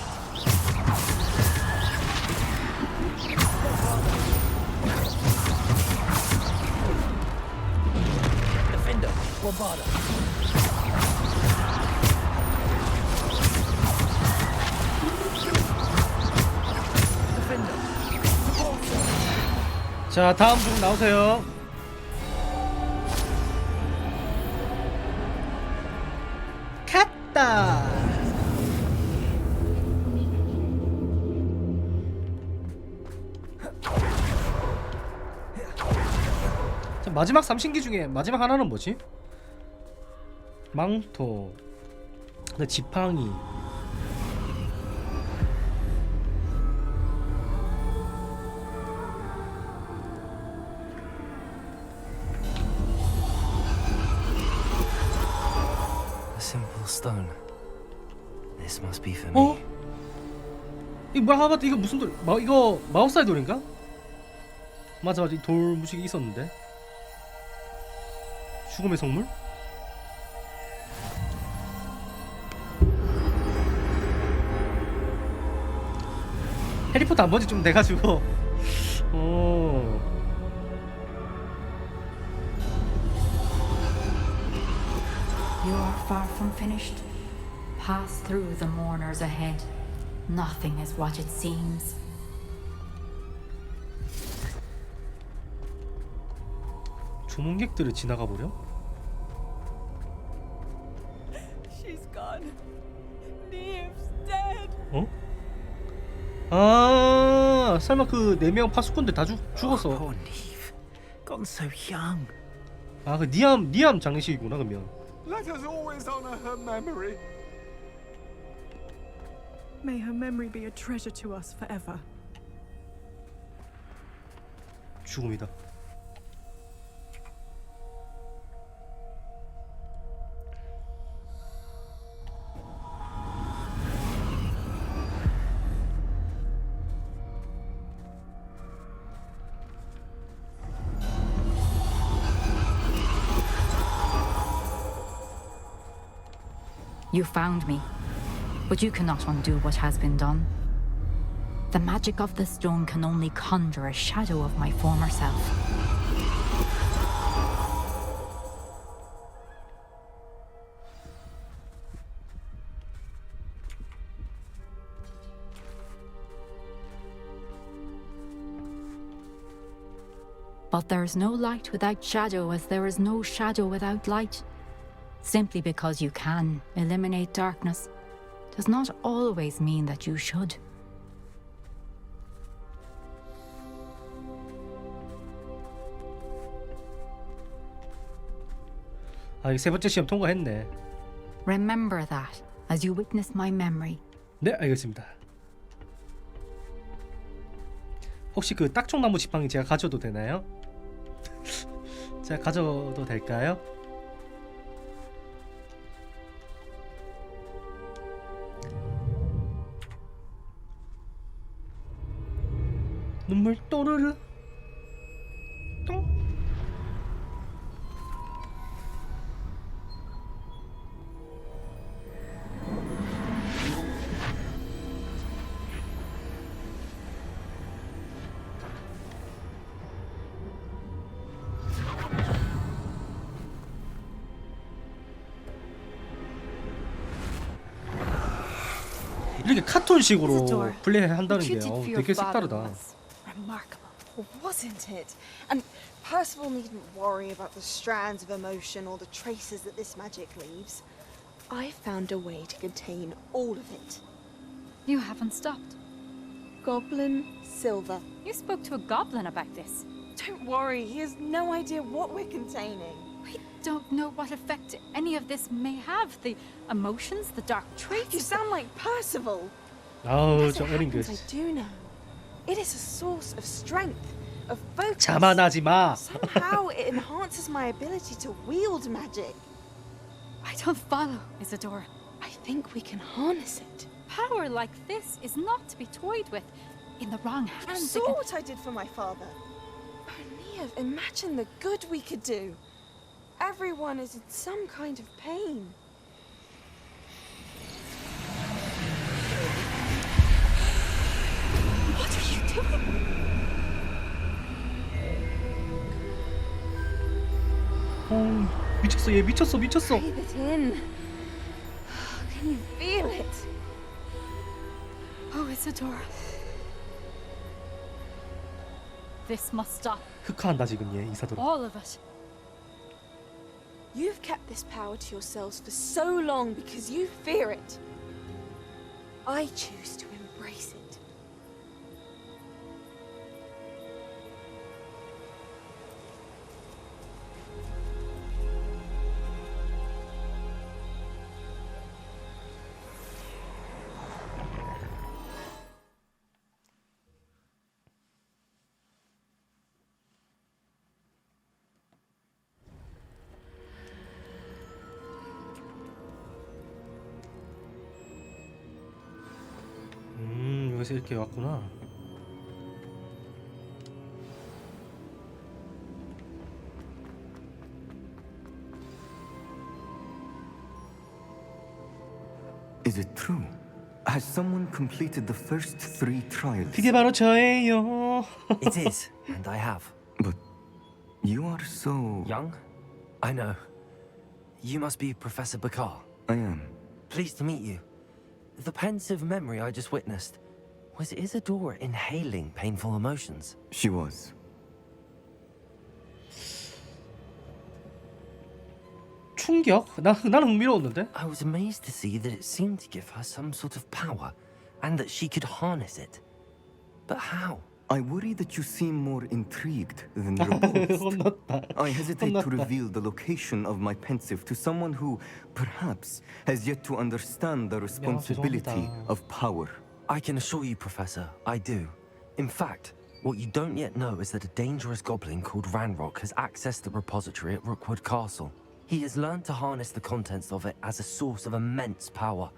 Defender. Bombarder. Defender. Repulsor. 자, 다음 죽음 나오세요. 갔다. 자, 마지막 3신기 중에 마지막 하나는 뭐지? 망토. 근데 지팡이. Simple stone. This must be for 어? me. 이거 뭐야? 이거 무슨 돌? 이거 마법사의 돌인가? 맞아 맞아, 이 돌 무식이 있었는데. 죽음의 성물? 해리포터 안 본지 좀 돼가지고. 오. You are far from finished. Pass through the mourners ahead. Nothing is what it seems. 조문객들을 지나가 버려? She's gone. Neve's dead. 어? 아, 설마 그 4명 파수꾼들 다 죽었어. Poor Neve. Gone so young. 아, 그 니암 장례식이구나 그러면. Let us always honor her memory. May her memory be a treasure to us forever. 죽음이다. You found me, but you cannot undo what has been done. The magic of the stone can only conjure a shadow of my former self. But there is no light without shadow, as there is no shadow without light. Simply because you can eliminate darkness does not always mean that you should. 아, 이 세 번째 시험 통과했네. Remember that as you witness my memory. 네, 알겠습니다. 혹시 그 딱총나무 지팡이 제가 가져도 되나요? 제가 가져도 될까요? 눈물 또르르 똥. 이렇게 카툰식으로 플레이한다는 게 되게 색다르다. Remarkable, wasn't it? And Percival needn't worry about the strands of emotion or the traces that this magic leaves. I found a way to contain all of it. You haven't stopped. Goblin Silver. You spoke to a goblin about this. Don't worry, he has no idea what we're containing. We don't know what effect any of this may have. The emotions, the dark traits. You sound like Percival. 아우, 저 어린 그. I do know. It is a source of strength, of focus. 자만하지 마. Somehow it enhances my ability to wield magic. I don't follow, Isadora. I think we can harness it. Power like this is not to be toyed with. In the wrong You hands, saw what I did for my father. Oh, Neve, imagine the good we could do. Everyone is in some kind of pain. What are you doing? 미쳤어, 얘 미쳤어. Breathe it in. Can you feel it? Oh, Isadora. This must stop. 흑화한다 지금 얘 이사도라. All of it. You've kept this power to yourselves for so long because you fear it. I choose to embrace it. 여기서 이렇게 왔구나. Is it true? Has someone completed the first 3 trials? 그게 바로 저예요. It is, and I have. But you are so... Young? I know. You must be Professor Bakar. I am. Pleased to meet you. The pensive memory I just witnessed. Was Isadora inhaling painful emotions? She was. 충격? 나는 흥미로웠는데? I was amazed to see that it seemed to give her some sort of power, and that she could harness it. But how? I worry that you seem more intrigued than repulsed. I hesitate to reveal the location of my pensive to someone who, perhaps, has yet to understand the responsibility of power. I can assure you, Professor, I do. In fact, what you don't yet know is that a dangerous goblin called Ranrock has accessed the repository at Rookwood Castle. He has learned to harness the contents of it as a source of immense power.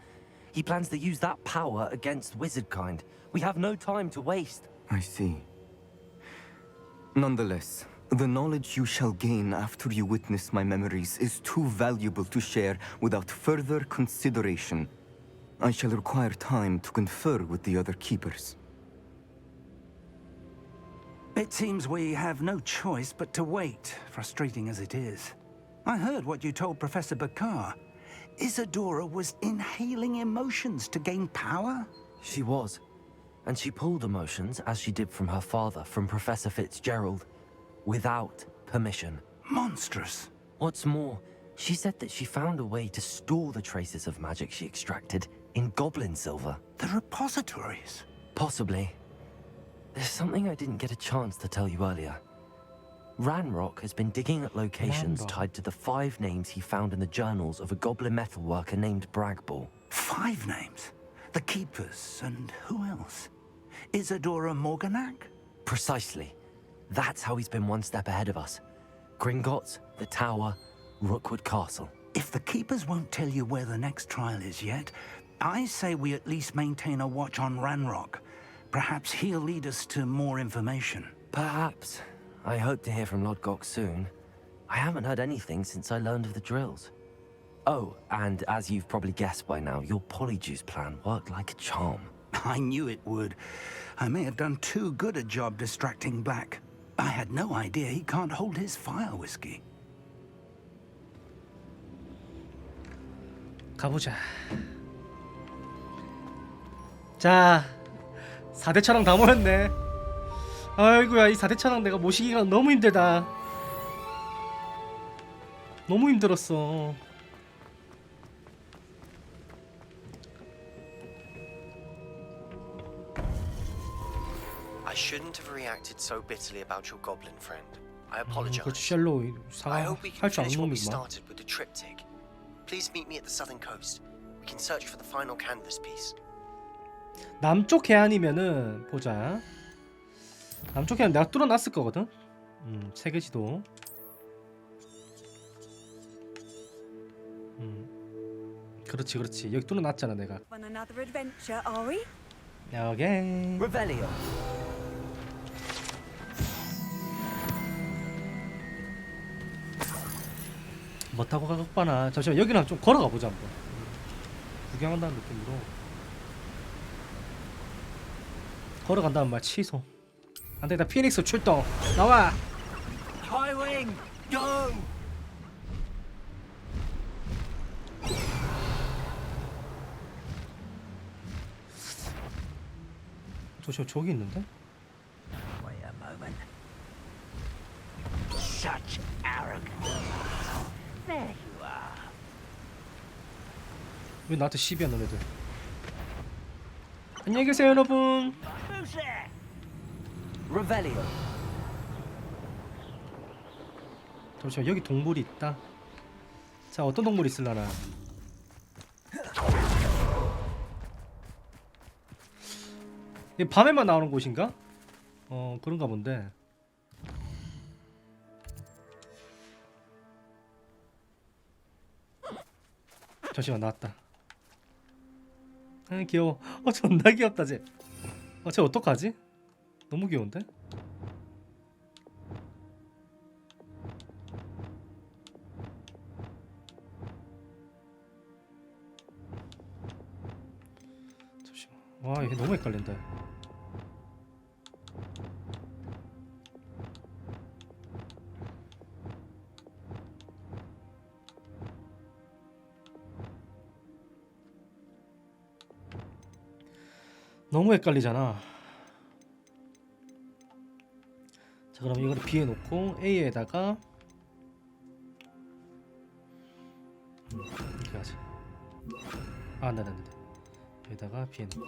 He plans to use that power against wizardkind. We have no time to waste. I see. Nonetheless, the knowledge you shall gain after you witness my memories is too valuable to share without further consideration. I shall require time to confer with the other keepers. It seems we have no choice but to wait, frustrating as it is. I heard what you told Professor Bakar. Isadora was inhaling emotions to gain power? She was. And she pulled emotions, as she did from her father, from Professor Fitzgerald, without permission. Monstrous. What's more, she said that she found a way to store the traces of magic she extracted in goblin silver. The repositories? Possibly. There's something I didn't get a chance to tell you earlier. Ranrock has been digging at locations tied to the 5 names he found in the journals of a goblin metalworker named Bragball. 5 names? The Keepers, and who else? Isadora Morganac? Precisely. That's how he's been one step ahead of us. Gringotts, the Tower, Rookwood Castle. If the Keepers won't tell you where the next trial is yet, I say we at least maintain a watch on Ranrock. Perhaps he'll lead us to more information. Perhaps. I hope to hear from Lodgok soon. I haven't heard anything since I learned of the drills. Oh, and as you've probably guessed by now, your Polyjuice plan worked like a charm. I knew it would. I may have done too good a job distracting Black. I had no idea he can't hold his fire whiskey. 가보자. 자, 4대 차량 다 모였네. 아이고야, 이 4대 차량 내가 모시기가 너무 힘들다. 너무 힘들었어. I shouldn't have reacted so bitterly about your goblin friend. I apologize. 그렇지, 셜로 I hope we can 할줄 finish 아는 what we 놈이구만. started with the triptych. Please meet me at the southern coast. We can search for the final canvas piece. 남쪽 해안이면은 보자. 남쪽 해안 내가 뚫어놨을 거거든. 세계 지도. 그렇지, 그렇지. 여기 뚫어놨잖아 내가. On another adventure, are we? 오케이. Revelio. 뭐 타고 가겠구나. 잠시만, 여기는 좀 걸어가 보자 한번. 구경한다는 느낌으로. 걸어간다는 말 취소. 안 되겠다. 피닉스 출동. 나와. Highwing, go! 조심, 저기 있는데? Wait a moment. Such arrogance. There you are. 왜 나한테 시비야 너네들? 안녕히 계세요 여러분. Who's there? Revelio. 잠시만, 여기 동물이 있다. 자, 어떤 동물이 있을라나? 이 밤에만 나오는 곳인가? 그런가 본데. 잠시만, 나왔다. 아, 귀여워. 존나 귀엽다 쟤. 쟤 어떡하지? 너무 귀여운데? 아 이게 너무 헷갈린다. 너무 헷갈리잖아. 자 그럼 이걸 B에 놓고 A에다가 이렇게 하지. 아 안돼 안돼. 여기다가 B에 놓고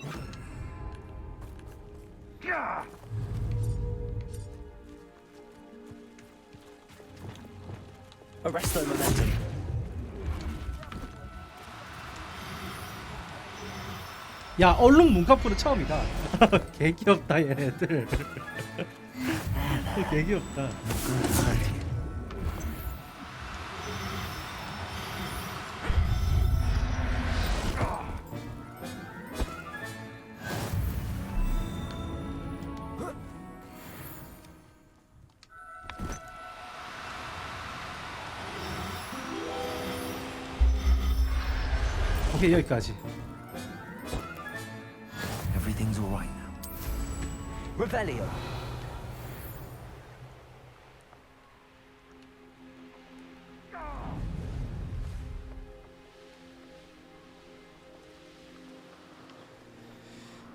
Arrest the momentum. 야 얼룩 문카프는 처음이다. 개 귀엽다 얘네들. 개 귀엽다. 오케이 여기까지. Everything's all right now. Revelio.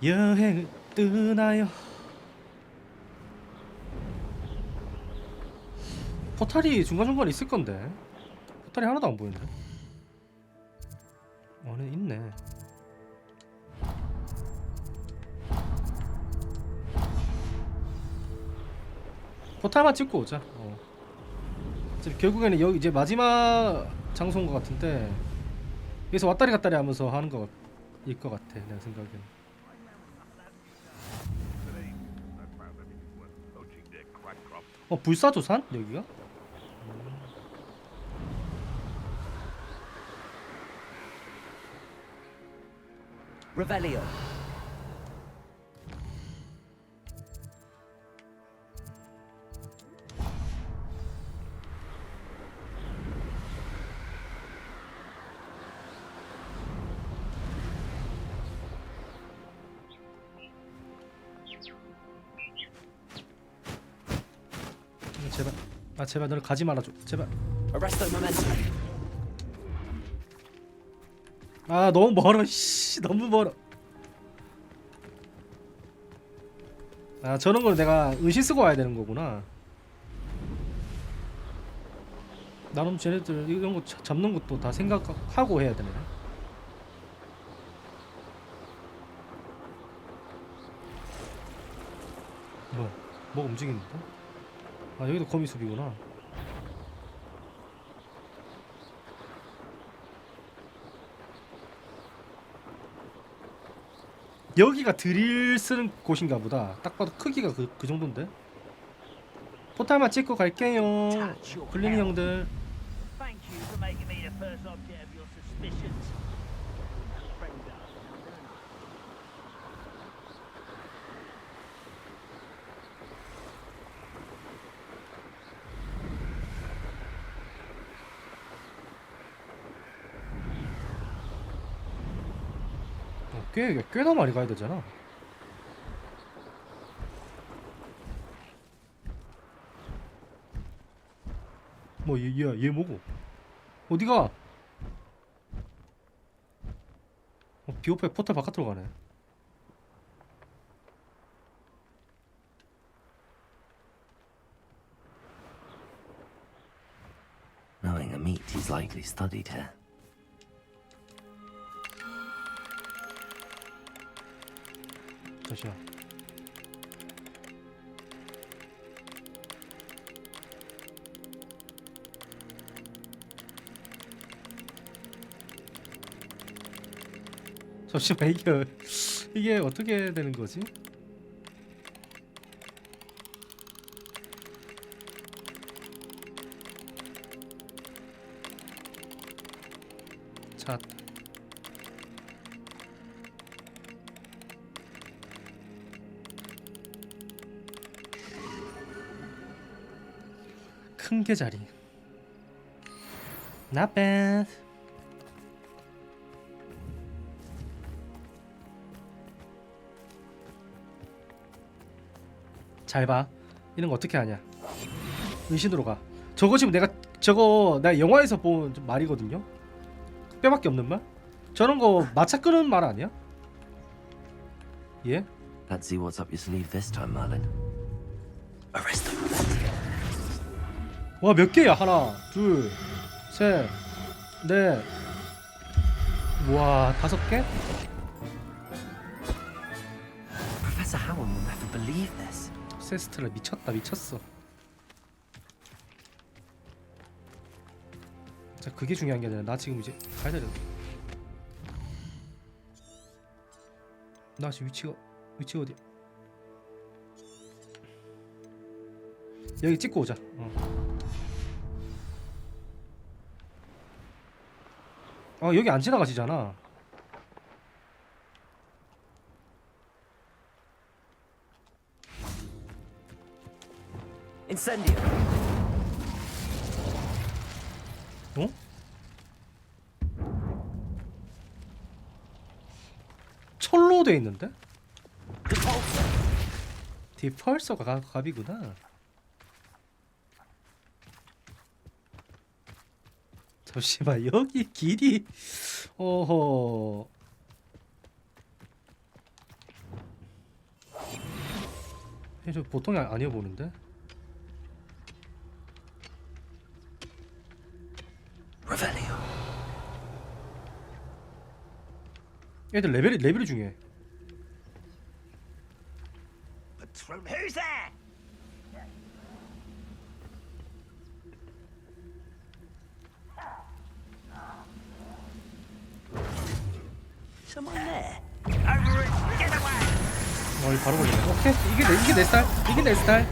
여행을 뜨나요? 포탈이 중간중간에 있을 건데 포탈이 하나도 안 보이네. 네 있네. 포탈만 찍고 오자. 이제 결국에는 여기 이제 마지막 장소인 것 같은데 여기서 왔다리 갔다리 하면서 하는 거일 것 같아 내 생각에는. 불사조산 여기가? Revelio. 제발. 아 제발 너를 가지 말아줘. 제발. Arrest the momentum. 아 너무 멀어. 씨 너무 멀어. 아 저런 걸 내가 의시 쓰고 와야 되는 거구나. 나름 쟤네들 이런 거 잡는 것도 다 생각하고 해야 되네. 뭐 움직이는데? 아 여기도 거미숲이구나. 여기가 드릴 쓰는 곳인가 보다. 딱 봐도 크기가 그 정도인데. 포탈만 찍고 갈게요. 블링이 형들. Thank you for making me the first object of your suspicions. 꽤나 많이 가야 되잖아. 뭐 얘 뭐고? 어디가? 비오페 포탈 바깥으로 가네. Knowing a meat, he's likely studied here. 잠시만. 잠시만 이게 어떻게 되는 거지? 자. 큰 게 자리. Not bad. 잘 봐. 이런 거 어떻게 하냐? 은신으로 가. 저거 지금 내가 영화에서 본 말이거든요. 뼈밖에 없는 말? 저런 거 마차 끄는 말 아니야? 예? Let's see what's up your sleeve this time, Merlin. Arrest them. 와, 몇 개야? 하나, 둘, 셋, 넷. 와, 5개? Professor Howard will never believe this. 세스트라 미쳤어. 자, 그게 중요한 게 아니라 나 지금 이제 가야 되는. 나 지금 위치가 어디야? 여기 찍고 오자. 여기 안 지나가시잖아. Incendio. 어? 철로 돼 있는데? 디펄서가 갑이구나. 잠시만, 여기 길이 어허. 저 보통이 아니어 보는데. 애들 레벨이 중요해. Who's there? Someone there? Over it! Get away! 이거 바로 걸리네. 오케이, 이게 내 스타일. 이게 내 스타일.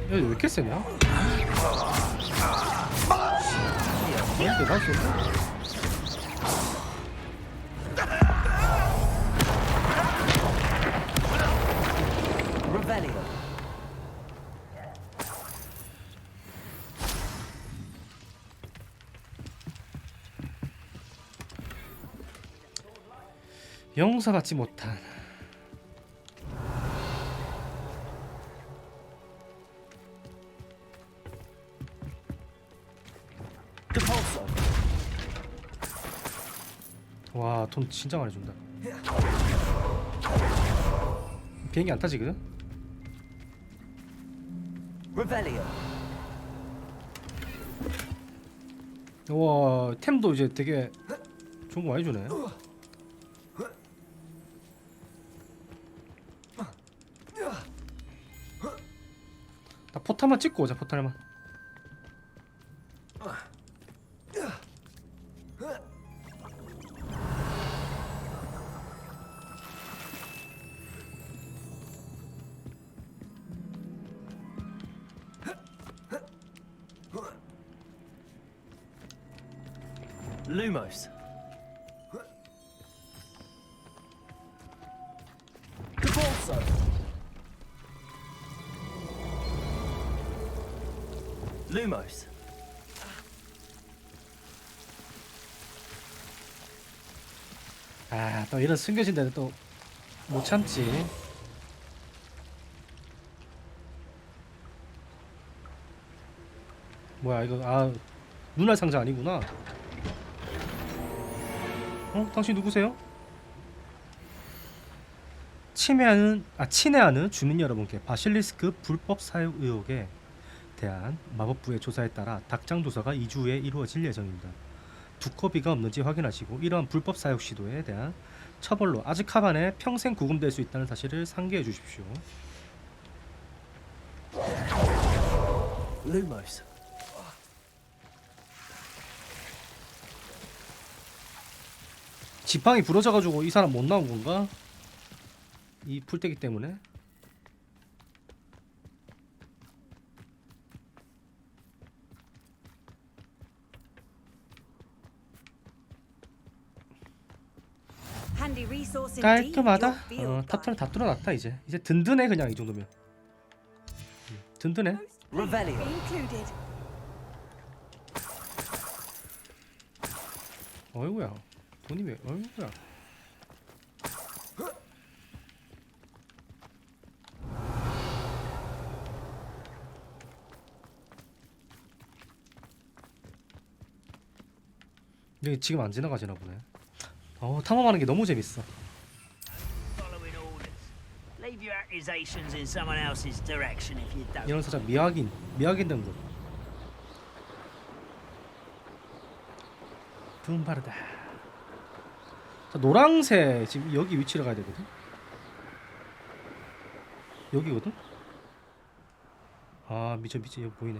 왜 이렇게 세냐? 대단했어. 영사 받지 못한. 와, 돈 진짜 많이 준다. 비행기 안 타지거든? 와, 템도 이제 되게 좋은 거 많이 주네. 나 포탈만 찍고 오자. 포탈만. Lumos. Lumos. 아, 또 이런 숨겨진 데는 또 못 참지. 뭐야 이거? 눈알 상자 아니구나. 당신 누구세요? 친애하는 주민 여러분께 바실리스크 불법 사육 의혹에 대한 마법부의 조사에 따라 닭장 조사가 2주 후에 이루어질 예정입니다. 두꺼비가 없는지 확인하시고 이러한 불법 사육 시도에 대한 처벌로 아즈카반에 평생 구금될 수 있다는 사실을 상기해 주십시오. Lumos. 지팡이 부러져가지고 이 사람 못 나온 건가? 이 풀떼기 때문에? handy resource indeed. 깔끔하다. Your field 탑10 다 뚫어놨다 이제. 이제 든든해 그냥 이 정도면. 든든해. Revelio. included. 어이구야. 돈이 왜? 어이구야. 여기 지금 안 지나가지나 보네. 탐험하는 게 너무 재밌어. Following orders. Leave your accusations in someone else's direction if you don't. 이런 살짝 미확인 등급. 붐바르다. 자, 노랑새 지금 여기 위치를 가야 되거든. 여기거든. 아 미쳐 여기 보이네.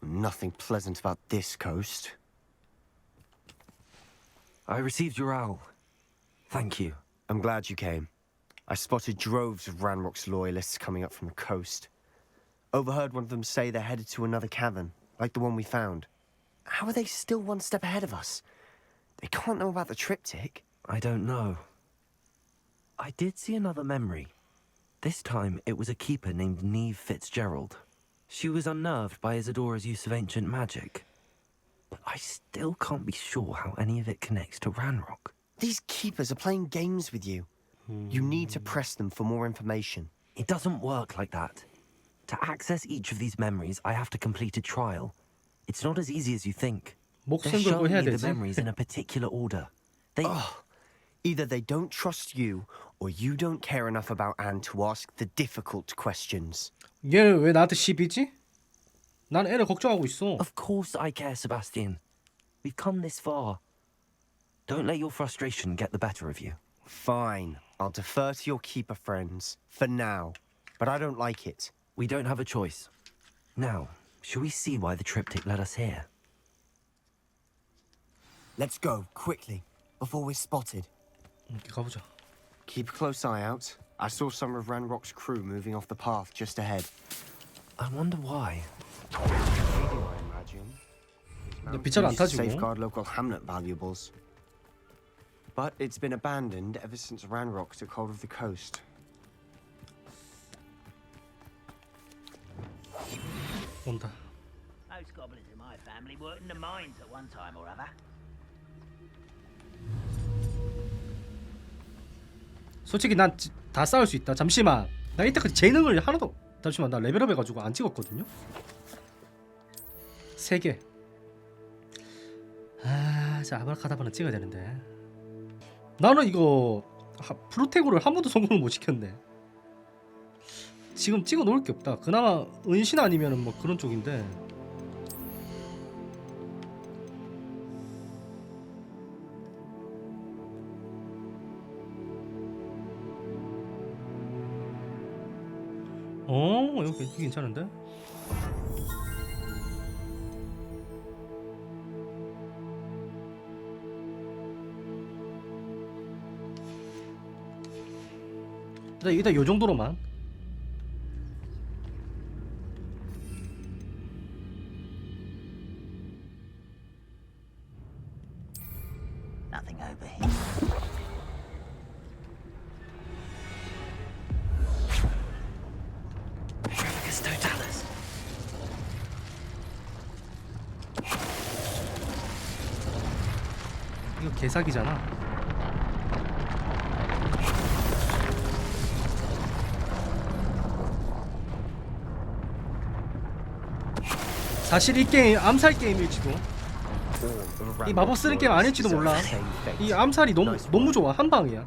Nothing pleasant about this coast. I received your owl. Thank you. I'm glad you came. I spotted droves of Ranrock's loyalists coming up from the coast. Overheard one of them say they're headed to another cavern, like the one we found. How are they still one step ahead of us? They can't know about the triptych. I don't know. I did see another memory. This time it was a keeper named Neve Fitzgerald. She was unnerved by Isadora's use of ancient magic. But I still can't be sure how any of it connects to Ranrock. These keepers are playing games with you. You need to press them for more information. It doesn't work like that. To access each of these memories, I have to complete a trial. It's not as easy as you think. They're showing me the memories in a particular order. Either they don't trust you, or you don't care enough about Anne to ask the difficult questions. 얘는 왜 나한테 시비지? 난 애를 걱정하고 있어. Of course I care, Sebastian. We've come this far. Don't let your frustration get the better of you. Fine. I'll defer to your keeper friends, for now. But I don't like it. We don't have a choice. Now, shall we see why the triptych led us here? Let's go, quickly, before we're spotted. 가보자. Keep a close eye out. I saw some of Ranrock's crew moving off the path just ahead. I wonder why. Trading, I imagine. 빗자루 안 타지고. Safeguard local hamlet valuables. But it's been abandoned ever since Ranrock took hold of the coast. 온다. Most goblins in my family worked in the mines at one time or other. 솔직히 난 다 싸울 수 있다. 잠시만. 나 이때까지 재능을 하나도. 잠시만 나 레벨업 해가지고 안 찍었거든요. 3개. 자 아브라카다바는 찍어야 되는데. 나는 이거 프로테고를 한 번도 성공을 못 시켰네. 지금 찍어 놓을 게 없다. 그나마 은신 아니면은 뭐 그런 쪽인데. 여기 괜찮은데? 일단 요 정도로만. Nothing over here. 이거 개사기잖아. 사실 이 게임 암살 게임일지도. 이 마법 쓰는 게임 아닐지도 몰라. 이 암살이 너무 좋아. 한 방이야.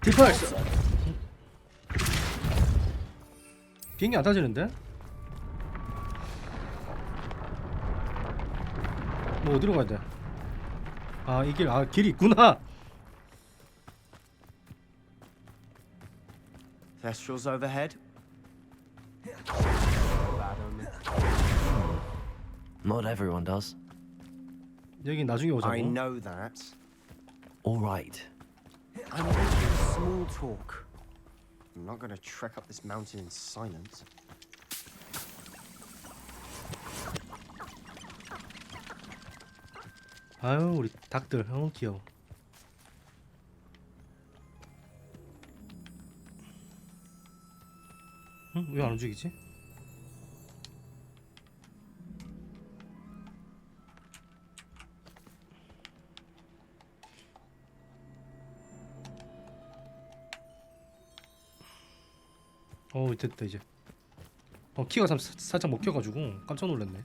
디펄스. 비행기 안 타지는데? 뭐 어디로 가야 돼? 이 길, 길이 있구나. Thestrals overhead. Not everyone does. 여기 나중에 오자고. I know that, All right. I'm making small talk. I'm not gonna trek up this mountain in silence. 아유 우리 닭들 너무 귀여워. 응? 왜 안 움직이지? 됐다 이제. 키가 살짝 먹혀가지고 깜짝 놀랐네.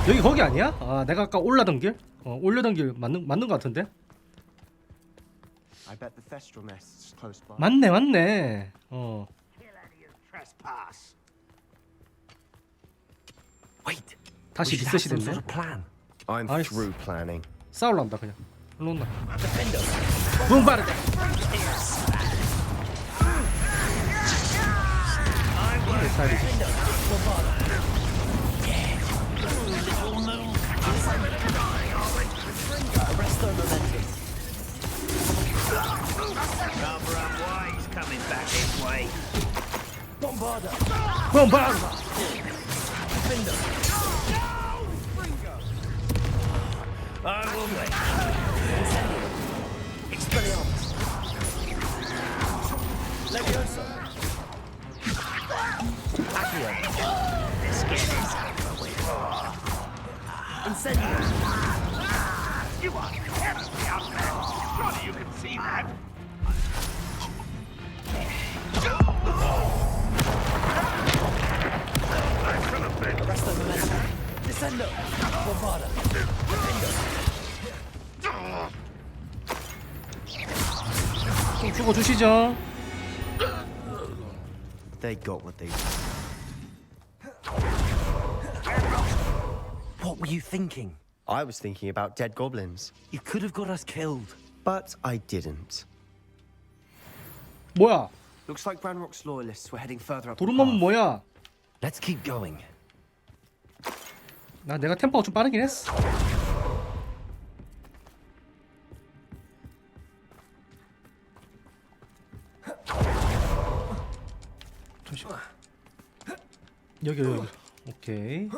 여기 거기 아니야? 아 내가 아까 올라던 길? 올려던 길 맞는 거 같은데? I bet the Thestral nest's close by. 맞네. Wait. 다시 리셋이 됐네. I'm Nice. through planning. 싸울란다 그냥. 일로 온다. 붕 빠르다. 이게 살이지. bombarda. I will wait. Expelliarmus. Levioso. Accio. This game is over with. Incendio. You are terribly out there. Surely you can see that. Arresto momentum. Descendo. Bombarda. 좀 죽어주시죠. They got what they What were you thinking? I was thinking about dead goblins. You could have got us killed. But I didn't. 뭐야? Looks like Ranrock's loyalists were heading further up. 도루묵은 뭐야? Let's keep going. 내가 템포가 좀 빠르긴 했어. 잠시만. 여기. 오케이.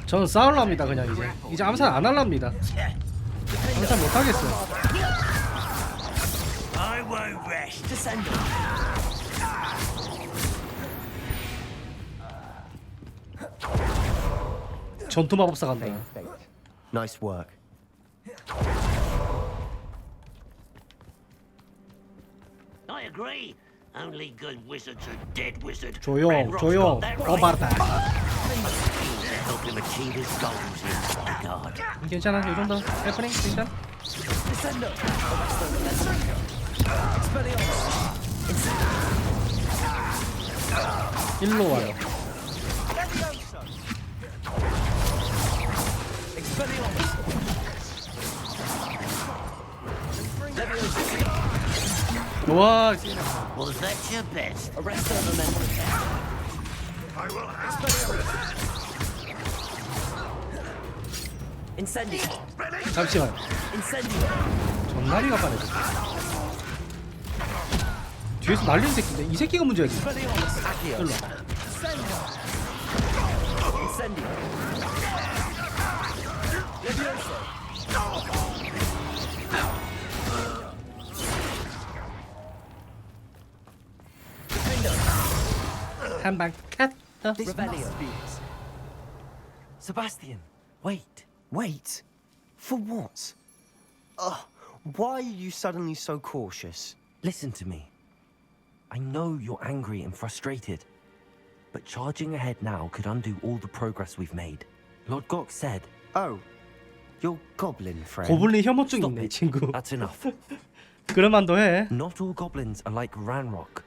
저는 싸울랍니다 그냥 이제 암살 안 할랍니다. 암살 못 하겠어요. I won't rest. Descendo. 전투 마법사 간다. Nice work. I agree. Only good wizards are dead wizard. 조용. bombarda. Help him achieve his goals in my god. 괜찮아. 이 정도 해프닝 괜찮아. Descendo. 일로 와요. 와, Was that your best? Arresto momentum. I will have Incendio. 잠시만. Incendio. 전날이가 빠르지. 뒤에서 날리는 새끼인데 이 새끼가 문제야. 일로 와. Incendio. Levioso. 한방 컷. This must be it. Sebastian, wait. Wait. For what? Why are you suddenly so cautious? Listen to me. I know you're angry and frustrated, but charging ahead now could undo all the progress we've made. Lord Gok said... Oh, your goblin friend. 고블린 혐오증 있네 이 친구. That's enough. 그럴만 더 해. Not all goblins are like Ranrock.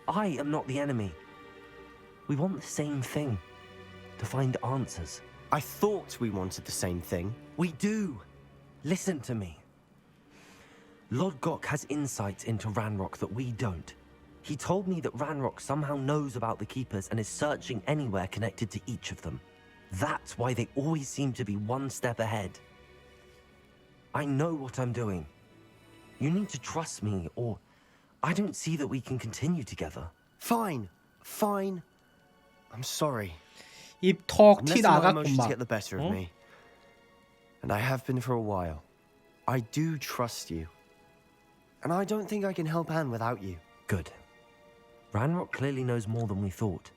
I am not the enemy. We want the same thing. To find answers. I thought we wanted the same thing. We do. Listen to me. Lodgok has insights into Ranrock that we don't. He told me that Ranrock somehow knows about the Keepers and is searching anywhere connected to each of them. That's why they always seem to be one step ahead. I know what I'm doing. You need to trust me, or I don't see that we can continue together. Fine. I'm sorry. 입턱 I'm 티 letting my 나갔고 emotions 막. get the better of me. And I have been for a while. I do trust you. And I don't think I can help Anne without you. Good. Ranrock clearly knows more than we thought.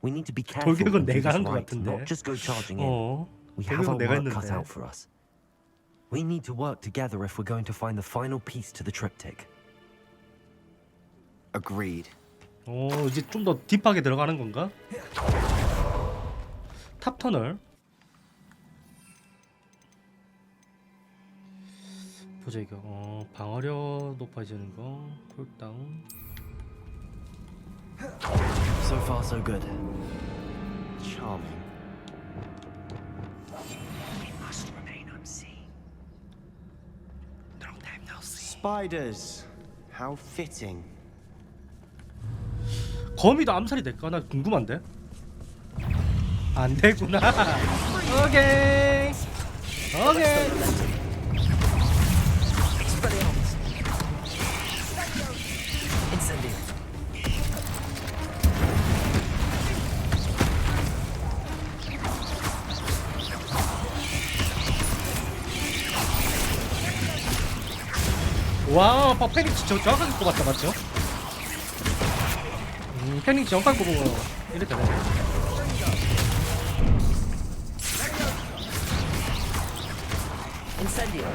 We need to be careful 돌격은 and do 내가 this 한 것 right, 같은데. not just go charging in. We have 돌격은 our 내가 work cut 했는데. out for us. We need to work together if we're going to find the final piece to the triptych. Agreed. 이제 좀 더 딥하게 들어가는 건가? 탑터널. 보자 이거. 방어력 높아지는 거. 쿨다운. So far, so good. Charming. We must remain unseen. Through them they'll see. Spiders. How fitting. 거미도 암살이 될까? 나 궁금한데. 안 되구나. 오케이. 와, 페닉스 정확하게 뽑았다, 맞죠? 페닉스 정확하게 뽑은 거 이랬다.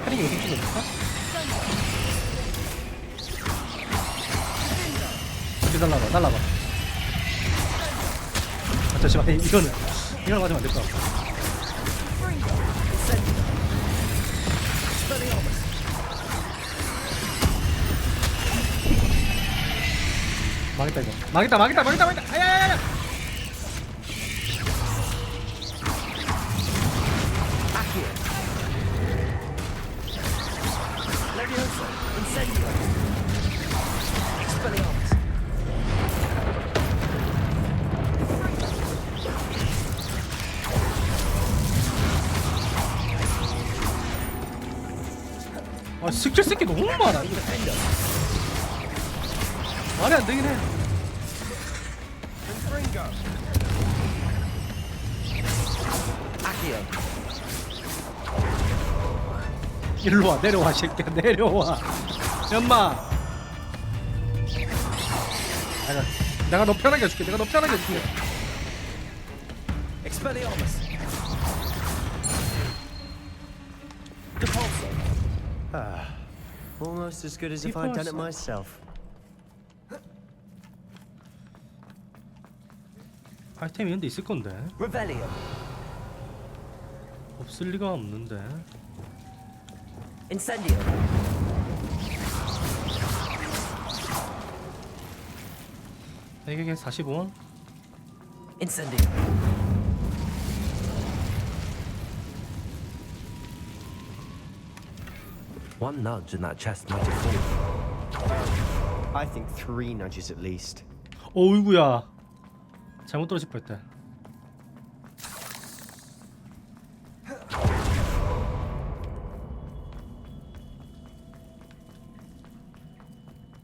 페닉이 어디 찍었을까? 이렇게 날라봐. 아, 잠시만, 이거는 맞으면 안 될 것 같아. 망했다 이거. 망했다. 아야야야. 아, 스킬 새끼 너무 많아. 이거. 말이 안 되긴 해. 일로 와, 내려와, 새끼야, 내려와. 엄마. 내가 너 편하게 해줄게. Almost as good as if I'd done it myself. 아이템이 근데 있을 건데. Rebellion. 없을 리가 없는데. Incendio. 이게 45원? Incendio. One nudge and that chest might have fallen. I think 3 nudges at least. 어이구야. 잘못 떨어질 뻔했다.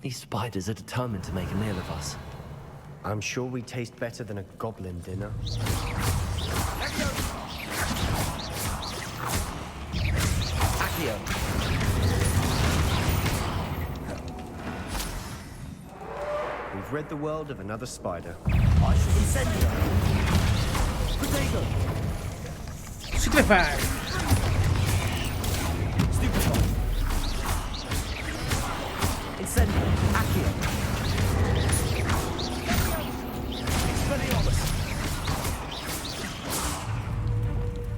These spiders are determined to make a meal of us. I'm sure we taste better than a goblin dinner. Accio. We've rid the world of another spider. Incendio. Potato. 스테판. Stupefy. Incendio. Accio. Expelliarmus.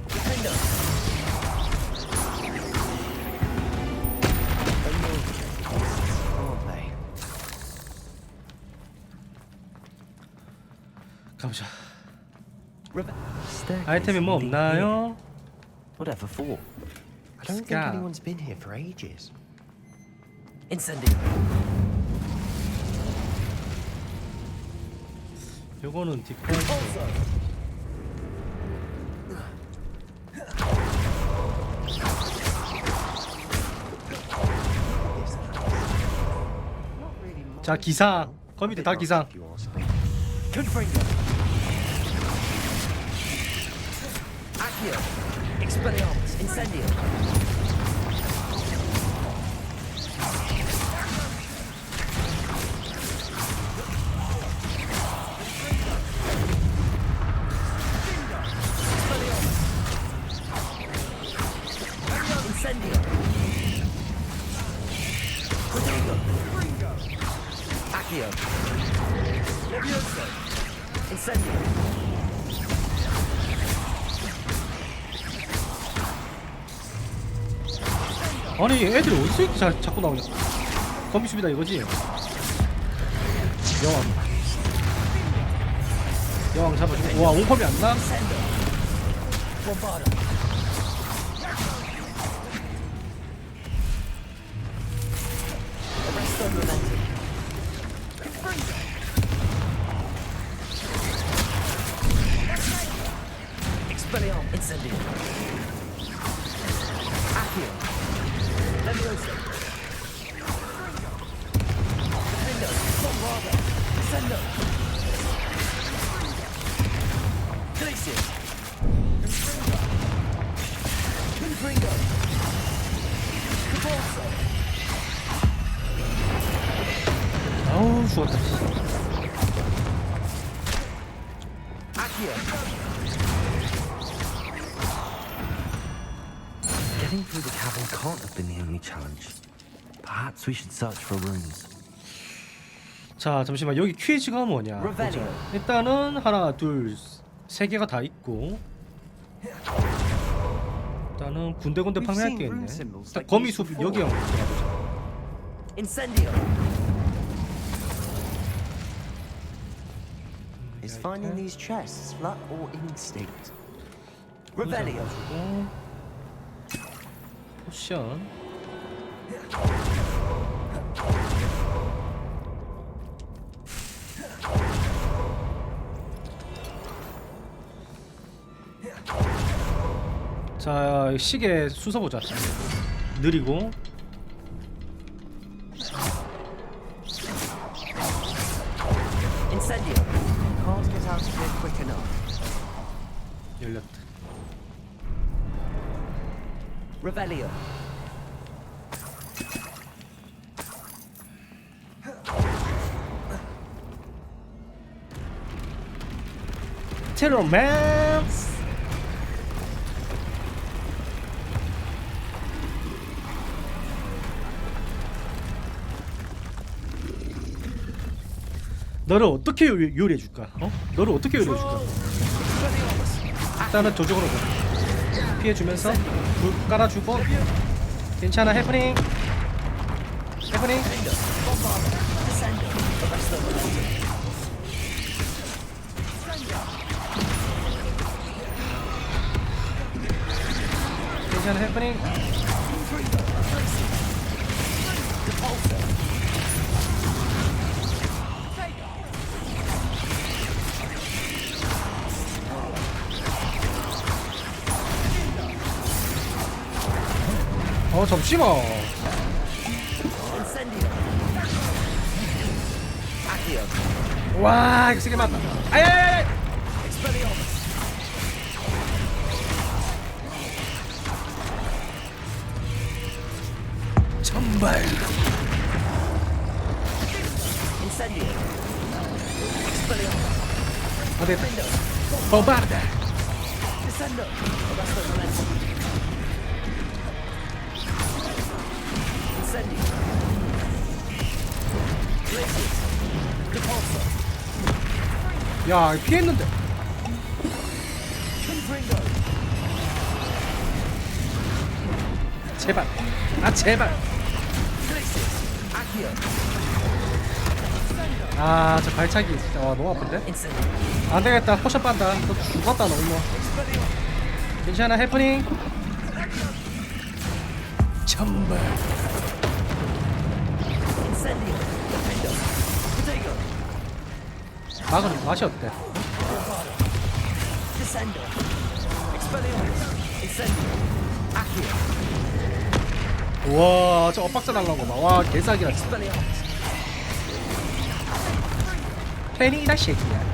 Defender. Aren't they? 가보자. staircase. 아이템이 뭐 leading here. 없나요? Whatever for? I don't think Scout. anyone's been here for ages. Incendio. 요거는 디폴트. 자, 기상. 거미들 다 기상. Confringo. Accio. Expelliarmus. Incendio. Incendio. Accio. Levioso. Incendio. 아니 애들이 어디서 이렇게 자꾸 나오냐. 거미수비다 이거지. 여왕 잡아주고. 와 옹컵이 안 나? Expelliarmus. Incendio. Accio. Levioso. Defendo. Bombarda. Sendo. Glacier. Confringo. Caborso. 아우 죽었다. Accio. Getting through the cavern can't have been the only challenge. Perhaps we should search for rooms. 자 잠시만 여기 퀴즈가 뭐냐. 보자. 일단은 하나 둘 세 개가 다 있고 일단은 군데군데 판매할 게 있네. 일단 거미숲 여기 한번 들어가보자. Incendio. Is finding these chests luck or instinct? Revelio. 포션. 자 시계 순서 보자. 느리고. Incendio. Can't get out of here quick enough. 열렸다. Revelio. 테러맨스. 너를 어떻게 요리해 줄까? 어? 너를 어떻게 요리해 줄까? 일단은 저쪽으로 피해 주면서 불 깔아 주고. 괜찮아. 해프닝. 해프닝. 괜찮아. 해프닝. 잠시만. 와 이거 세게 맞다. 아야야야. 전발. 어디? bombarda. 야 피했는데. 제발. 아 제발. 아, 저 발차기 진짜 너무 아픈데? 안 되겠다. 포션 빤다. 너 죽었다, 너 이모. 괜찮아, 해프닝. 천벌. 막은 맛이 어때? 우와, 저 엇박자 날라온 거 봐. 와, 개사기야. 팬이다 새끼야.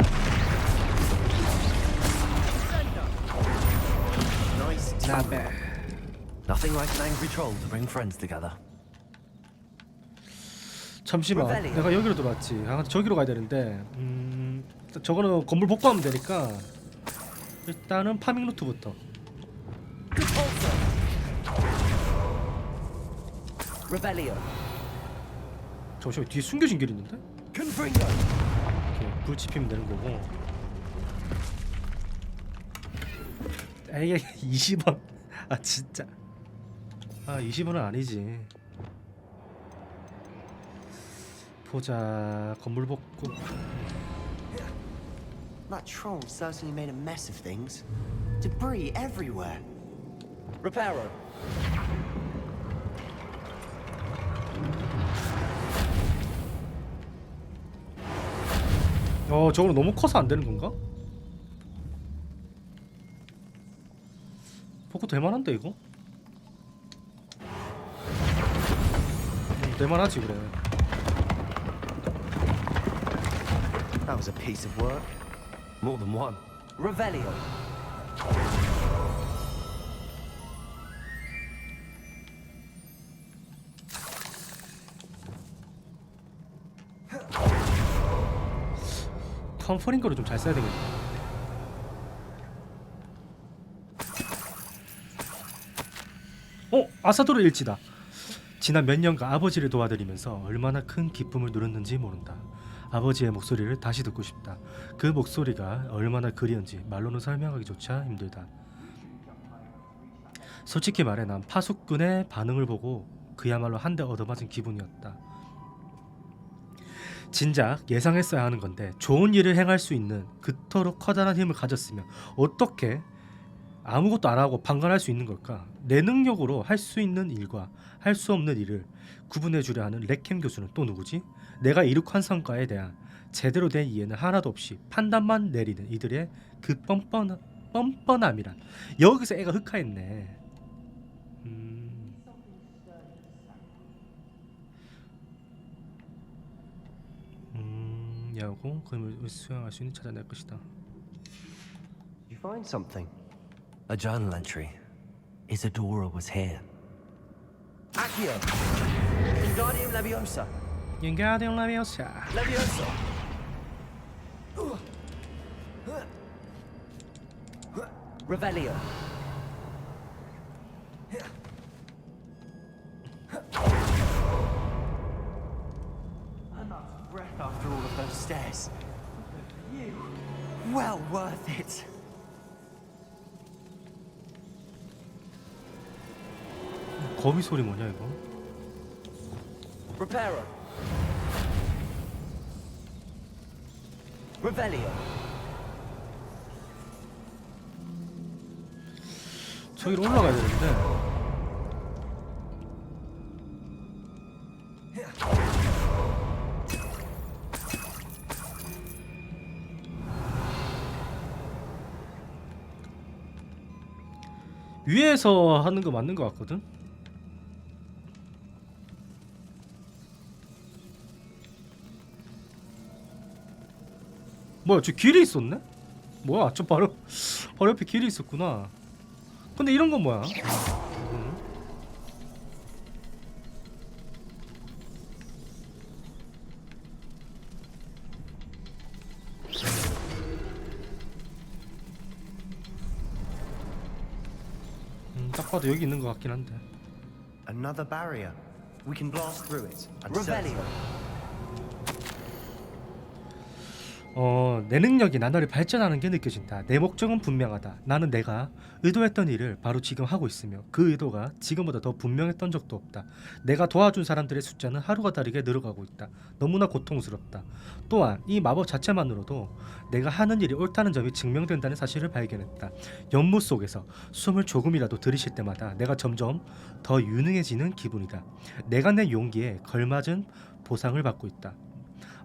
Not bad. Nothing like an angry troll to bring friends together. 잠시만, 내가 여기로 들어왔지. 아, 저기로 가야 되는데, 저거는 건물 복구하면 되니까 일단은 파밍 루트부터. 잠시만, 뒤에 숨겨진 길이 있는데? 이렇게 불 지피면 되는 거고. 에이, 20원. 아, 진짜. 아, 20원은 아니지. 보자, 건물 복구. That troll certainly made a mess of things. Debris everywhere. Reparo. 저거는 너무 커서 안 되는 건가? 복구 될만한데 이거? 될만하지 그래. That was a piece of work. More than one. Revelio. 컴퍼링 거를 좀 잘 써야 되겠다. 아사도르 일지다. 지난 몇 년간 아버지를 도와드리면서 얼마나 큰 기쁨을 누렸는지 모른다. 아버지의 목소리를 다시 듣고 싶다. 그 목소리가 얼마나 그리운지 말로는 설명하기조차 힘들다. 솔직히 말해 난 파수꾼의 반응을 보고 그야말로 한 대 얻어맞은 기분이었다. 진작 예상했어야 하는 건데 좋은 일을 행할 수 있는 그토록 커다란 힘을 가졌으면 어떻게 아무것도 안 하고 방관할 수 있는 걸까? 내 능력으로 할 수 있는 일과 할 수 없는 일을 구분해 주려 하는 레캠 교수는 또 누구지? 내가 이룩한 성과에 대한 제대로 된 이해는 하나도 없이 판단만 내리는 이들의 그 뻔뻔함이란. 여기서 애가 흑화했네. 야구 그림을 수행할 수 있는 찾아낼 것이다. You find something? A journal entry. Isadora was here. Accio. Wingardium Leviosa. Wingardium Leviosa. Leviosa. Revelio. I'm out of breath after all of those stairs. You. Well worth it. 거미 소리 뭐냐 이거? Reparo. Revelio. 저기로 올라가야 되는데. 위에서 하는 거 맞는 거 같거든? 뭐야, 저 길이 있었네? 뭐야, 저 바로 옆에 길이 있었구나. 근데 이런 건 뭐야? 딱 봐도 여기 있는 것 같긴 한데. Another barrier. We can blast through it. And Revelio. 내 능력이 나날이 발전하는 게 느껴진다. 내 목적은 분명하다. 나는 내가 의도했던 일을 바로 지금 하고 있으며 그 의도가 지금보다 더 분명했던 적도 없다. 내가 도와준 사람들의 숫자는 하루가 다르게 늘어가고 있다. 너무나 고통스럽다. 또한 이 마법 자체만으로도 내가 하는 일이 옳다는 점이 증명된다는 사실을 발견했다. 연못 속에서 숨을 조금이라도 들이쉴 때마다 내가 점점 더 유능해지는 기분이다. 내가 낸 용기에 걸맞은 보상을 받고 있다.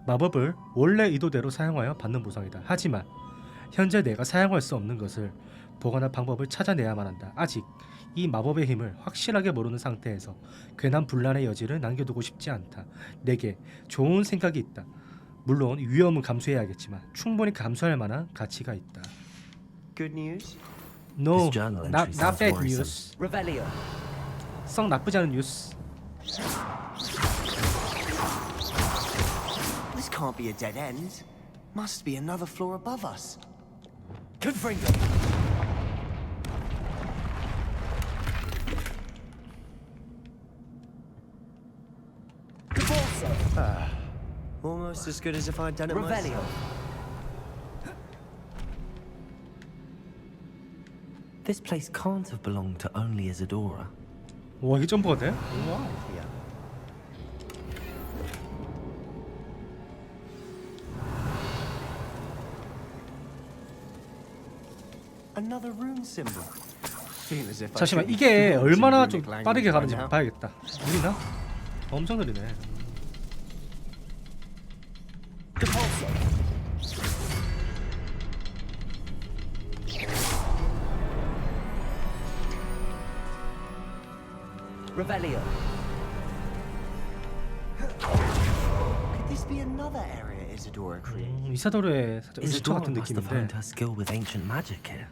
마법을 원래 의도대로 사용하여 받는 보상이다. 하지만 현재 내가 사용할 수 없는 것을 보관할 방법을 찾아내야만 한다. 아직 이 마법의 힘을 확실하게 모르는 상태에서 괜한 분란의 여지를 남겨두고 싶지 않다. 내게 좋은 생각이 있다. 물론 위험은 감수해야겠지만 충분히 감수할 만한 가치가 있다. Good news? No, not bad news. Revelio. 썩 나쁘지 않은 뉴스. This can't be a dead end. Must be another floor above us. Confringo. Almost as good as if I'd done it myself. This place can't have belonged to only Isadora. 와, 이게 점프가 돼? Yeah. Another rune symbol. Feel as if I 잠시만, should be 이게 fluent in 얼마나 runic 좀 language 빠르게 by 가는지 now. 봐야겠다. 느리나? 엄청 느리네. Revelio. Could this be another area Isadora created? 이사도르의 살짝 의식처 Isadora 같은 must have 느낌인데 honed her skill with ancient magic here.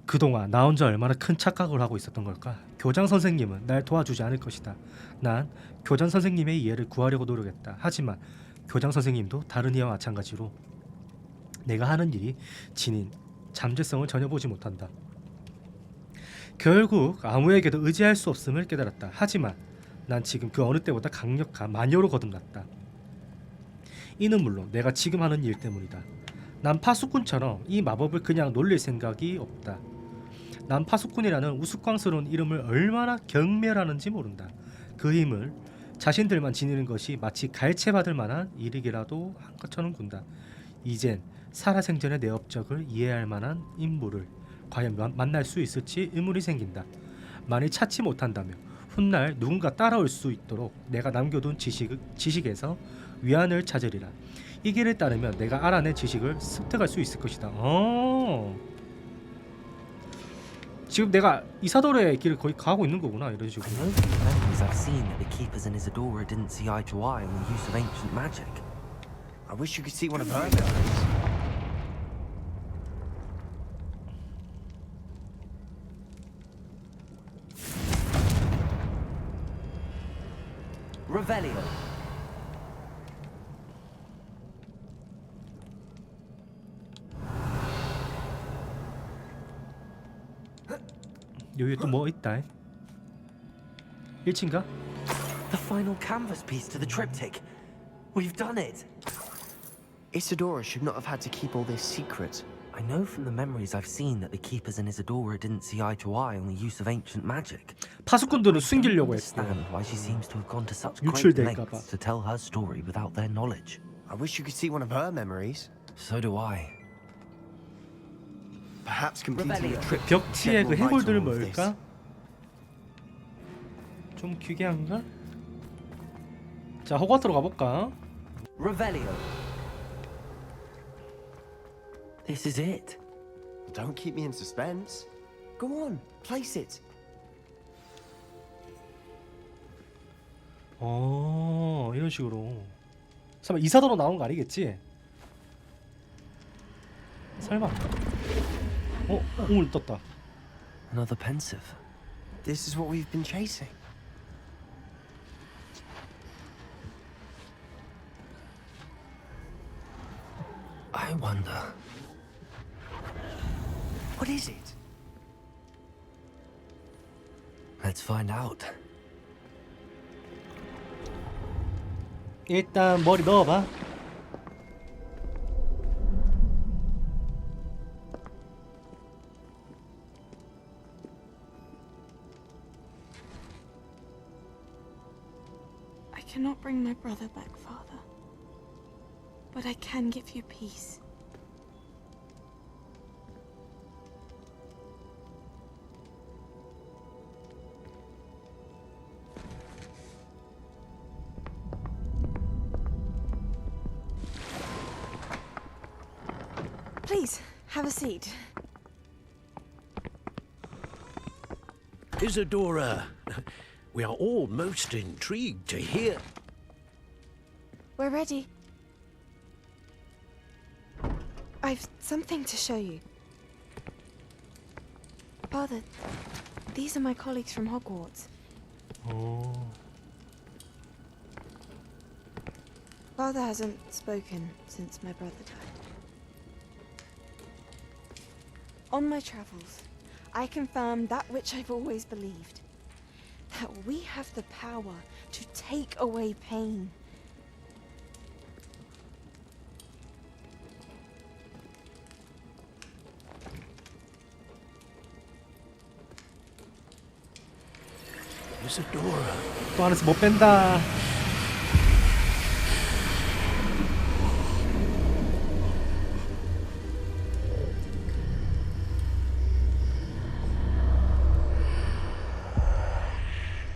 그동안 나 혼자 얼마나 큰 착각을 하고 있었던 걸까? 교장 선생님은 날 도와주지 않을 것이다. 난 교장 선생님의 이해를 구하려고 노력했다. 하지만 교장 선생님도 다른 이와 마찬가지로 내가 하는 일이 지닌 잠재성을 전혀 보지 못한다. 결국 아무에게도 의지할 수 없음을 깨달았다. 하지만 난 지금 그 어느 때보다 강력한 마녀로 거듭났다. 이는 물론 내가 지금 하는 일 때문이다. 난 파수꾼처럼 이 마법을 그냥 놀릴 생각이 없다. 난 파수꾼이라는 우스꽝스러운 이름을 얼마나 경멸하는지 모른다. 그 힘을 자신들만 지니는 것이 마치 갈채받을 만한 일이기라도 한 것처럼 군다. 이젠 살아생전의 내 업적을 이해할 만한 인물을 과연 만날 수 있을지 의문이 생긴다. 만일 찾지 못한다면 훗날 누군가 따라올 수 있도록 내가 남겨둔 지식에서 위안을 찾으리라. 이 길을 따르면 내가 알아낸 지식을 습득할 수 있을 것이다. 지금 내가 이사도르의 길을 거의 가고 있는 거구나. 이런 식으로. Memories I've seen that the keepers in Isadora didn't see eye to eye on the use of ancient magic. I wish you could see one of her memories. Revelio. 여기 또 뭐 있다. 1층가? The final canvas piece to the triptych. We've done it. Isadora should not have had to keep all this secret. I know from the memories I've seen that the keepers in Isadora didn't see eye to eye on the use of ancient magic. 파수꾼들은 숨기려고 했고 Understand why she seems to have gone to such great 유출될까 봐. lengths to tell her story without their knowledge. I wish you could see one of her memories. So do I. Perhaps completing the trip. 벽지에 그 해골들을 뭘까? 좀 기괴한가? 자, 호그와트로 가볼까? Revelio. This is it. Don't keep me in suspense. Go on, place it. 이런 식으로. 설마 이사도로 나온 거 아니겠지? 설마. 오늘 떴다. Another pensive. This is what we've been chasing. I wonder. What is it? Let's find out. 일단 머리 넣어봐. cannot bring my brother back, Father. But I can give you peace. Please, have a seat. Isadora, we are all most intrigued to hear. We're ready. I've something to show you. Father, these are my colleagues from Hogwarts. Oh. Father hasn't spoken since my brother died. On my travels, I confirmed that which I've always believed. That we have the power to take away pain. Isadora. 또 안에서 못 뺀다.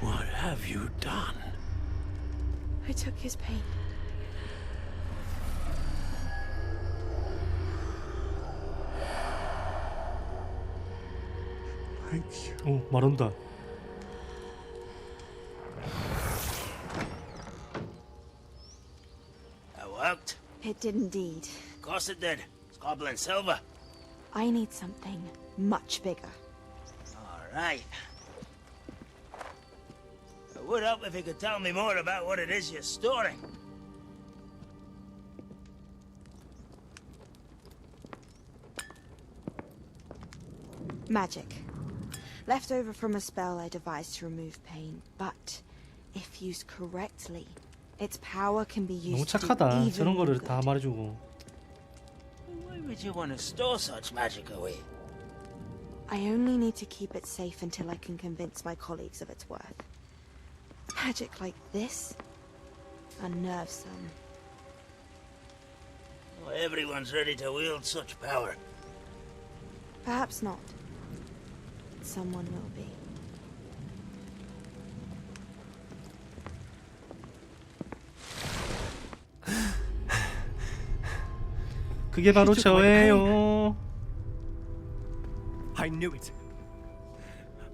What have you done? I took his pain. 말한다. That worked? It did indeed. Of course it did. It's goblin silver. I need something much bigger. All right. It would help if you could tell me more about what it is you're storing. Magic. Left over from a spell I devised to remove pain, but if used correctly, its power can be 너무 used to do 착하다. even 저런 more 거를 good. 다 말해주고. Why would you want to store such magic away? I only need to keep it safe until I can convince my colleagues of its worth. Magic like this unnerves some. Well, everyone's ready to wield such power. Perhaps not. Someone will be. 그게 바로 저예요. I knew it.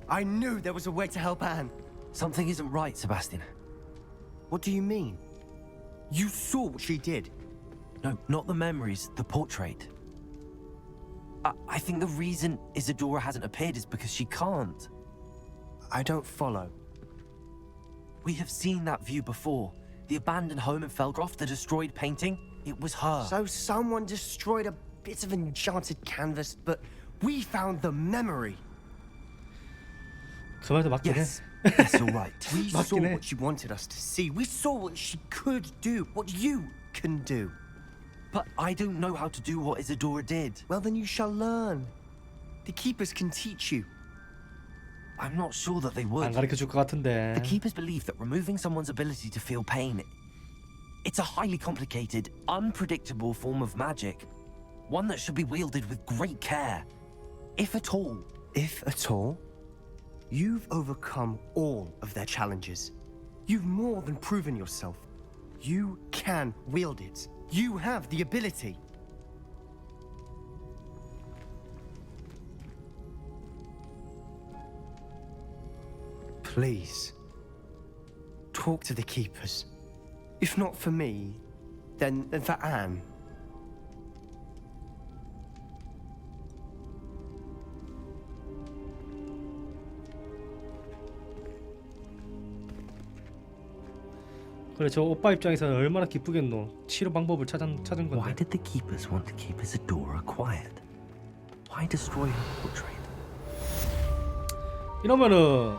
I knew there was a way to help Anne. Something isn't right, Sebastian. What do you mean? You saw what she did. No, not the memories, the portrait. I think the reason Isadora hasn't appeared is because she can't. I don't follow. We have seen that view before. The abandoned home in Felgroth, the destroyed painting. It was her. So someone destroyed a bit of enchanted canvas, but we found the memory. 그 말도 맞긴 해. Yes, all right. We saw 맞긴 해. what she wanted us to see. We saw what she could do, what you can do. But I don't know how to do what Isadora did. Well, then you shall learn. The keepers can teach you. I'm not sure that they would. 안 가르쳐 줄 것 같은데. The keepers believe that removing someone's ability to feel pain, it's a highly complicated, unpredictable form of magic. One that should be wielded with great care. If at all. If at all? You've overcome all of their challenges. You've more than proven yourself. You can wield it. You have the ability. Please, talk to the keepers. If not for me, then for Anne. 그래 저 오빠 입장에서는 얼마나 기쁘겠노. 치료 방법을 찾은 건데. Why did the keepers want to keep Isadora quiet? Why destroy her portrait? 이러면은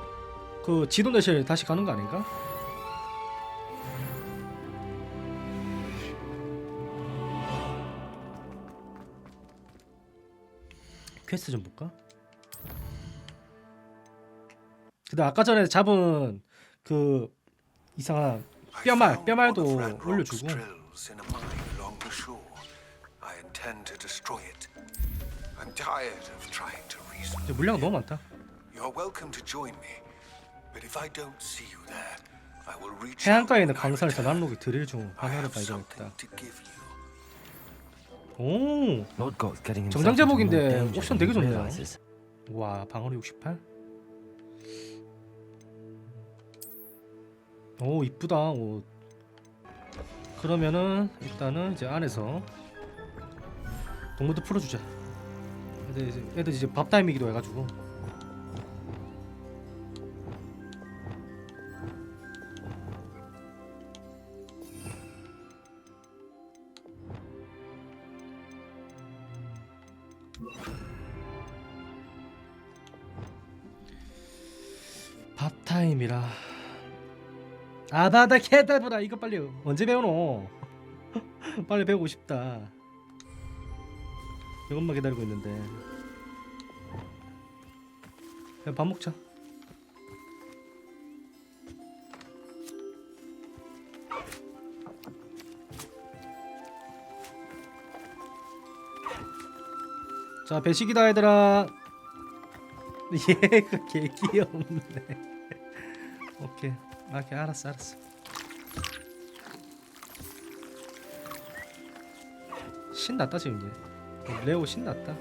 그 지도 내실 다시 가는 거 아닌가? 퀘스트 좀 볼까? 근데 아까 전에 잡은 그 이상한 뼈말도 올려주고. drills in a mine along the shore. I intend to destroy it. I'm tired of trying to reason. 이제 물량 너무 많다. You're welcome to join me, but if I don't see you there, I will reach. 해안가에 있는 광산에서 난록이 드릴 중 하나를 발견했다. 오, 정장 제목인데 옵션 되게 좋네요. 와, 방어력 68. 오, 이쁘다. 오. 그러면은 일단은 이제 안에서 동물도 풀어주자. 애들 이제 밥 타임이기도 해가지고. 밥 타임이라. 아바다 케다브라 이거 빨리 언제 배우노? 빨리 배우고 싶다. 이것만 기다리고 있는데. 그냥 밥 먹자. 자, 배식이다 얘들아. 얘가 개 귀엽네. 오케이. 오케이, 알았어. 신났다 지금 이제. 레오 신났다.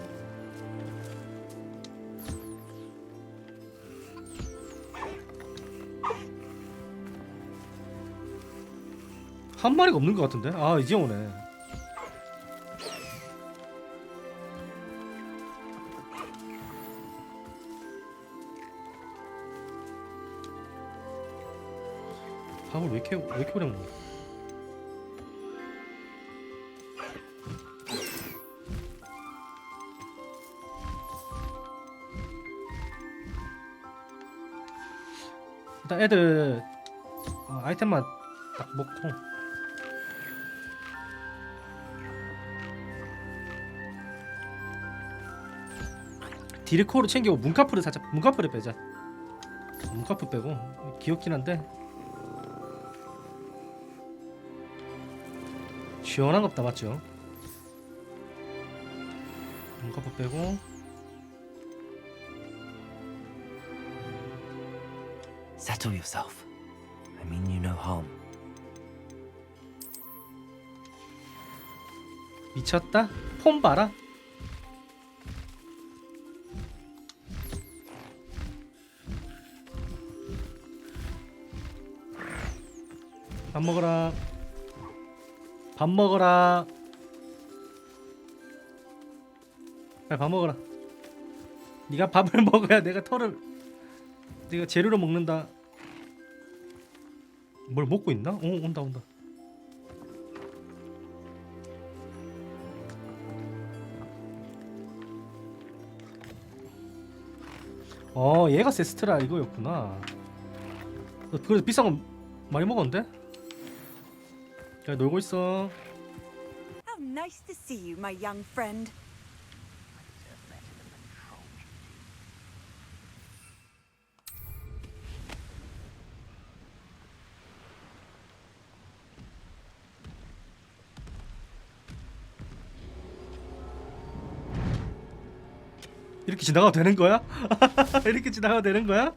한 마리가 없는 것 같은데? 아, 이제 오네. 밥을 왜 이렇게 오래 먹어? 일단 애들 아이템만 딱 먹고. 디르코를 챙기고 문카프를 살짝 문카프를 빼자. 문카프 빼고 귀엽긴 한데 시원한 겁다 맞죠? 문카프 빼고 Settle yourself. I mean you no harm. 미쳤다? 폼 봐라. 밥 먹어라. 밥 먹어라. 빨리 밥 먹어라. 네가 밥을 먹어야 내가 네가 재료로 먹는다. 뭘 먹고 있나? 온다. 얘가 세스트라 이거였구나. 그래서 비싼 거 많이 먹었는데? 야, 놀고 있어. How nice to see you, my young friend. 이렇게 지나가도 되는 거야? 이렇게 지나가도 되는 거야?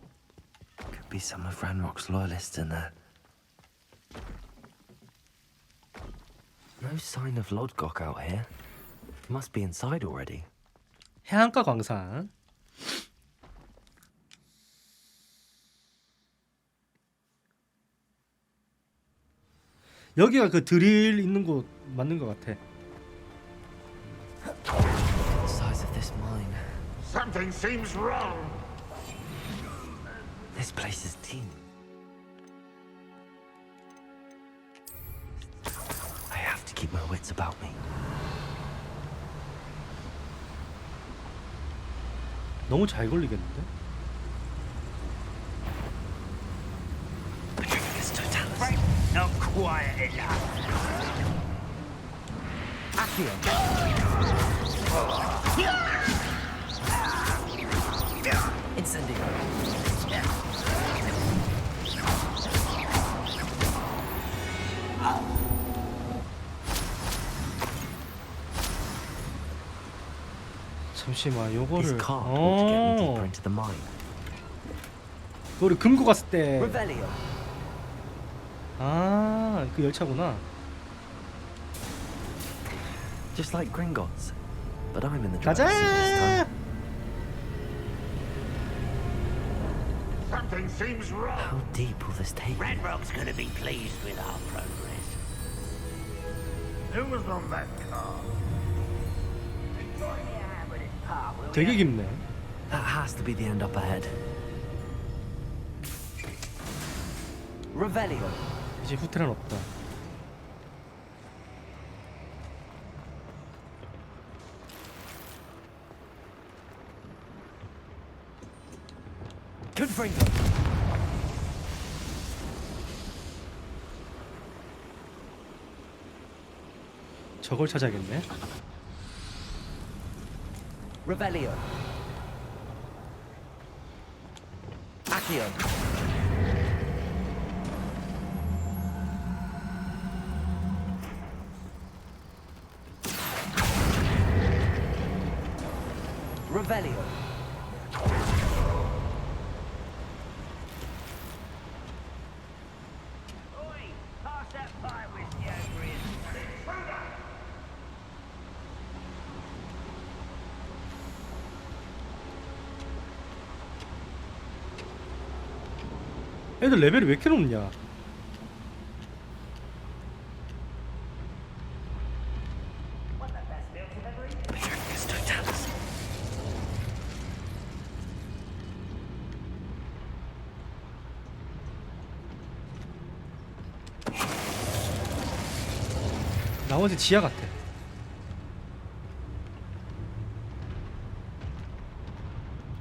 Could be some of Ranrock's loyalists in there. No sign of Lodgok out here. Must be inside already. 해안가 광산. 여기가 그 드릴 있는 곳 맞는 것 같아. Size of this mine. Something seems wrong. This place is teen. I have to keep my wits about me. 너무 잘 걸리겠는데? Not quiet enough. Incendio. 잠시만 요거를 This card ought to get me deeper into the mine. 그거를 금고 갔을 때 Revelio. 아, 그 열차구나. Just like Gringotts, but I'm in the 가자. driver's seat this time. Something seems wrong. How deep will this take me? Ranrock's gonna be pleased with our progress. Who was on that car? 되게 깊네. That has to be the end up ahead. Revelio. 이제 후퇴는 없다. Confringo. 저걸 찾아야겠네. Revelio. Accio. Revelio. Oi, pass that pie whiskey over here. 애들 레벨이 왜 이렇게 높냐? 나머지 지하 같아.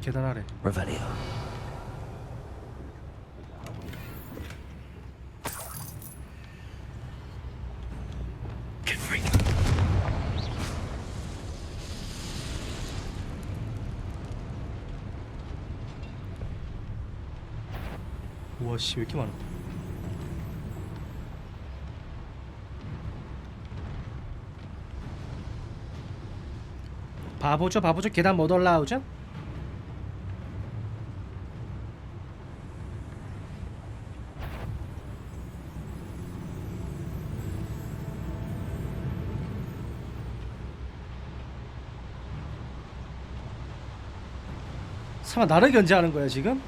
계단 아래. Revelio. 우와 씨 왜 이렇게 많아? 바보죠 바보죠. 계단 못 올라오죠? 설마 나를 견제하는 거야 지금?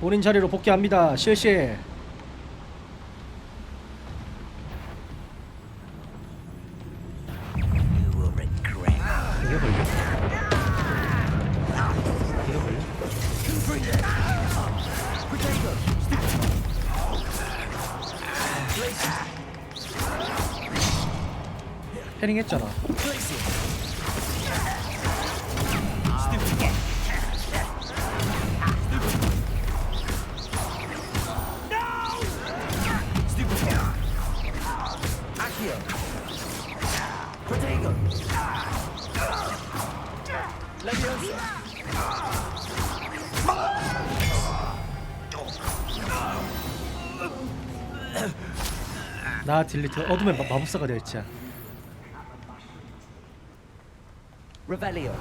본인 자리로 복귀합니다. 실시. 이게 걸려? 이게 걸려? 패링 했잖아. 나 딜리트 어둠의 마법사가 될지야. Revelio.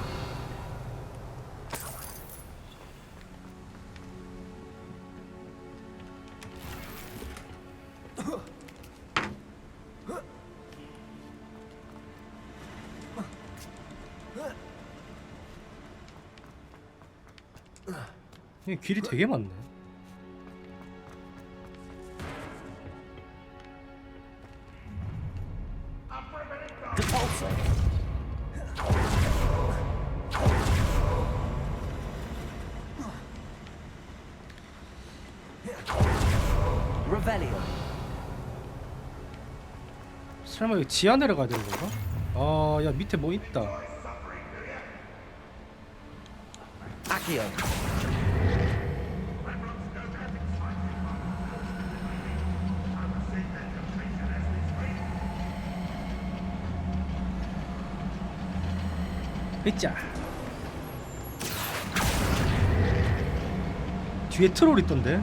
이 길이 되게 많네. Revelio. 설마 이거 지하 내려가야 되는 건가? 아, 야 밑에 뭐 있다. Accio. 있자. 뒤에 트롤 있던데.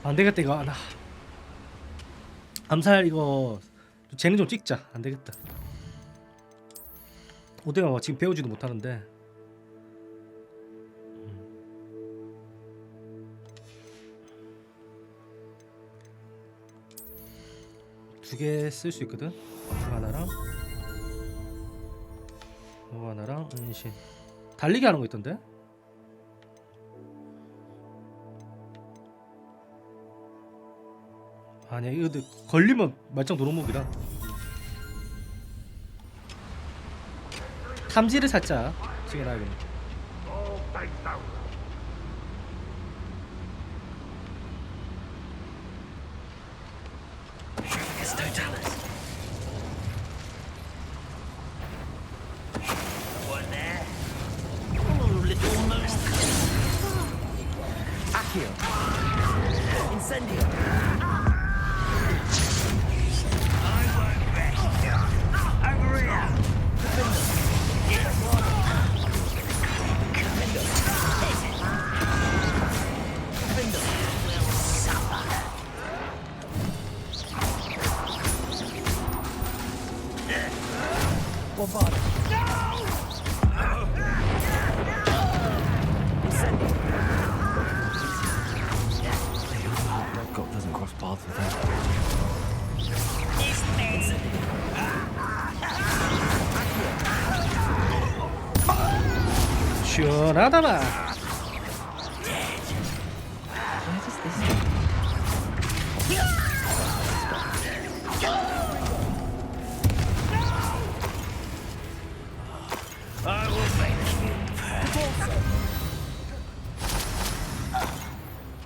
안 되겠다 이거. 나 암살 이거 재능 좀 찍자. 안 되겠다. 오대가 지금 배우지도 못하는데. 두 개 쓸 수 있거든. 하나랑 하나랑 은신. 달리기 하는 거 있던데. 아니야 이거 걸리면 말짱 도루묵이라. 탐지를 살짝 찍어놔야겠네. 시원하다마.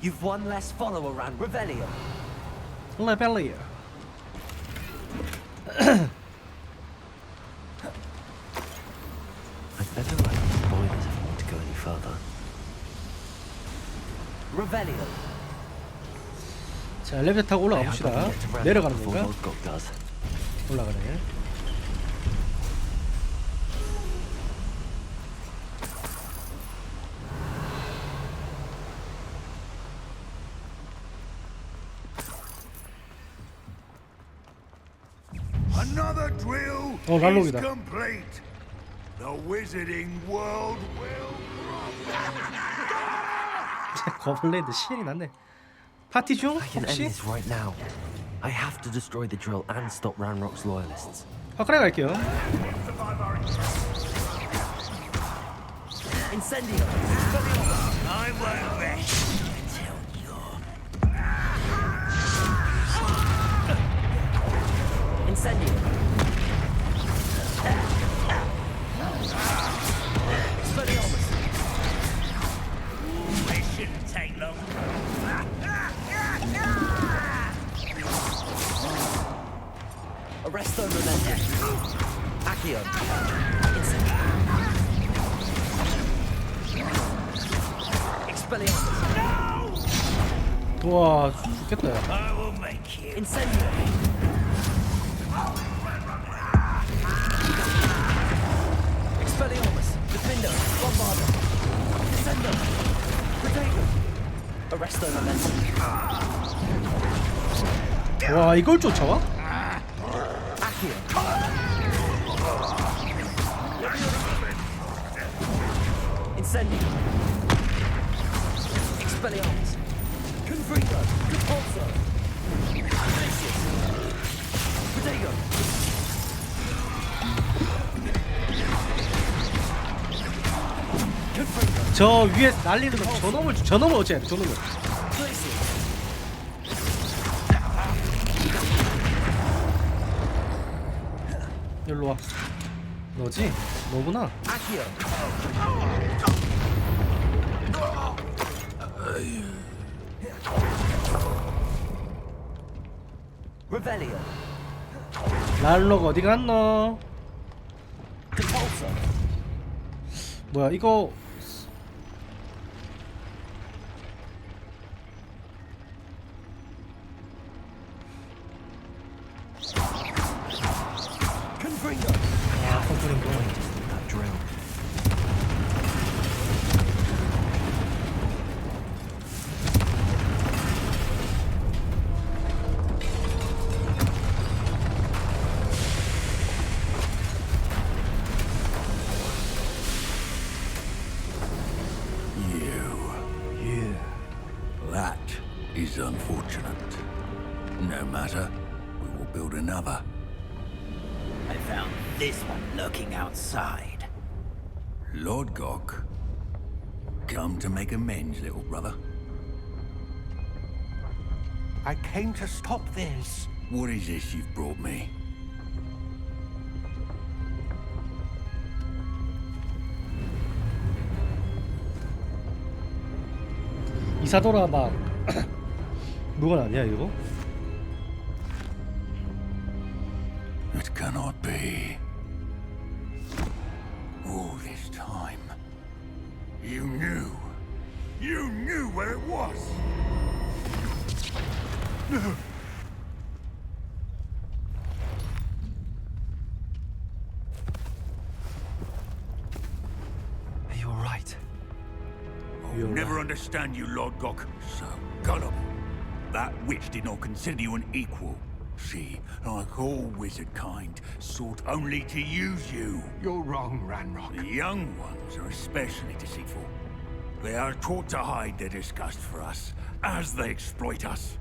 You've one less follower around Revelio. Revelio. I'd better let these spoilers if I want to go any further. Revelio. 자, 엘리베이터 타고 올라가 봅시다. 내려가는 건가? 올라가네. Another drill is complete. The wizarding world will 거블레이드 신이 났네. 파티 중 I can end 혹시? this right now. I have to destroy the drill and stop Ranrock's loyalists. 화끈하게 갈게요. Incendio. I won't rest until Incendio. It shouldn't take long. Arresto Memento. Accio. Expelliarmus. 와 죽겠다. 야. I will make you. Incendio. Expelliarmus. Defendo. Bombardo. Descendo. Protego. Arresto Memento. 와 이걸 쫓아와? Accio. Incendio. Expelliarmus. Confringo. Repulso. Glacius. Protego. Confringo. 저 위에 날리는 거 저놈을 어째야 돼. 저놈을. Glacius. 일로 와. 너지? 너구나. Accio. Revelio. 랄록 어디 갔노? Repulso. 뭐야 이거 Confringo. 아 컴플레인 거. That drill. is unfortunate. No matter, we will build another. I found this one lurking outside. Lord Gok, come to make amends, little brother. I came to stop this. What is this you've brought me? 이사도라 막 물건 아니야 이거? It cannot be. All this time, you knew where it was. You're right. I'll never understand you, Lord Gok. So gullible. That witch did not consider you an equal. She, like all wizard kind, sought only to use you. You're wrong, Ranrock. The young ones are especially deceitful. They are taught to hide their disgust for us, as they exploit us.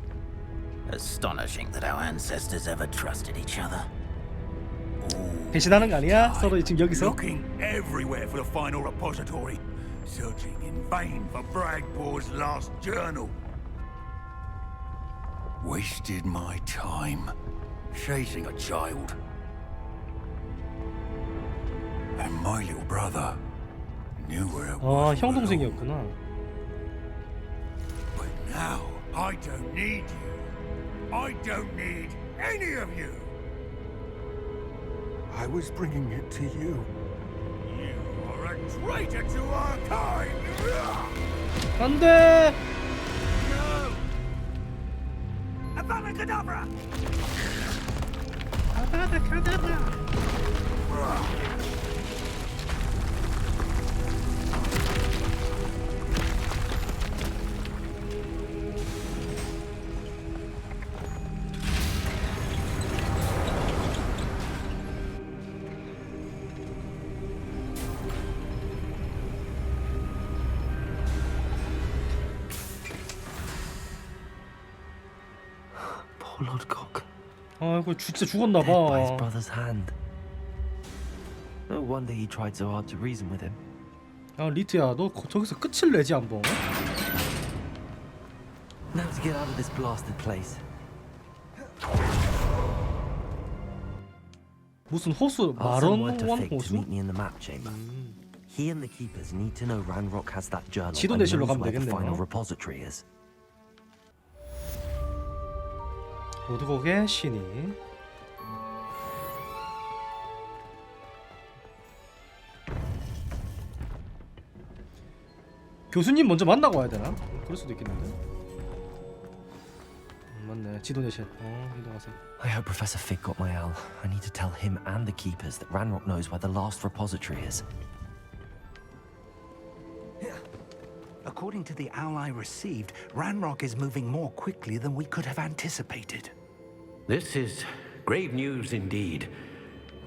Astonishing that our ancestors ever trusted each other. 배신하는 거 아니야? 서로 지금 여기서? Looking everywhere for the final repository, searching in vain for Bragbor's last journal. Wasted my time chasing a child. And my little brother knew where it was. 형 동생이었구나. But now I don't need you. I don't need any of you. I was bringing it to you. You are a traitor to our kind. 안 돼. Avada Kedavra! Avada Kedavra! Lord Gok. 아이고 진짜 죽었나 Dead by his 봐. brother's hand. No wonder he tried so hard to reason with him. 야 리트야, 너 저기서 끝을 내지 한번. Now to get out of this blasted place. 무슨 호수? I'll send 마론 word to 원 Fig to 호수? meet me in the map chamber. He and the keepers need to know Ranrock has that journal 지도 and 내실로 knows 가면 where the 되겠네요. final repository is. 로드곡의 신이. 교수님 먼저 만나고 와야 되나? 그럴 수도 있겠는데. 맞네. 지도 내실. 이동하세요. I hope Professor Fig got my owl. I need to tell him and the keepers that Ranrock knows where the last repository is. According to the owl I received, Ranrock is moving more quickly than we could have anticipated. This is grave news indeed.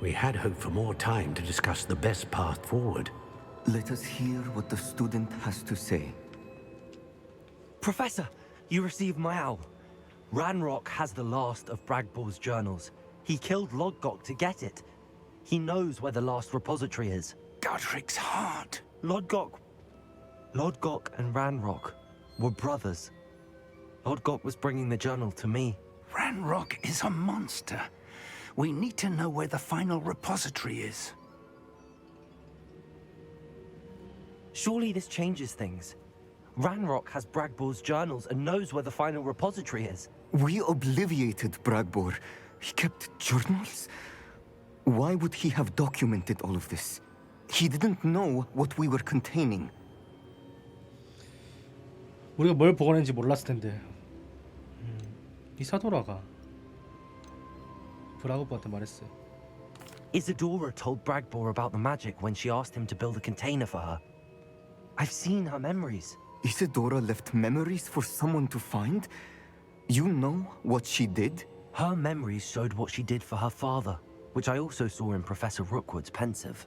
We had hoped for more time to discuss the best path forward. Let us hear what the student has to say. Professor, you received my owl. Ranrock has the last of Bragbor's journals. He killed Lodgok to get it. He knows where the last repository is. Godric's heart. Lodgok and Ranrock were brothers. Lodgok was bringing the journal to me. Ranrock is a monster. We need to know where the final repository is. Surely this changes things. Ranrock has Bragbor's journals and knows where the final repository is. We obliviated Bragbor. He kept journals? Why would he have documented all of this? He didn't know what we were containing. 우리가 뭘 보관했는지 몰랐을 텐데. 이사도라가 브라그보한테 말했어요. Isadora told Bragbor about the magic when she asked him to build a container for her. I've seen her memories. Isadora left memories for someone to find? You know what she did? Her memories showed what she did for her father, which I also saw in Professor Rookwood's pensive.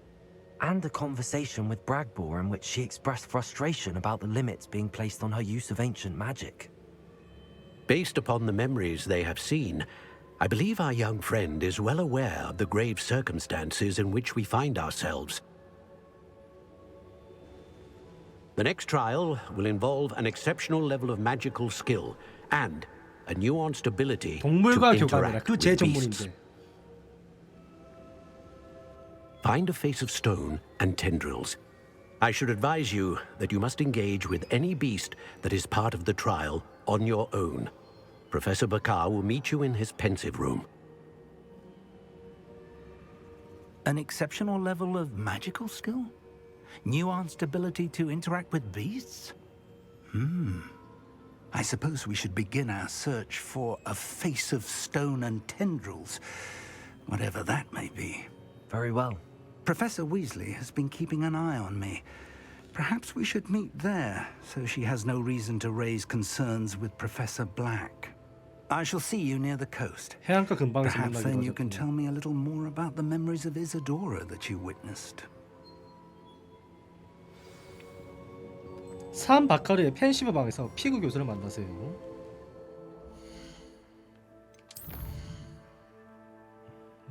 And a conversation with Bragbor in which she expressed frustration about the limits being placed on her use of ancient magic. Based upon the memories they have seen, I believe our young friend is well aware of the grave circumstances in which we find ourselves. The next trial will involve an exceptional level of magical skill and a nuanced ability to 동물과 교감이라 interact 그 제 with beasts. 전문인데. Find a face of stone and tendrils. I should advise you that you must engage with any beast that is part of the trial on your own. Professor Bakar will meet you in his pensive room. An exceptional level of magical skill? Nuanced ability to interact with beasts? I suppose we should begin our search for a face of stone and tendrils, whatever that may be. Very well. Professor Weasley has been keeping an eye on me. Perhaps we should meet there, so she has no reason to raise concerns with Professor Black. I shall see you near the coast. 해안가 근방에서 Perhaps then you 만나기로 can 하셨군요. tell me a little more about the memories of Isadora that you witnessed. 산 바카르의 펜시브 방에서 피구 교수를 만나세요.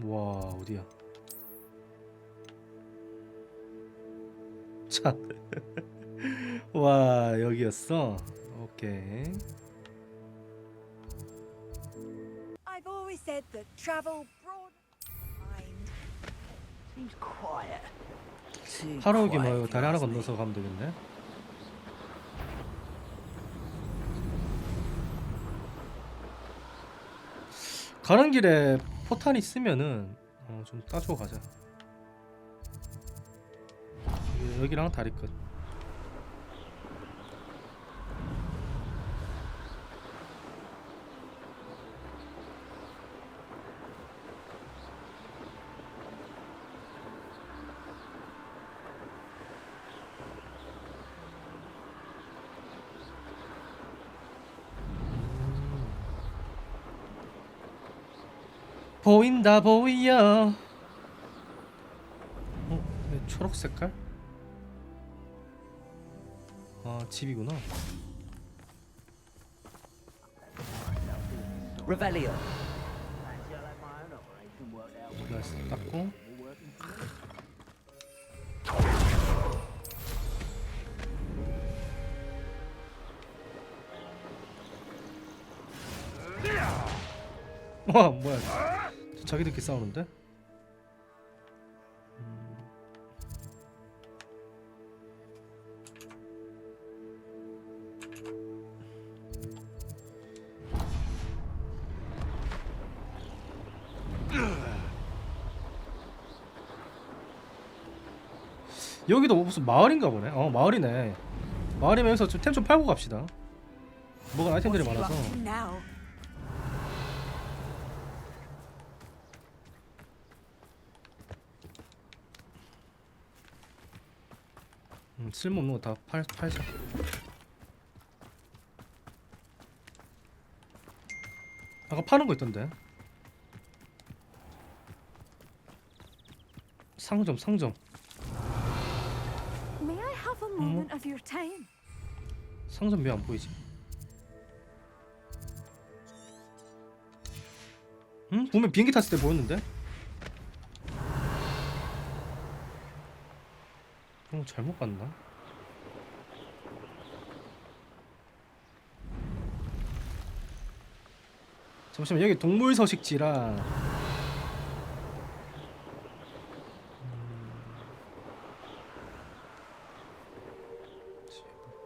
와, 어디야? 자, 와, 여기였어. 오케이. I've always said that travel broad mind. Seems quiet. Too 하루 오기 quiet 뭐 if 다리 you 하나 ask me. 건너서 가면 되겠네. 가는 길에 포탄 있으면은 좀 따주고 가자. 여기랑 다리 끝. 보인다 보여. 왜 초록 색깔? 아, 집이구나. Revelio. 나이스, 닦고. 와, 뭐야? 자기들끼리 싸우는데? 여기도 무슨 마을인가 보네. 마을이네. 마을이면 여기서 좀 템 좀 팔고 갑시다. 먹은 아이템들이 많아서. Now. 쓸모없는 거 다 팔자. 아까 파는 거 있던데. 상점. May I have a moment of your time? 상점 왜 안 보이지? 응? 보면 비행기 탔을 때 보였는데? 잘못 봤나? 잠시만, 여기 동물 서식지라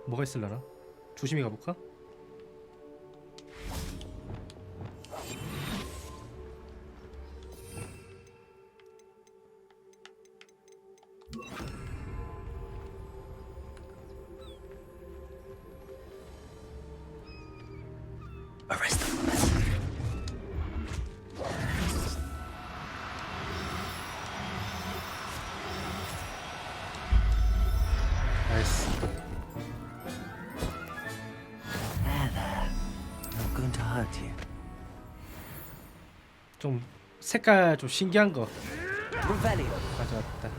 뭐가 있을라나? 조심히 가볼까? 나이스. Not going to hurt you. 좀 색깔 좀 신기한 거 Revelio. 가져왔다.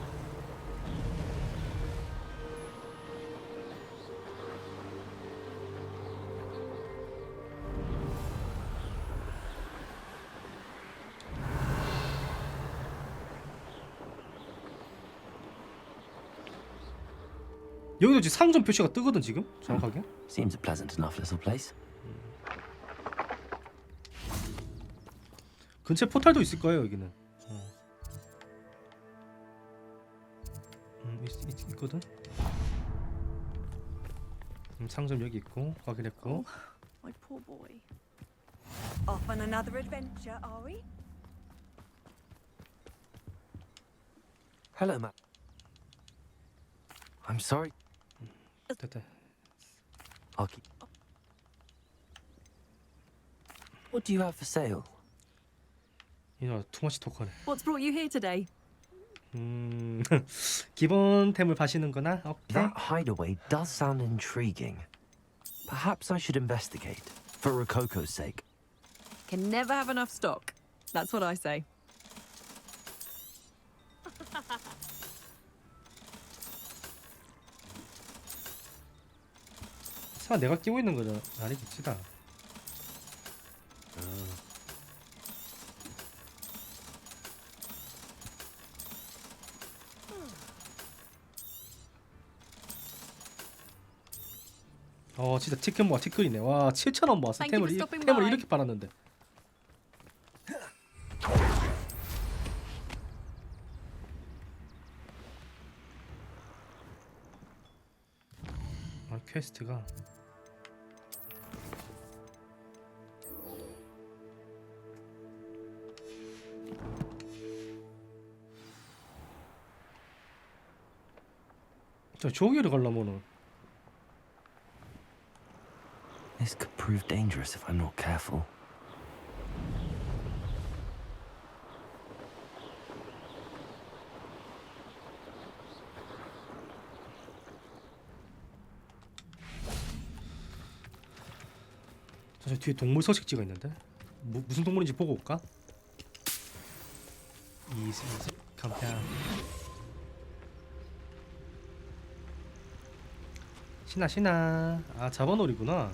여기도 지금 상점 표시가 뜨거든 지금 정확하게. Seems a pleasant enough little place. 근처에 포탈도 있을 거예요 여기는. 있거든. 상점 여기 있고 확인했고. My poor boy. Off on another adventure, are we? Hello, Matt. I'm sorry. 됐다. I'll keep. What do you have for sale? 이놈 투머치 토커네. What's brought you here today? 기본템을 파시는구나. 오케이. That hideaway does sound intriguing. Perhaps I should investigate for Rococo's sake. Can never have enough stock. That's what I say. 설마 내가 끼고 있는 거는 아니겠지다. 진짜 티켓 모아 티끌이네. 와 7,000원 모았어. 템을 이렇게 팔았는데. 퀘스트가 저 조기를 가려면은 This could prove dangerous if I'm not careful. 저 뒤에 동물 서식지가 있는데 무슨 동물인지 보고 올까? 이지 간편. 신나. 아 잡아놀이구나.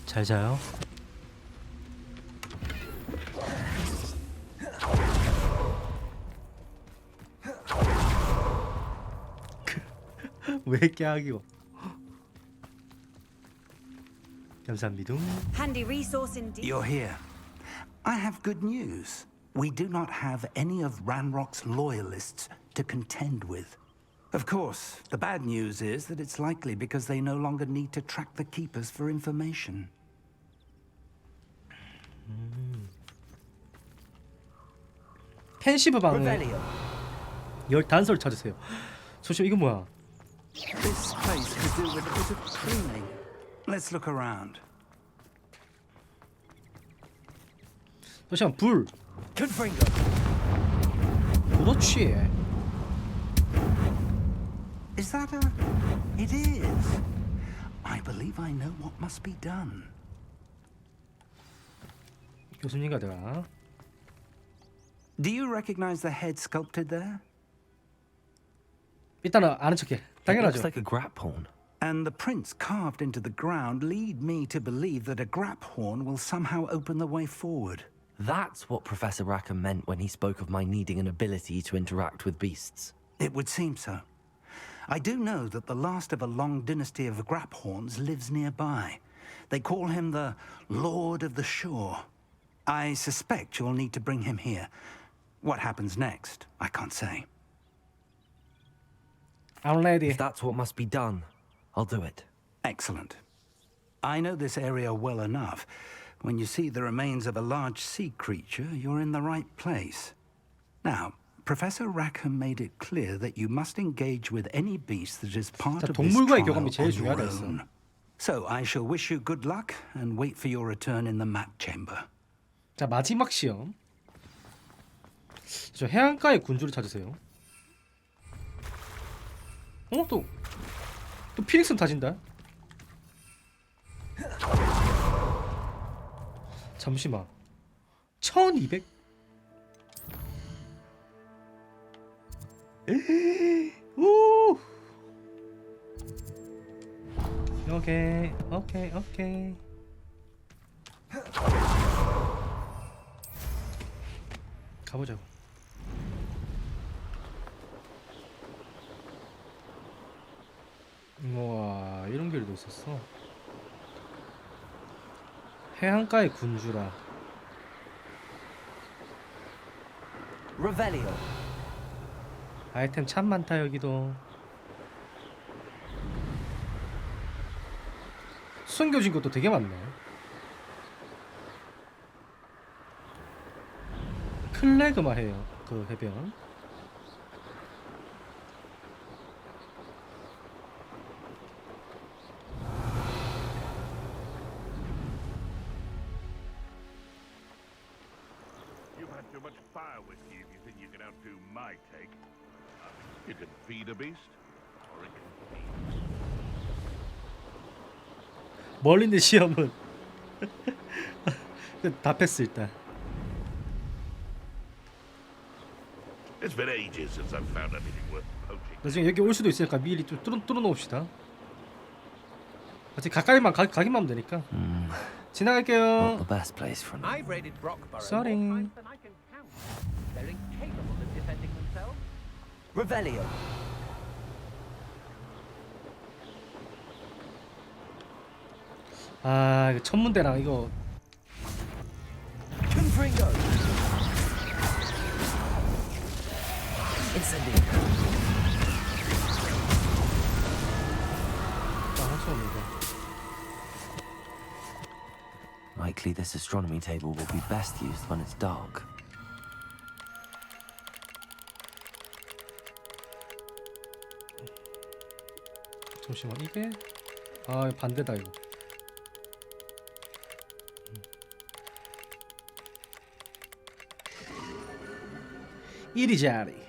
잘 자요. 왜 깨하기고? 감사합니다. Handy resource indeed. You're here. I have good news. We do not have any of Ranrock's loyalists to contend with. Of course, the bad news is that it's likely because they no longer need to track the keepers for information. 펜시브 방에 열 단서를 찾으세요. 소심 이거 뭐야? This place could do with a bit of cleaning. Let's look around. 잠시만 불. 그렇지. Is that a... It is. I believe I know what must be done. 교수님과 내가. Do you recognize the head sculpted there? 일단은 아는 척해. 당연하죠. It looks like a graphorn. And the prints carved into the ground lead me to believe that a graphorn will somehow open the way forward. That's what Professor Rackham meant when he spoke of my needing an ability to interact with beasts. It would seem so. I do know that the last of a long dynasty of graphorns lives nearby. They call him the Lord of the Shore. I suspect you'll need to bring him here. What happens next, I can't say. I'm ready. If that's what must be done, I'll do it. Excellent. I know this area well enough. When you see the remains of a large sea creature, you're in the right place. Now, Professor Rackham made it clear that you must engage with any beast that is part of this 동물과의 trial 교감이 제일 on your 중요하다 했어. own. So I shall wish you good luck and wait for your return in the map chamber. 자 마지막 시험. 저 해안가의 군주를 찾으세요. 또 피닉스는 타진다. 잠시만. 1200? 오. 오케이. 가보자고. 애들도 있었어. 해안가의 군주라. Revelio. 아이템 참 많다 여기도. 숨겨진 것도 되게 많네. 클레그마 해요 그 해변. You've had too much fire whiskey if you think you can outdo my take. You can feed a beast, or it can feed. 멀리 있는 시험은 다 패스 일단. It's been ages since I've found anything worth poaching. 나중에 여기 올 수도 있으니까 미리 좀 뚫어놓읍시다. 어차피 가까이만 가기만 하면 되니까. 지나갈게요. The best place for I've raided Brockborough Sorry. more times than I can count. They're incapable of defending themselves. Revelio. 아 이거 천문대랑 이거. Confringo. Incendio. Likely this astronomy table will be best used when it's dark. 잠시만 이게 아 반대다 이거. 이리저리.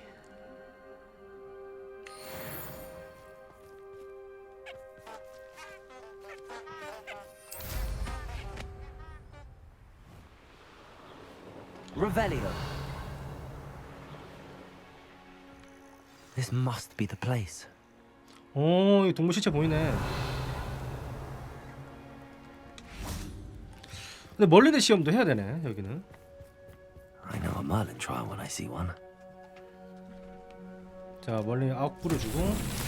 Revelio. This must be the place. 오, 이 동물 시체 보이네. 근데 멀리 있는 시험도 해야 되네 여기는. I know a Merlin trial when I see one. 자 멀리 아웃 뿌려주고.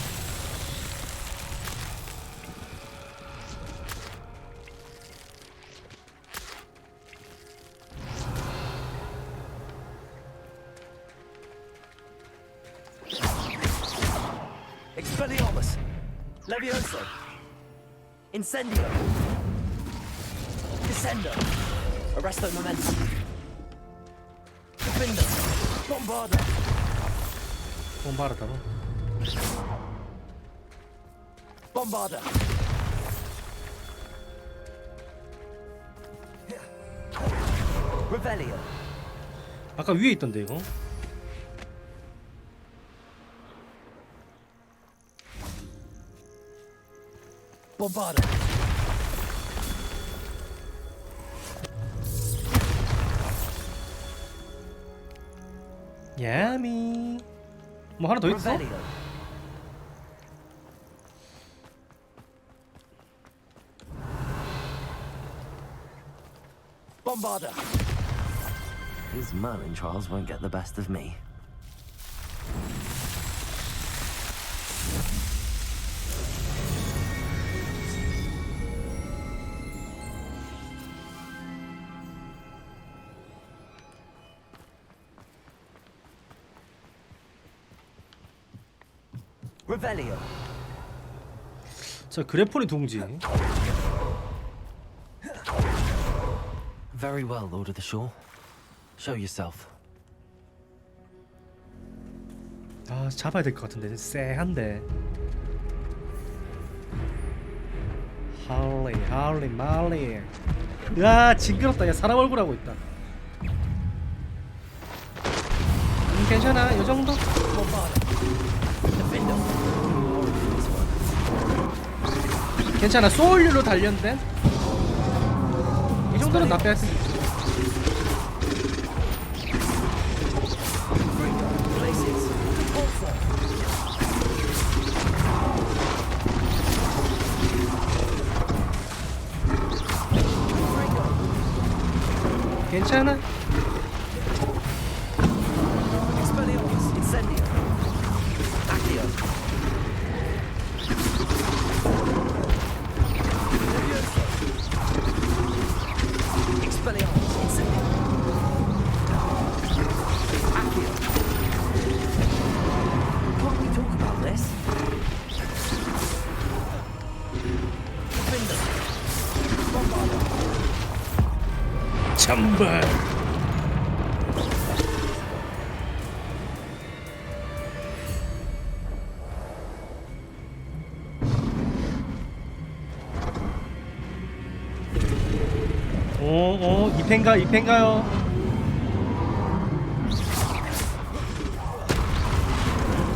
Expelliarmus. Levioso. Incendio. Descendo. Arresto momentum. Defendo. Bombarda. bombarda로. Bombarda. Revelio. 아까 위에 있던데 이거. Bombarda. 야미. 뭐 하나 더 있어? Revelio. Bombarda. These Merlin trials won't get the best of me. Revelio. 자 그래폰이 둥지. Very well, Lord of the Shore. Show yourself. 아 잡아야 될 것 같은데 쎄한데. 할리 말리. 야 징그럽다. 야 사람 얼굴 하고 있다. 괜찮아 요 정도? 괜찮아 소울류로 단련된 이 정도는 나 뺐어. 괜찮아. Expelliarmus. Incendio. Accio. 천벌. 오, 2펜가요?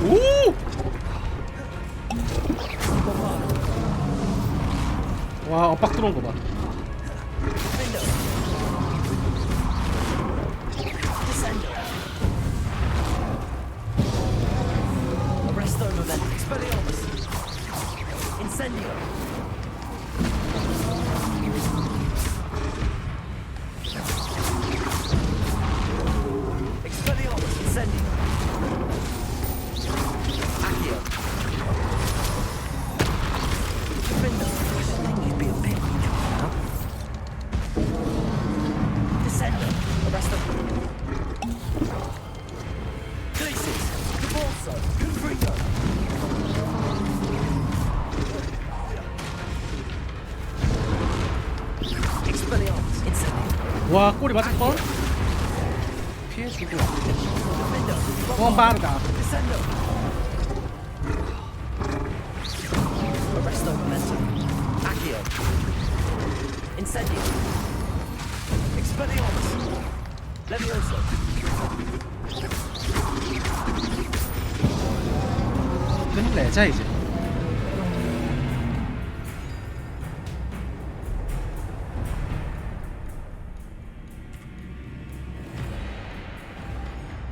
오! 와, 엇박 들어온 거 봐. 와, 꼬리 맞을 뻔. 피해주고. 빠르다. 끝내자 이제.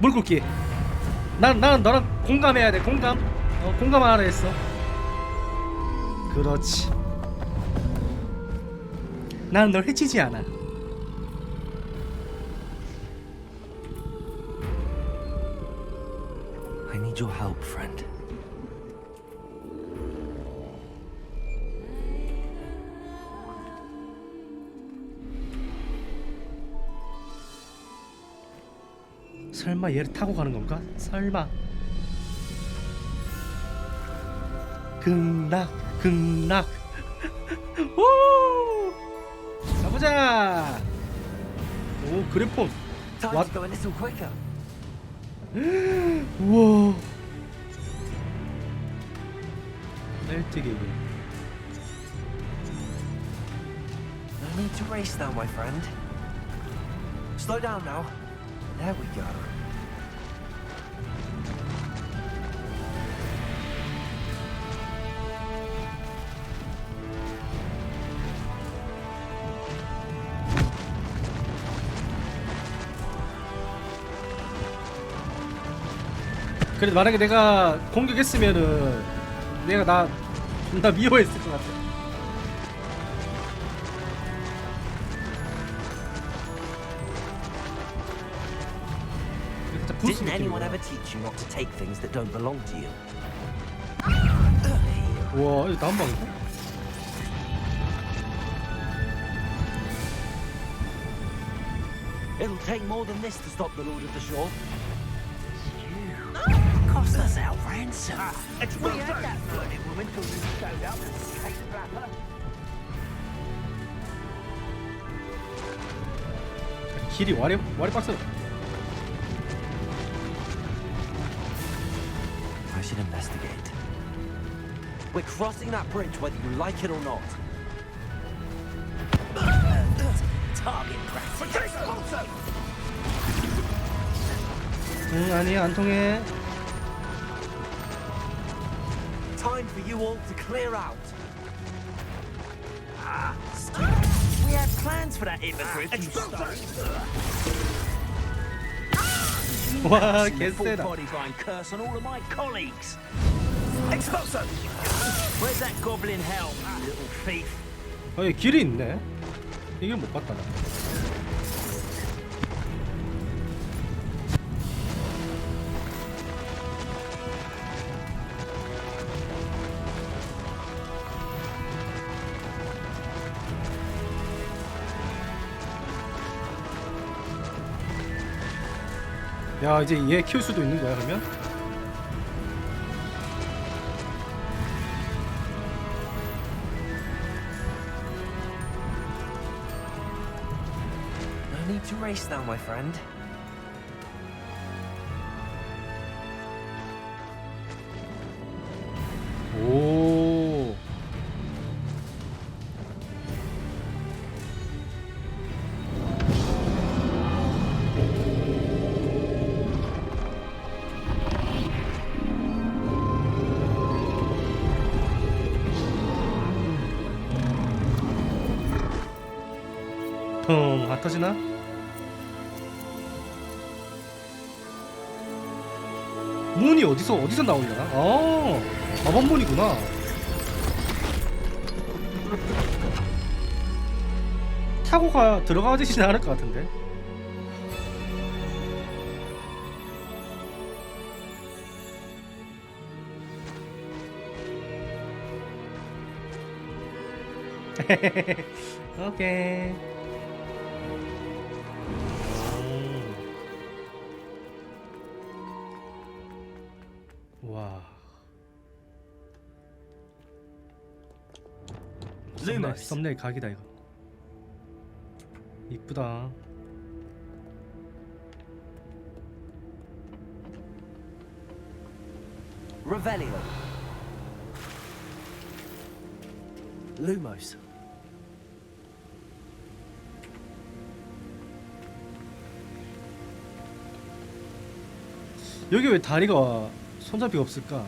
물고기. 나는 너랑 공감해야 돼. 공감하라 했어. 그렇지. 나는 널 해치지 않아. I need your help, friend. 설마 얘를 타고 가는 건가? 설마. 극락. 오! 가보자. 오, 그래폰. 와. 우와. 멜트 게임. No need to race now, my friend. Slow down now. There we go. 그래도 만약에 내가 공격했으면은 내가 나 미워했을 것 같아. Didn't anyone ever teach you not to take things that don't belong to you? 우와, 이거 난방인가? It'll take more than this to stop the Lord of the Shore. Cost us our ransom. We had that bloody woman till you showed up and cake flapper. 길이 와리 빡세. I should investigate. We're crossing that bridge whether you like it or not. Target practice. 아니, 안 통해. Time for you all to clear out. We had plans for that hypocrite. 와, 개쎄다. Body-blind curse on all of my colleagues. Expulso! Where's that goblin helm, little thief? 여기 길이 있네. 이걸 못 봤다 나. 야, 이제 얘 키울 수도 있는 거야 그러면? No need to race now, my friend. 오. 텅, 안 터지나? 문이 어디서 나오려나? 마법문이구나. 타고 들어가지진 않을 것 같은데. 오케이. 와. 썸네일 각이다 이거. 이쁘다. Revelio. Lumos. 여기 왜 다리가 손잡이가 없을까?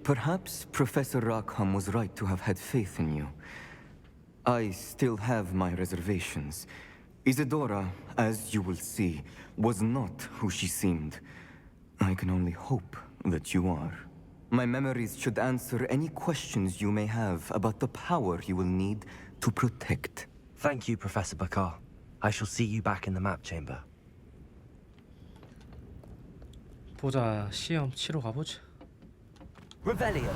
Perhaps Professor Rackham was right to have had faith in you. I still have my reservations. Isadora, as you will see, was not who she seemed. I can only hope that you are. My memories should answer any questions you may have about the power you will need to protect. Thank you, Professor Bakar. I shall see you back in the map chamber. 보자, 시험 치러 가보자. Revelio.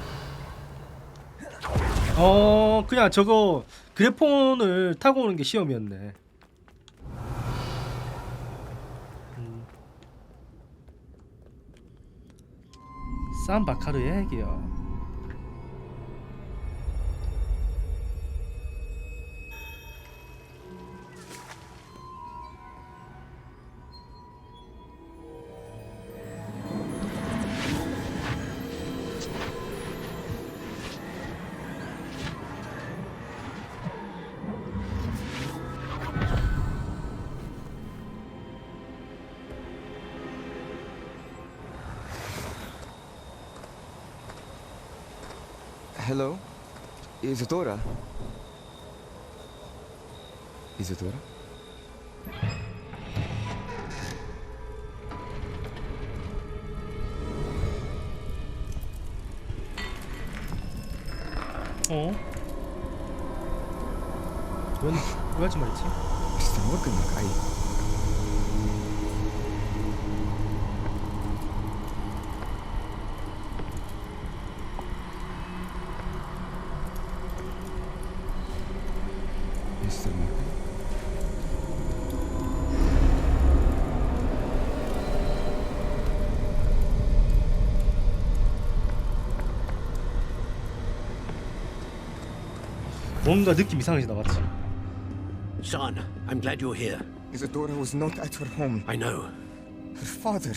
그냥 저거 그래폰을 타고 오는 게 시험이었네. 산 바카르의 핵이요. Hello? Isadora? Isadora? 왜 하지 말지? Estamos con la calle. 뭔가 느낌 이상해지다 맞지? Son, I'm glad you're here. Isadora was not at her home. I know. Her father...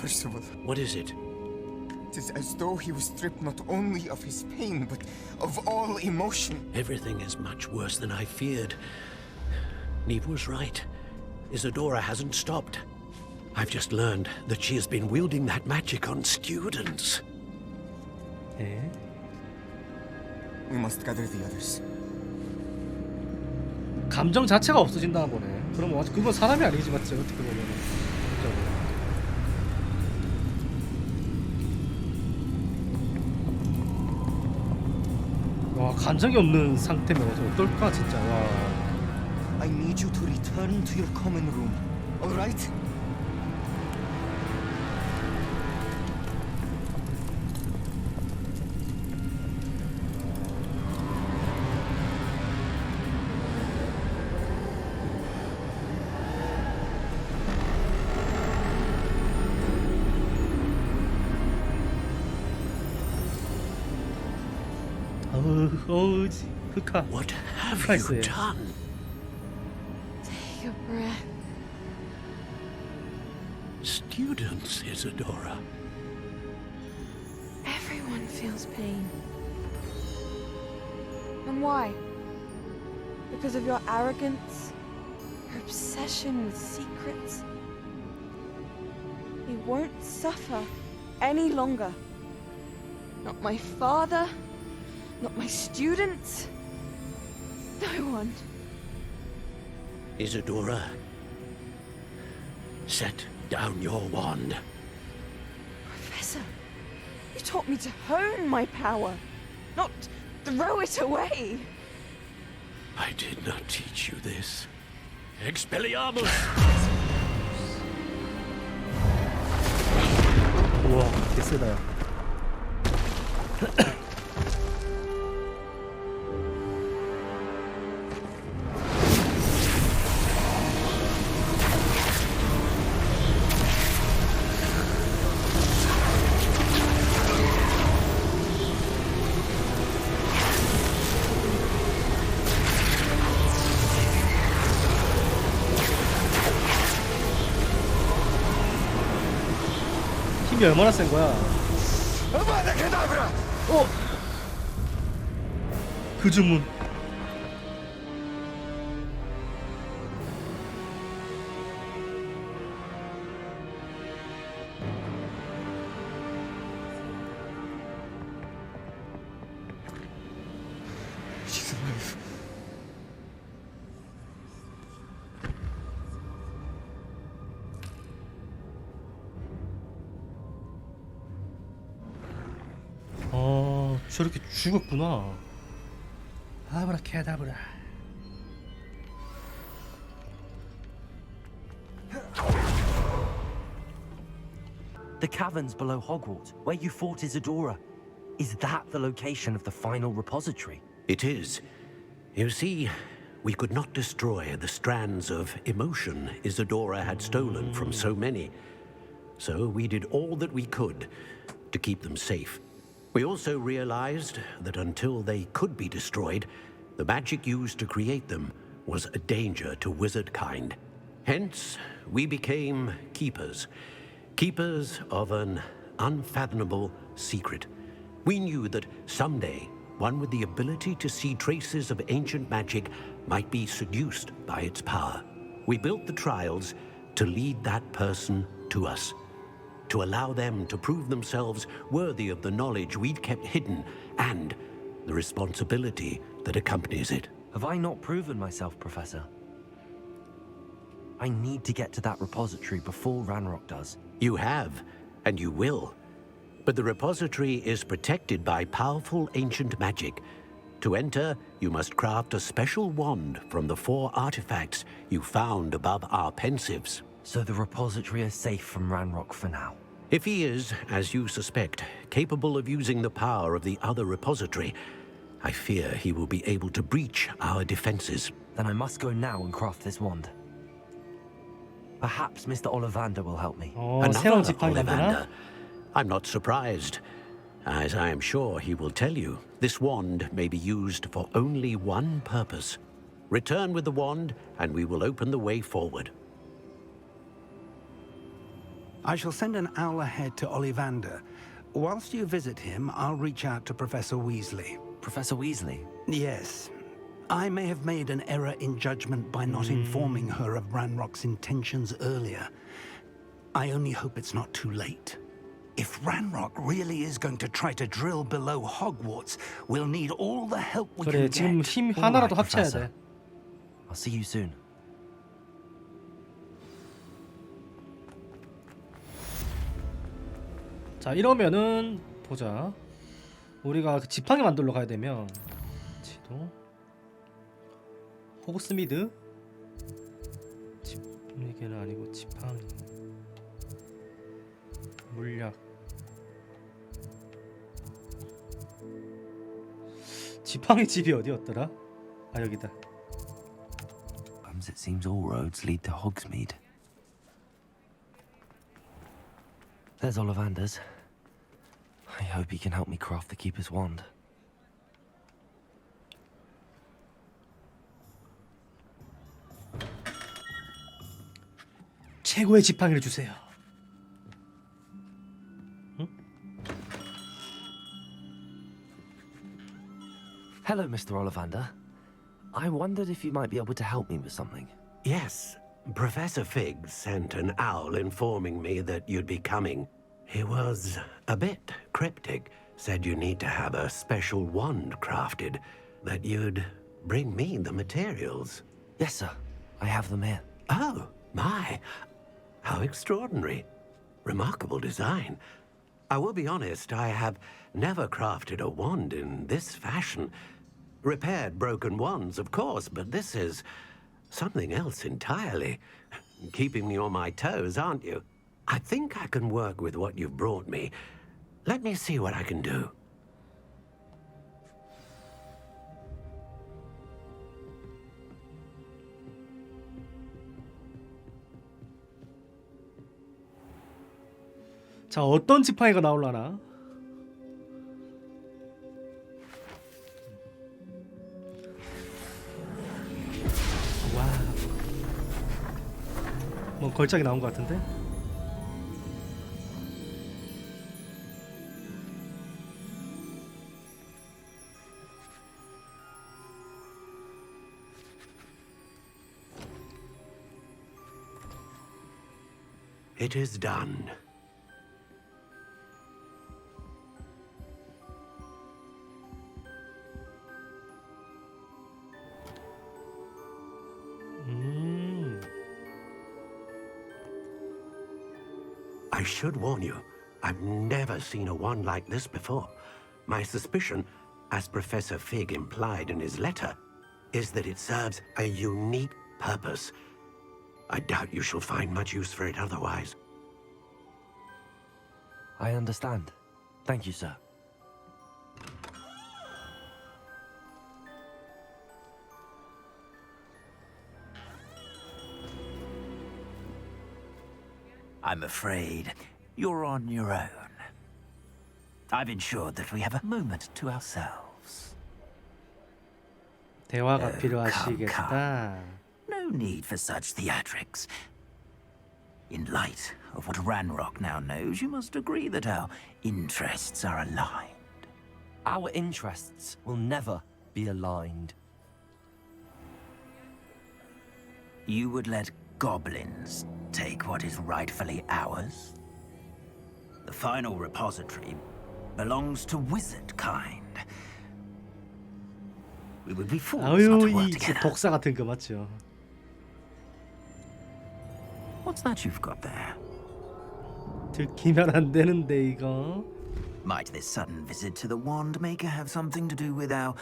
Percival. What is it? It is as though he was stripped not only of his pain, but of all emotion. Everything is much worse than I feared. Neve was right. Isadora hasn't stopped. I've just learned that she has been wielding that magic on students. 에? We must gather the others. 감정 자체가 없어진다는 거네. 그럼 그건 사람이 아니지 맞지? 어떻게 보면. 와, 감정이 없는 상태면 어떨까 진짜. 와. I need you to return to your common room. All right? 어우지 흑화. What have 흑화했어요. you done? Take a breath. Students, Isadora. Everyone feels pain. And why? Because of your arrogance? Your obsession with secrets? We won't suffer any longer. Not my father, not my students, no one. Isadora, set down your wand. Professor, you taught me to hone my power, not throw it away. I did not teach you this. Expelliarmus! 우와, 개쎄다. 힘이 얼마나 센 거야? 그 주문. 저렇게 죽었구나. 아브라카다브라. The caverns below Hogwarts, where you fought Isadora. Is that the location of the final repository? It is. You see, we could not destroy the strands of emotion Isadora had stolen from so many. So we did all that we could to keep them safe. We also realized that until they could be destroyed, the magic used to create them was a danger to wizard kind. Hence, we became keepers. Keepers of an unfathomable secret. We knew that someday, one with the ability to see traces of ancient magic might be seduced by its power. We built the trials to lead that person to us, to allow them to prove themselves worthy of the knowledge we'd kept hidden and the responsibility that accompanies it. Have I not proven myself, Professor? I need to get to that repository before Ranrock does. You have, and you will. But the repository is protected by powerful ancient magic. To enter, you must craft a special wand from the 4 artifacts you found above our pensives. So the repository is safe from Ranrock for now. If he is, as you suspect, capable of using the power of the other repository, I fear he will be able to breach our defenses. Then I must go now and craft this wand. Perhaps Mr. Ollivander will help me. Another Ollivander? I'm not surprised. As I am sure he will tell you, this wand may be used for only one purpose. Return with the wand, and we will open the way forward. I shall send an owl ahead to Ollivander. Whilst you visit him, I'll reach out to Professor Weasley. Professor Weasley? Yes. I may have made an error in judgment by not informing her of Ranrock's intentions earlier. I only hope it's not too late. If Ranrock really is going to try to drill below Hogwarts, we'll need all the help we 그래, can 지금 get. 힘 하나라도 합쳐야 돼. I'll see you soon. 자, 이러면은 보자. 우리가 그 지팡이 만들러 가야 되면 지도 호그스미드 지팡이는 아니고 지팡이 물약 지팡이 집이 어디였더라? 아 여기다. It seems all roads lead to Hogsmeade. There's Ollivander's. I hope he can help me craft the Keeper's wand. 최고의 지팡이를 주세요. Hello, Mr. Ollivander. I wondered if you might be able to help me with something. Yes, Professor Fig sent an owl informing me that you'd be coming. He was a bit cryptic, said you need to have a special wand crafted, that you'd bring me the materials. Yes, sir. I have them here. Oh, my. How extraordinary. Remarkable design. I will be honest, I have never crafted a wand in this fashion. Repaired broken wands, of course, but this is something else entirely. Keeping me on my toes, aren't you? I think I can work with what you've brought me. Let me see what I can do. 자, 어떤 지팡이가 나올라나? 와, 뭐 걸작이 나온 것 같은데? It is done. I should warn you, I've never seen a wand like this before. My suspicion, as Professor Fig implied in his letter, is that it serves a unique purpose. I doubt you shall find much use for it otherwise. I understand. Thank you, sir. I'm afraid you're on your own. I've ensured that we have a moment to ourselves. 대화가 필요하시겠다. No need for such theatrics. In light of what Ranrock now knows, you must agree that our interests are aligned. Our interests will never be aligned. You would let goblins take what is rightfully ours? The final repository belongs to wizard kind. We would be fools not 아유, to work 이 together. 독사 같은 거 맞죠? What's that you've got there? 들키면 안 되는데 이거. Might this sudden visit to the wand maker have something to do with our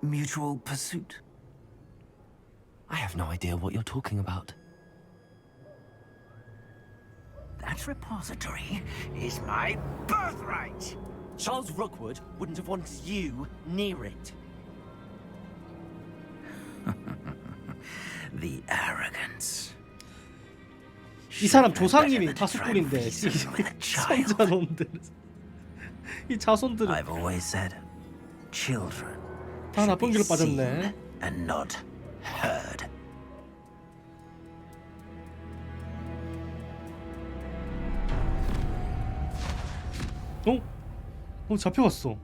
mutual pursuit? I have no idea what you're talking about. That repository is my birthright! Charles Rookwood wouldn't have wanted you near it. The arrogance. 이 사람 조상님이 파수꾼인데 이 손자놈들, 이 자손들은 I've always said, children 다 나쁜 길로 seen 빠졌네. and not heard. 잡혀갔어.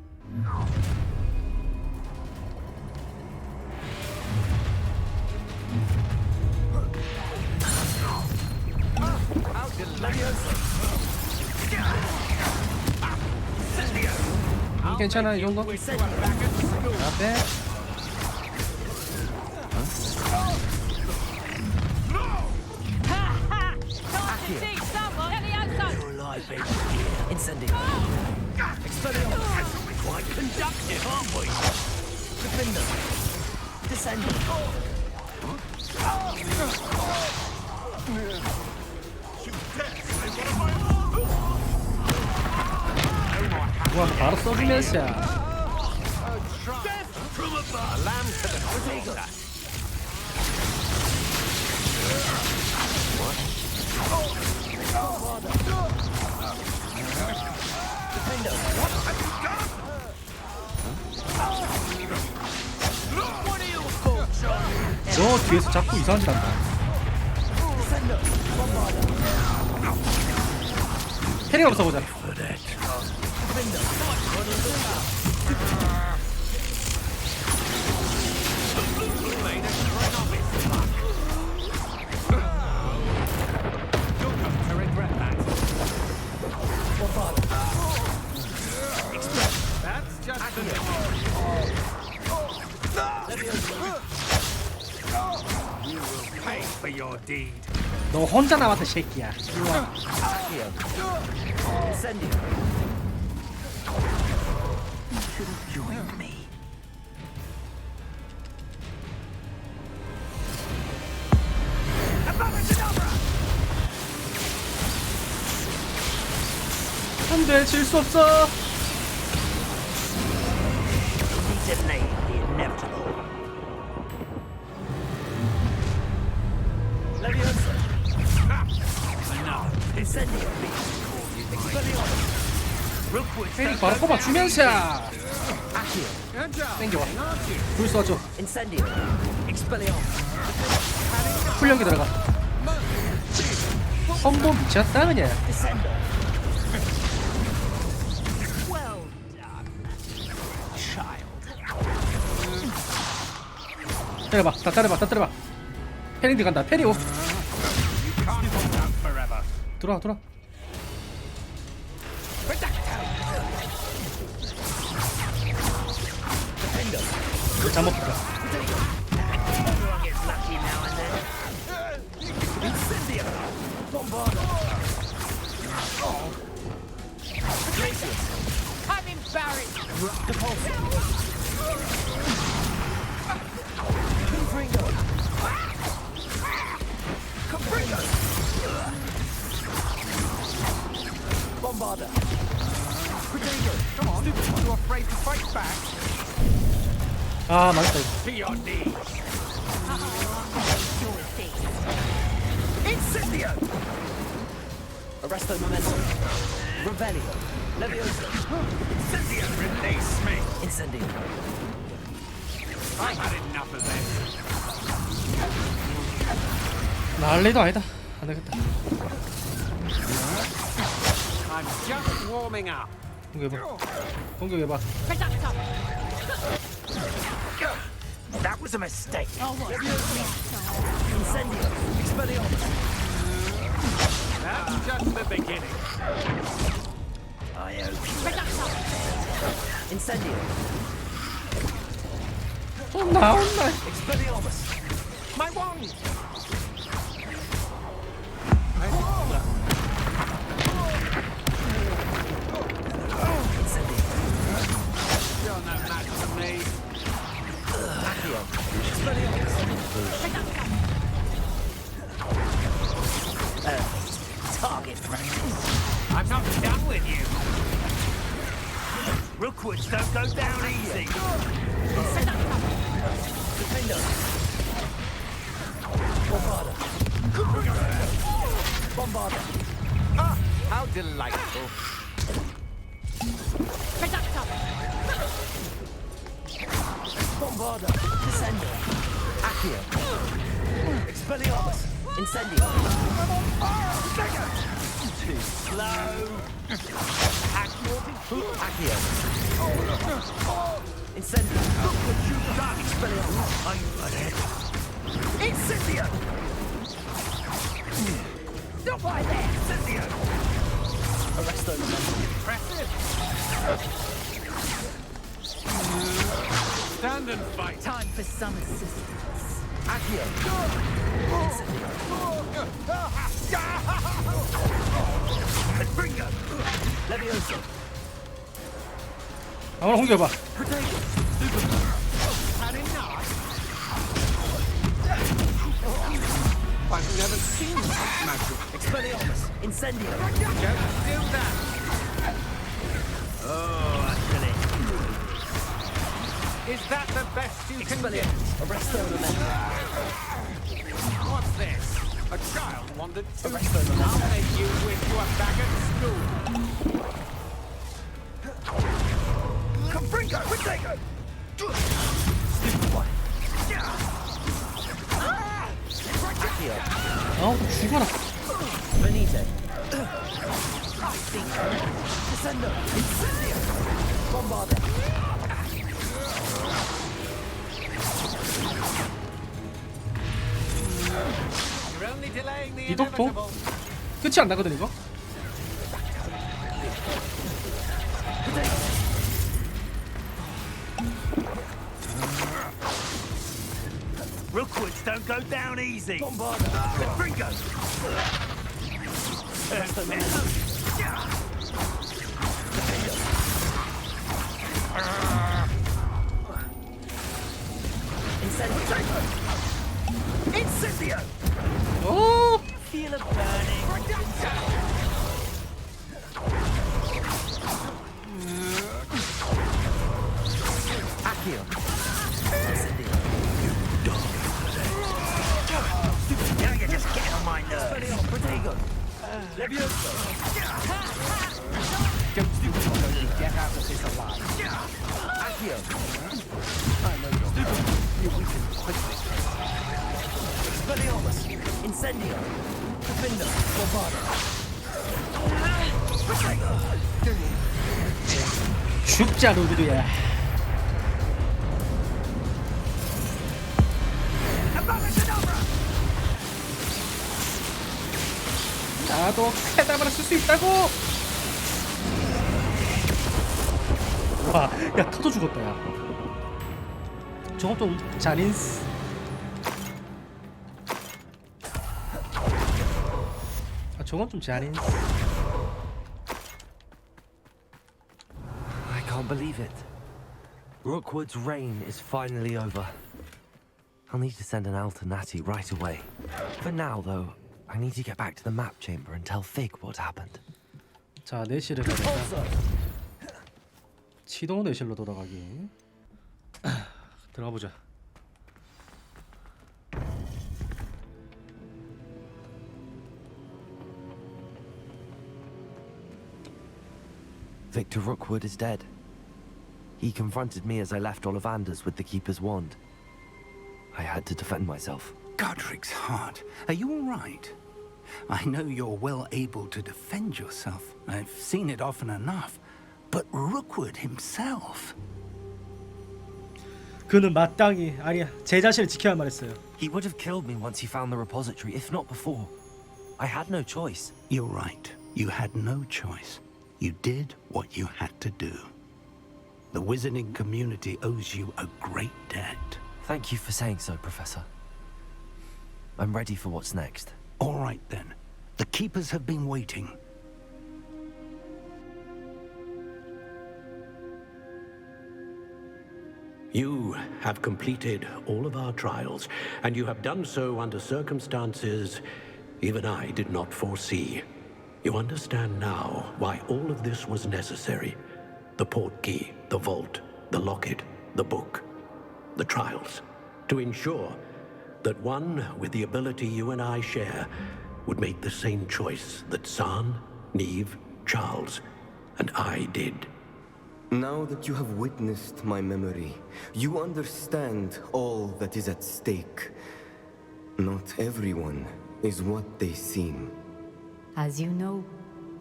괜찮아, 이 정도? 앞에. Incendio. We're quite conductive, aren't we? Defender. Descending. 와, 바로 써주면서. From above. Lamb to the potato. 너 뒤에서 자꾸 이상한 짓 한다. 패링 한번 써보자. 너 혼자 남았다 새끼야. 안돼, 질 수 없어. 페릭 바로 꼽아주면서 땡겨와. 불 쏴줘. 훈련기 들어가. 선보 미쳤다 그냥. 때려봐, 다 때려봐, 다 때려봐. 페링 들어간다. 페링 오. 들어와, 들어와. 잘못 붙다. 아, 망했다 이거. Arresto momento. Revelio. Leviosa. Incendio. Release me. Incendio. I've had enough of this. 난리도 아니다. 안 되겠다. I'm just warming up. 공격해봐. 공격해봐. That was a mistake. Oh, what? Incendio. Expelliarmus. That's just the beginning. I owe you. Incendio. 온다, 온다. Expelliarmus. My wand. You're no match for me. Target practice. I'm not done with you. Rookwoods don't go down easy. Defender. Bombarda. Bombarda. Ah, how delightful. Bombarda. Descender. Accio. Expelliarmus. Incendio. Too slow. Accio. Incendio. Expelliarmus. Are you ready? Incendio. Stop right there. Incendio. Arresto momentum. Impressive. Stand and fight. Time for some assistance. Accio. Bingo. Leviosa. 아무나 공격해봐. Had enough. I've never seen such magic. Expelliarmus. Incendio. Don't do that. Oh, that's it. Is that the best you can get? Arresto momentum. What's this? A child wandered to. Arresto momentum. I'll make you wish you were back at school. Confringo. Protego. Stupid one. Accio. 어, 죽어라. Benito. 넣고 끝이 안 나거든 이거. Rookwoods don't go down easy. Ringo. Incendio. Oh. Feel it burning. Accio. Incendio. Now you're just getting on my nerves. Protego. Levioso. Get out of this alive. Accio. I know you're stupid. You weaken quickly. Speliomus. Incendio. Defender. Bombardo. 죽자 로드야. 나도 카다브라 쓸 수 있다고. 와, 야 터져 죽었다 야. 저건 좀 잔인스. 아 저건 좀 잔인스. I can't believe it. Rookwood's reign is finally over. I'll need to send an owl to Natty right away. For now, though, I need to get back to the map chamber and tell Fig what happened. 자, 내실을 가자. 치동 내실로 돌아가기. 들어가 보자. Victor Rookwood is dead. He confronted me as I left Ollivanders with the Keeper's wand. I had to defend myself. Godric's heart. Are you all right? I know you're well able to defend yourself. I've seen it often enough. But Rookwood himself. 그는 마땅히 아니야 제 자신을 지켜야 말했어요. He would have killed me once he found the repository, if not before. I had no choice. You're right. You had no choice. You did what you had to do. The wizarding community owes you a great debt. Thank you for saying so, Professor. I'm ready for what's next. All right, then. The Keepers have been waiting. You have completed all of our trials, and you have done so under circumstances even I did not foresee. You understand now why all of this was necessary. The portkey, the vault, the locket, the book, the trials. To ensure that one with the ability you and I share would make the same choice that San, Neve, Charles, and I did. Now that you have witnessed my memory, you understand all that is at stake. Not everyone is what they seem. As you know,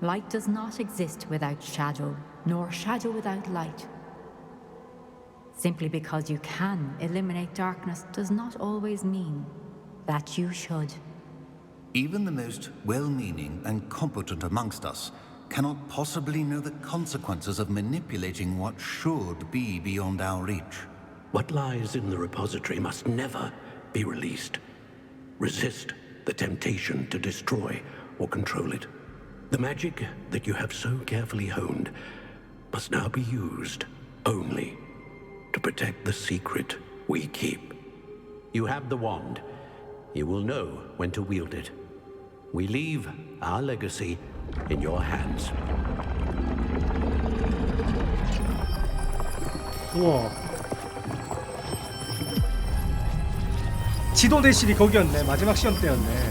light does not exist without shadow, nor shadow without light. Simply because you can eliminate darkness does not always mean that you should. Even the most well-meaning and competent amongst us cannot possibly know the consequences of manipulating what should be beyond our reach. What lies in the repository must never be released. Resist the temptation to destroy or control it. The magic that you have so carefully honed must now be used only to protect the secret we keep. You have the wand. You will know when to wield it. We leave our legacy in your hands. 우와. 지도 대실이 거기였네. 마지막 시험 때였네.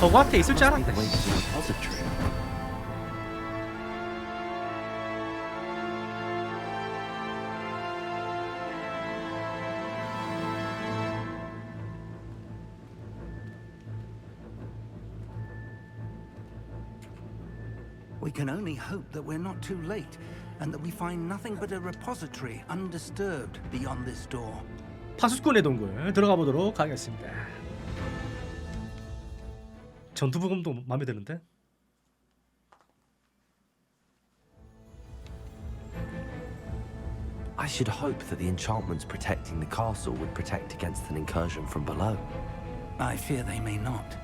호그와트에 있을 줄 알았네. We can only hope that we're not too late, and that we find nothing but a repository undisturbed beyond this door. 파수꾼의 동굴 들어가 보도록 하겠습니다. 전투부금도 마음에 드는데? I should hope that the enchantments protecting the castle would protect against an incursion from below. I fear they may not.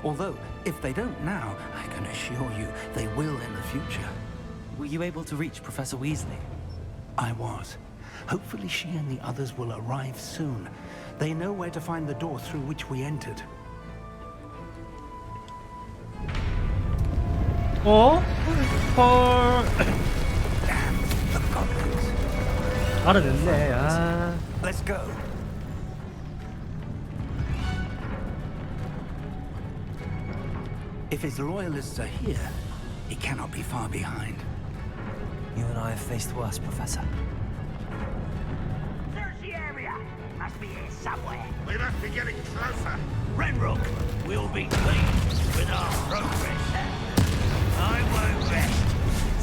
Although, if they don't now, I can assure you they will in the future. Were you able to reach Professor Weasley? I was. Hopefully she and the others will arrive soon. They know where to find the door through which we entered. 어? 헐. 알아냈네. 아. Let's go. If his loyalists are here, he cannot be far behind. You and I have faced worse, Professor. There's the area. Must be here somewhere. We must be getting closer. Renrook, we'll be pleased with our progress. I won't rest.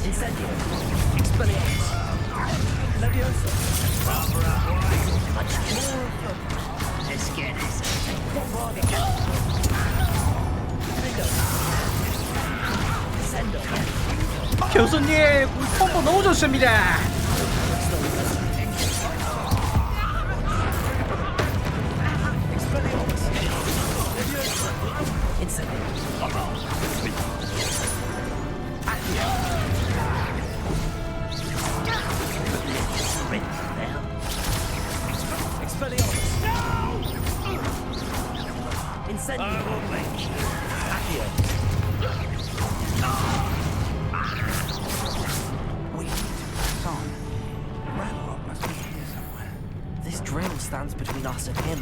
Incendio. Expelliarmus. Leviosa. Much more of them. Let's get this. 교수님, 콤보 너무 좋습니다. This drill stands between us and him.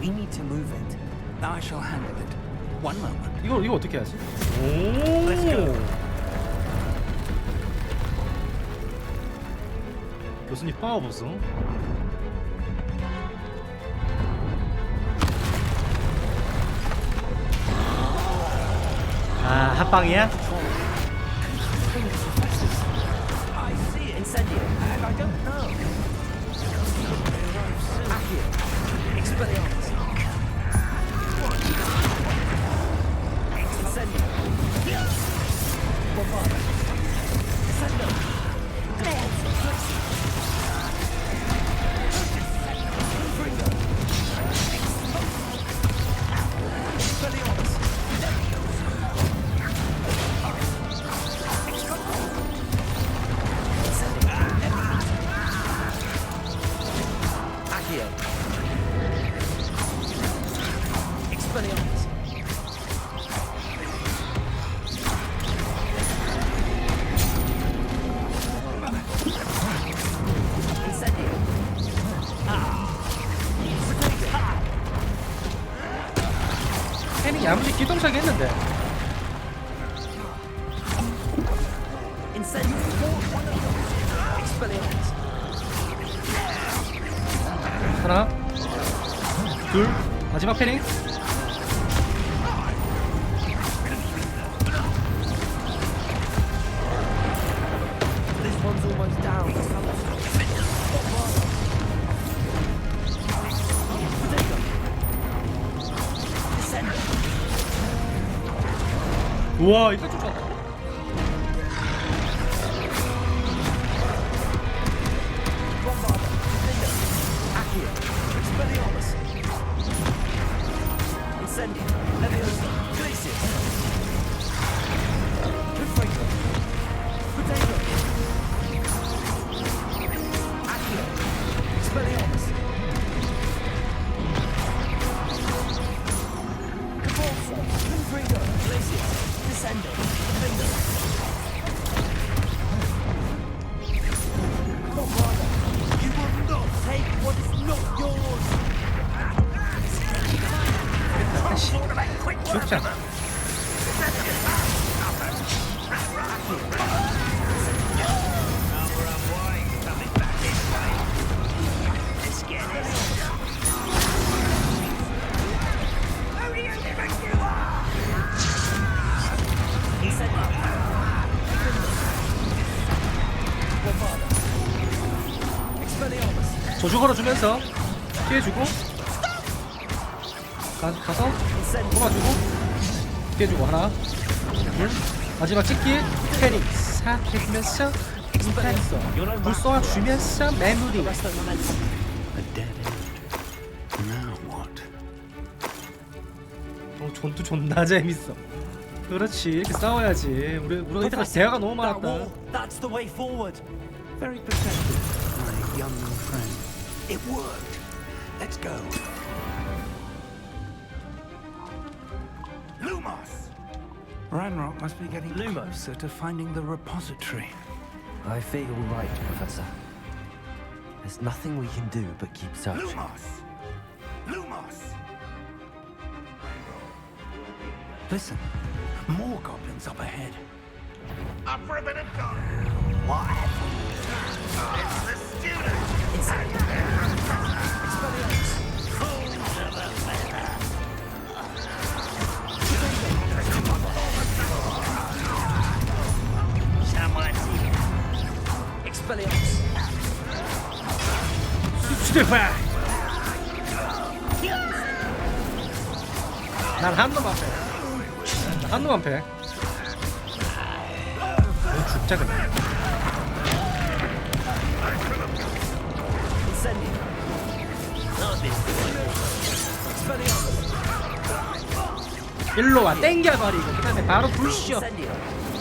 We need to move it. I shall handle it. One moment. 이거 어떻게 하지? 오. 교수님 파워 보소. 아, 합방이야? I see it, Incendio. And I don't know. Accio. Expelliarmus. Incendio. Bombarda. Descendo. Fringo. Expelliarmus. Accio. Expelliarmus. Incendio. 혜민이 아무리 기동차게 했는데. Incendio. Expelliarmus. 하나, 둘, 마지막 패링. This one's almost down. 우와, 이거 좋다. Expelliarmus. Incendio. Leviosa. Glacius. Confringo. Potato. Accio. Expelliarmus. Cabalso. Confringo. Glacius. Descendo. Finger. Bombarda. You will not take what is not yours. 죽자. 조주 걸어주면서 피해주고 가서 뽑아주고 피해주고 하나 둘 마지막 찍기 패링 싹 해주면서 인파했어 불 쏘아주면서 메모리 전투 존나 재밌어. 그렇지 이렇게 싸워야지. 우리가 이때까지 대화가 너무 많았다. That's the way forward. Very perceptive, my young friend. It worked. Let's go. Lumos! Ranrock must be getting closer to finding the repository. I fear you're right, Professor. There's nothing we can do but keep searching. Lumos! Lumos! Listen, more goblins up ahead. Up for a bit of fun. What? It's the student. 난 한 놈만 패. 한 놈만 패. 너 죽자 그냥. 일로 와 땡겨버리고 그 다음에 바로 불쇼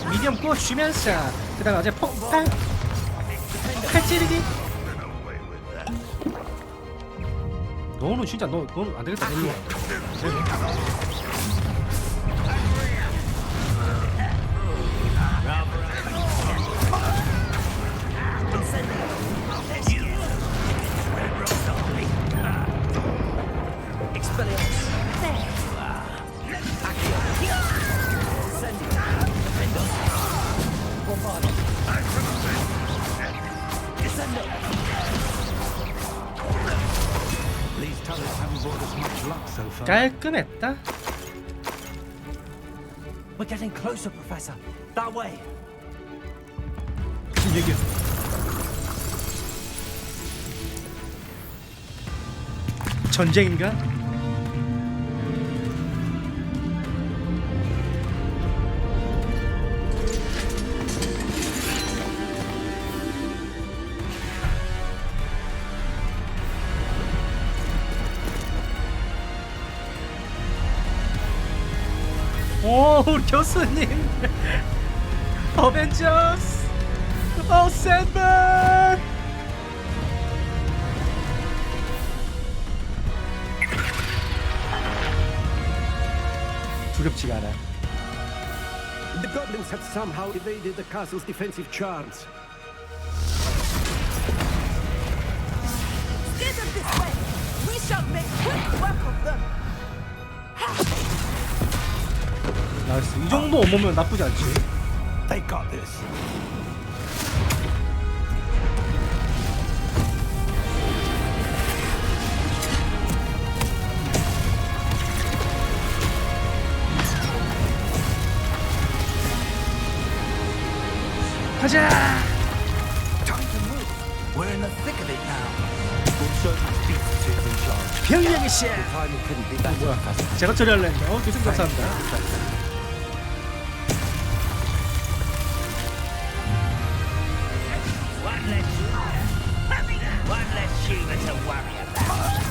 미디엄 구워주면서 그 다음에 어제 폭탄 칼찌르기. 너는 진짜 너는 안되겠다. 일로 와. 깔끔했다. We're getting closer, Professor. That way. 무슨 얘기야? 전쟁인가? 오, 우리 교수님. 어벤져스. 샌드맨. 두렵지가 않아. The goblins have somehow evaded the castle's defensive charms. Steer them this way. We shall make quick work of them. 나이스. 이 정도 오면 나쁘지 않지. They got this. 가자. Time to move. We're in the thick of it now. 병력의 씨. 뭐야? 제가 처리할래 했는데. 교수님 감사합니다. One less Shiva to worry about.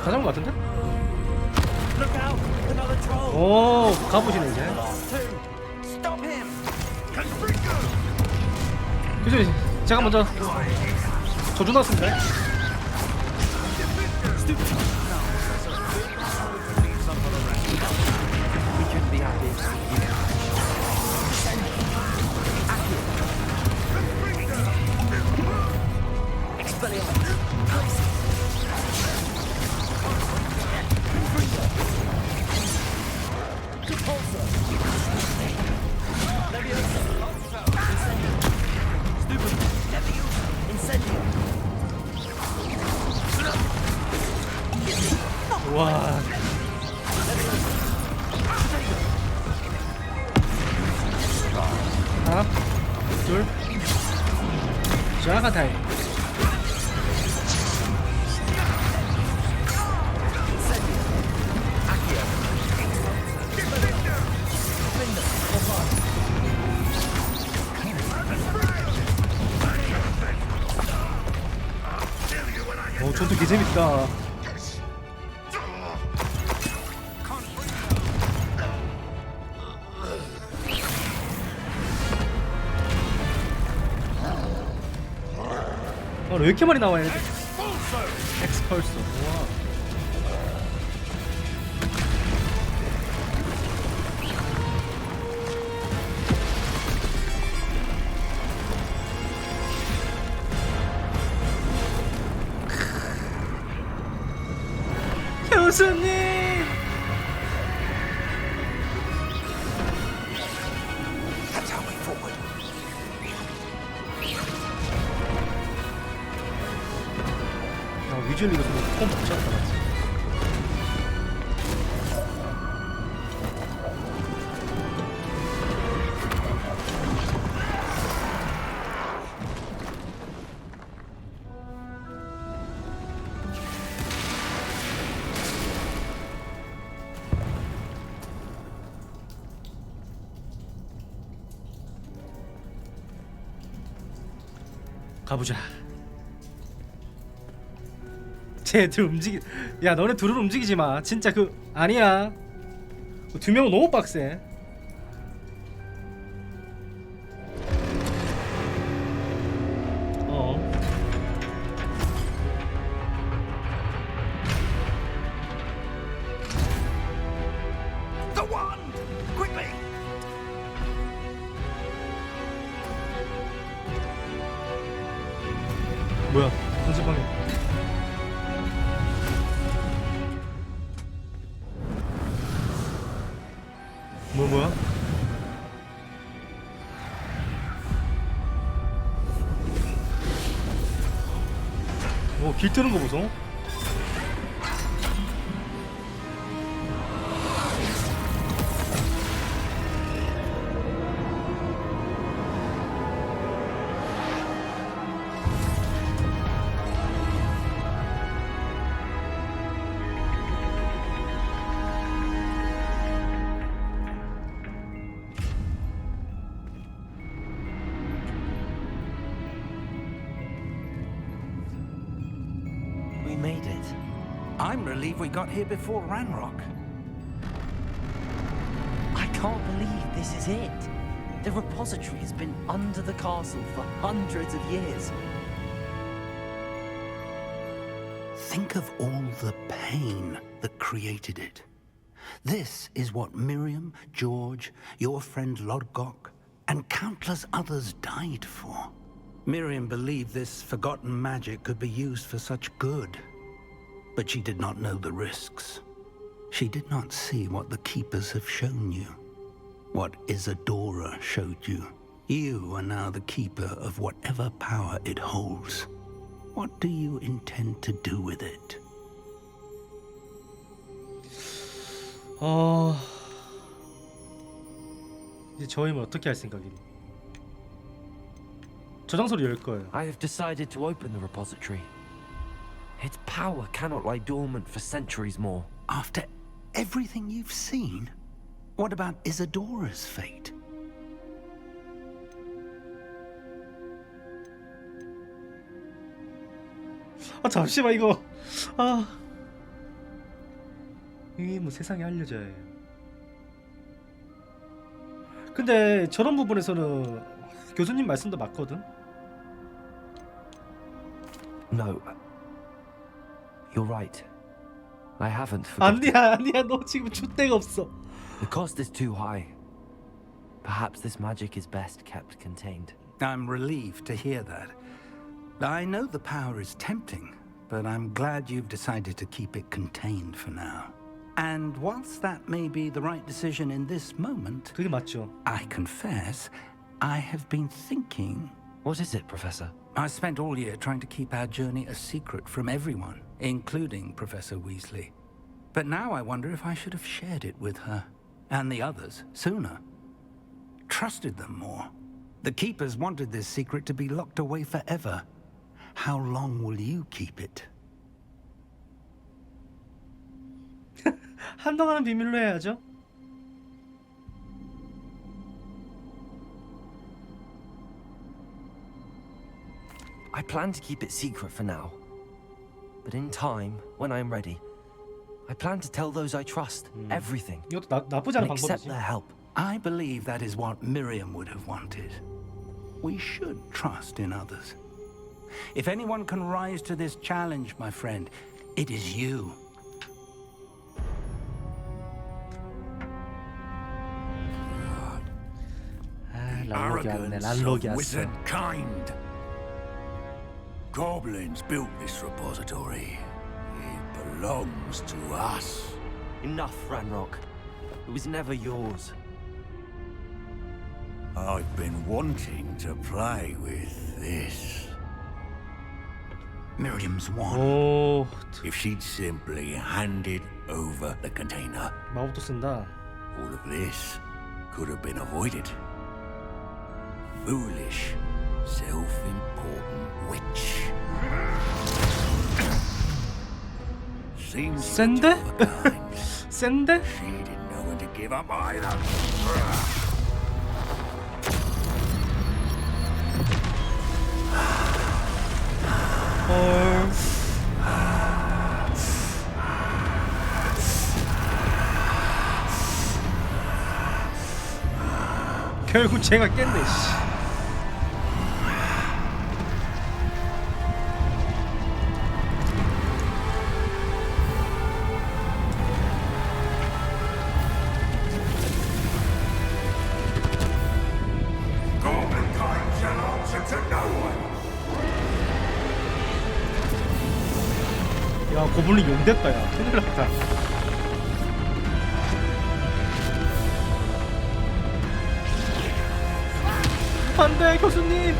다 잡은 것 같은데? 오, 가보시네 이제. 교수님, 제가 먼저 저주 넣었습니다. 와. 하나, 둘, 자가 타임. 전투 개재밌다. 왜 이렇게 많이 나와요? 엑스펄서. 우와. 교수님. 위주얼 이거 폼 붙였다 맞지? 가보자. 쟤들 야 너네 둘은 움직이지 마. 진짜 그 아니야. 두 명은 너무 빡세. The wand! Quickly! 뭐야? 연습방에. 뭐야? 오, 길 뜨는 거 보소. We made it. I'm relieved we got here before Ranrock. I can't believe this is it. The repository has been under the castle for hundreds of years. Think of all the pain that created it. This is what Miriam, George, your friend Lodgok, and countless others died for. Miriam believed this forgotten magic could be used for such good, but she did not know the risks. She did not see what the Keepers have shown you, what Isadora showed you. You are now the Keeper of whatever power it holds. What do you intend to do with it? 이제 저희는 어떻게 할 생각이니? 저장소를 열 거예요. I have decided to open the repository. Its power cannot lie dormant for centuries more. After everything you've seen, what about Isadora's fate? 잠시만 이거. 이게 뭐 세상에 알려져야 해요. 근데 저런 부분에서는 교수님 말씀도 맞거든. No. You're right. I haven't forgotten. 아니야. 너 지금 줏대가 없어. The cost is too high. Perhaps this magic is best kept contained. I'm relieved to hear that. I know the power is tempting, but I'm glad you've decided to keep it contained for now. And whilst that may be the right decision in this moment, 그게 맞죠. I confess, I have been thinking. What is it, Professor? I spent all year trying to keep our journey a secret from everyone, including Professor Weasley. But now I wonder if I should have shared it with her and the others sooner. Trusted them more. The Keepers wanted this secret to be locked away forever. How long will you keep it? 한동안은 비밀로 해야죠. I plan to keep it secret for now. But in time, when I am ready, I plan to tell those I trust everything. 이것도 나쁘지 않은 and accept 방법이지. their help. I believe that is what Miriam would have wanted. We should trust in others. If anyone can rise to this challenge, my friend, it is you. 란록이 왔네. Arrogance 란록이 of 왔어. wizard kind. Goblins built this repository. It belongs to us. Enough, Ranrock. It was never yours. I've been wanting to play with this. Miriam's won. 오, If she'd simply handed over the container, 마법도 쓴다. all of this could have been avoided. Foolish, self-important witch. Seems 센데? 센데? she didn't know when to give up either. 헐. 결국 제가 깼네. 씨. 야, 고블린 용됐다. 야, 큰일 났다. 안돼, 교수님.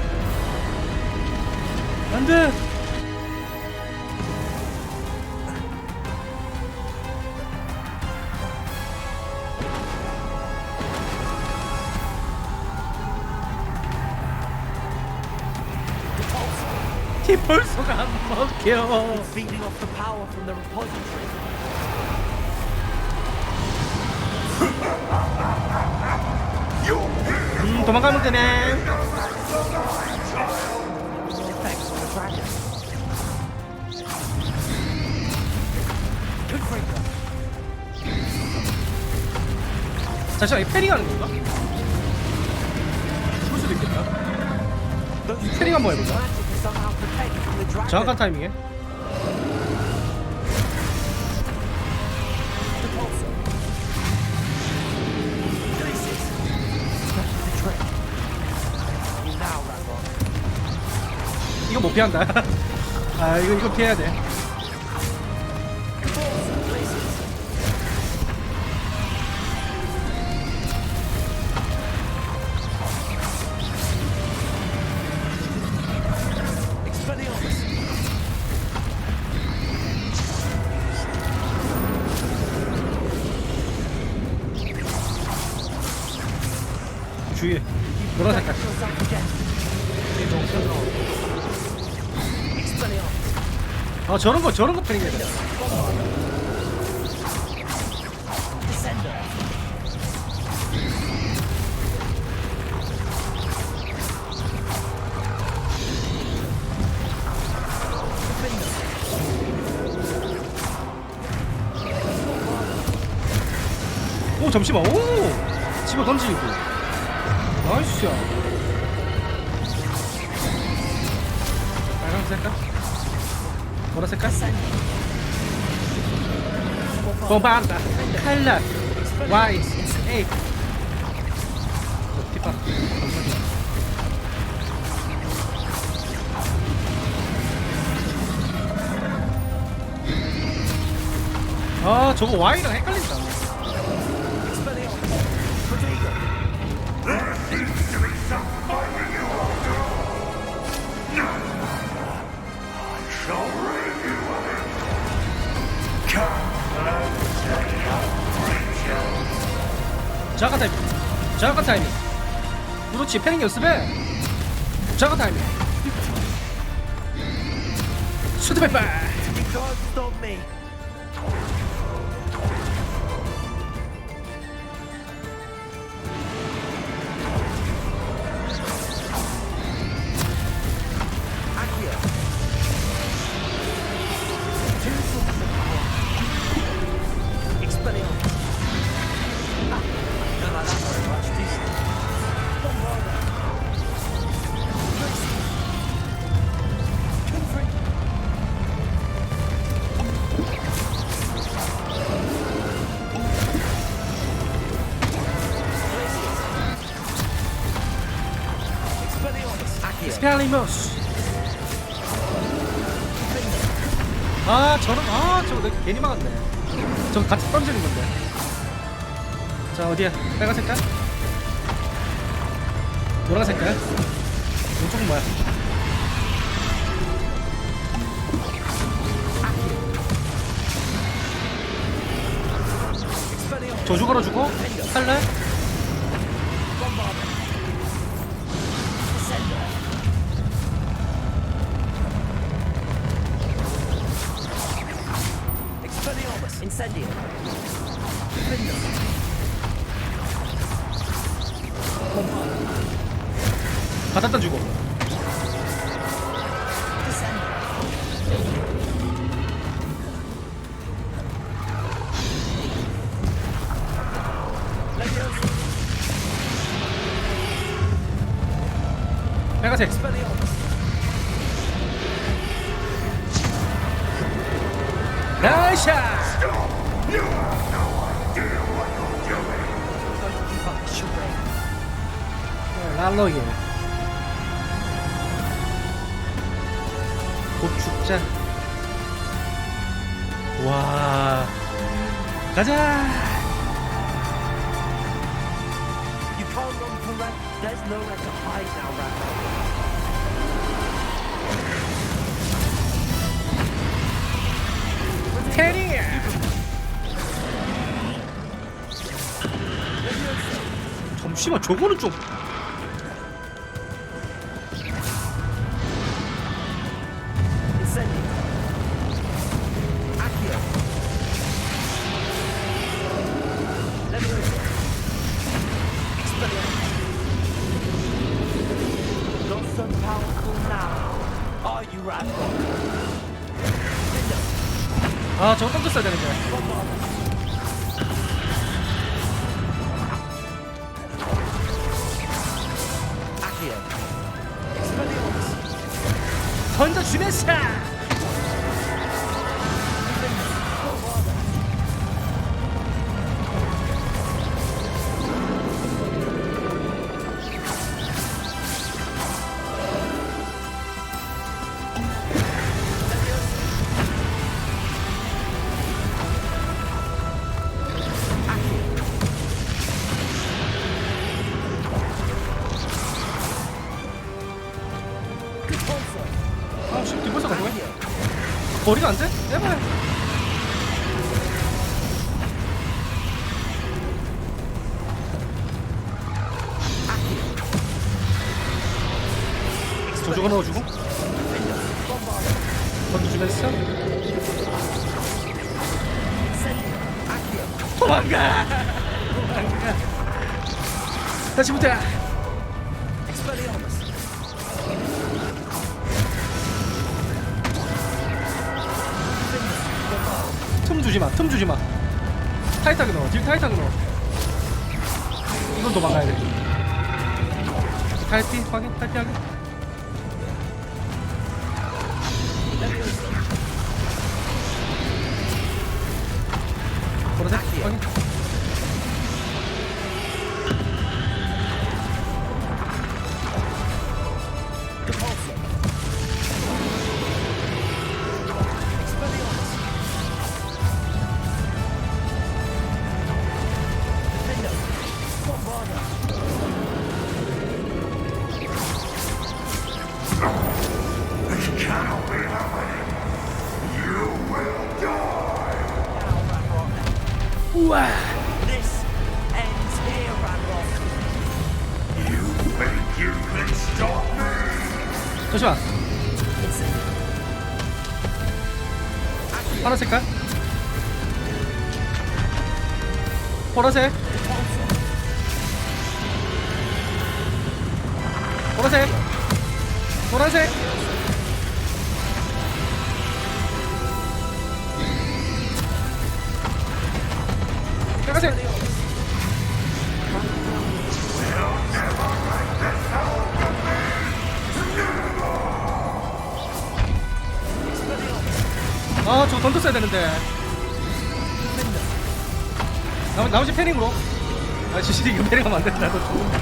안돼. 티펄소가 안 먹혀. Feeding off the power from the repository. 도망가면 되네. Effects on the dragon. 잠시만, 이거 패링하는 건가? 그럴 수도 있겠다. 패링 한번 해보자. 정확한 타이밍에. 이거 못 피한다. 아, 이거 피해야 돼. 주위에 노란 색깔. 아, 저런 거 패링해야 돼. 오, 잠시만. 오, 집어 던지고. 나이스야. 빨간 색깔. 보라 색깔. bombarda, 칼날, 와이스, 에이. 뒷방. 아, 저거 Y랑 헷갈린다. Come 자가 타이밍. 그렇지, 패닝 연습해. 자가 타이밍. 수드백발. 스페알리머스. 저거 내가 괜히 막았네. 저거 같이 던지는 건데. 자, 어디야? 빨간 색깔? 노란 색깔? 이쪽은 뭐야? 저주 걸어주고 살래? Incendio. 받았다 주고. 빨간색. 나이스! 랄로예. 곧 죽자. 와, 가자. You can't run from that. There's nowhere to hide now, Rat. 테리. 잠시만, 저거는 좀. 아, 저거 던졌어야 되는데. 던져주면서. 거리가 안 돼? 제발. 저주가 넣어주고 던져주면서 도망가. 다시부터. 틈 주지마. 타이트하게 넣어. 딜 타이트하게 넣어. 이건 도망가야 돼. 타이트 확인. 타이트하게. 보라색 확인. 우와. This ends here, Ranrock. You think you can stop me? 잠시만. 파란 색깔? 보라색? 보라색? 보라색? 빨간색? 아, 저거 던졌어야 되는데. 나머지 패닝으로. 아, 진짜 이거 패닝하면 안 된다. 나도 죽는다.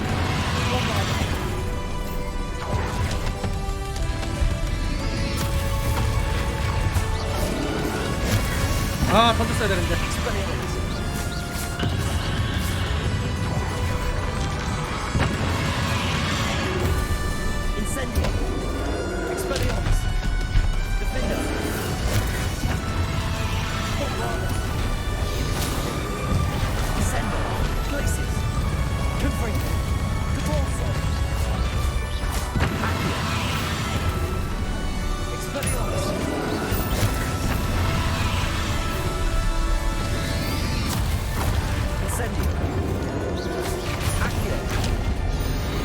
아, 던졌어야 되는데.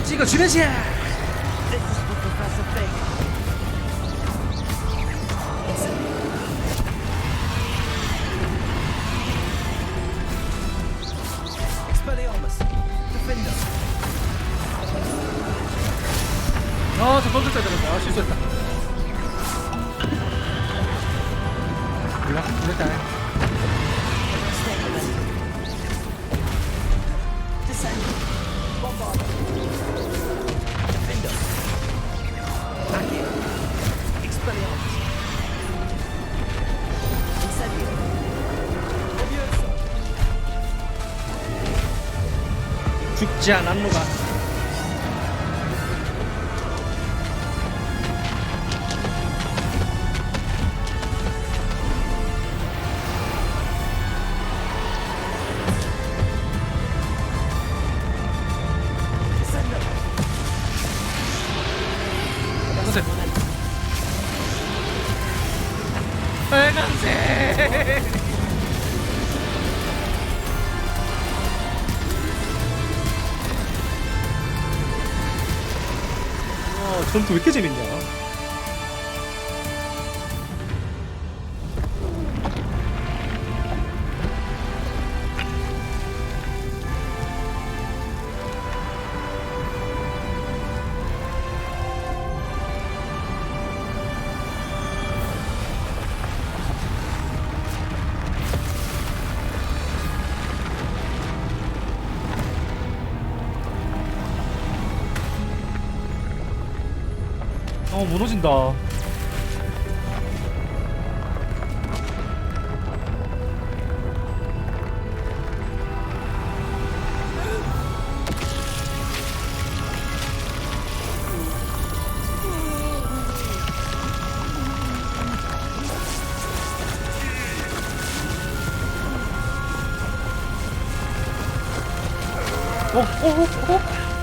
찍어 주면서. 아, 저 던졌어야 되는데. 아, 실수했다. 몰라? 그랬다. 죽지 않았노가. 빨간색. 전투 왜 이렇게 재밌냐? 무너진다.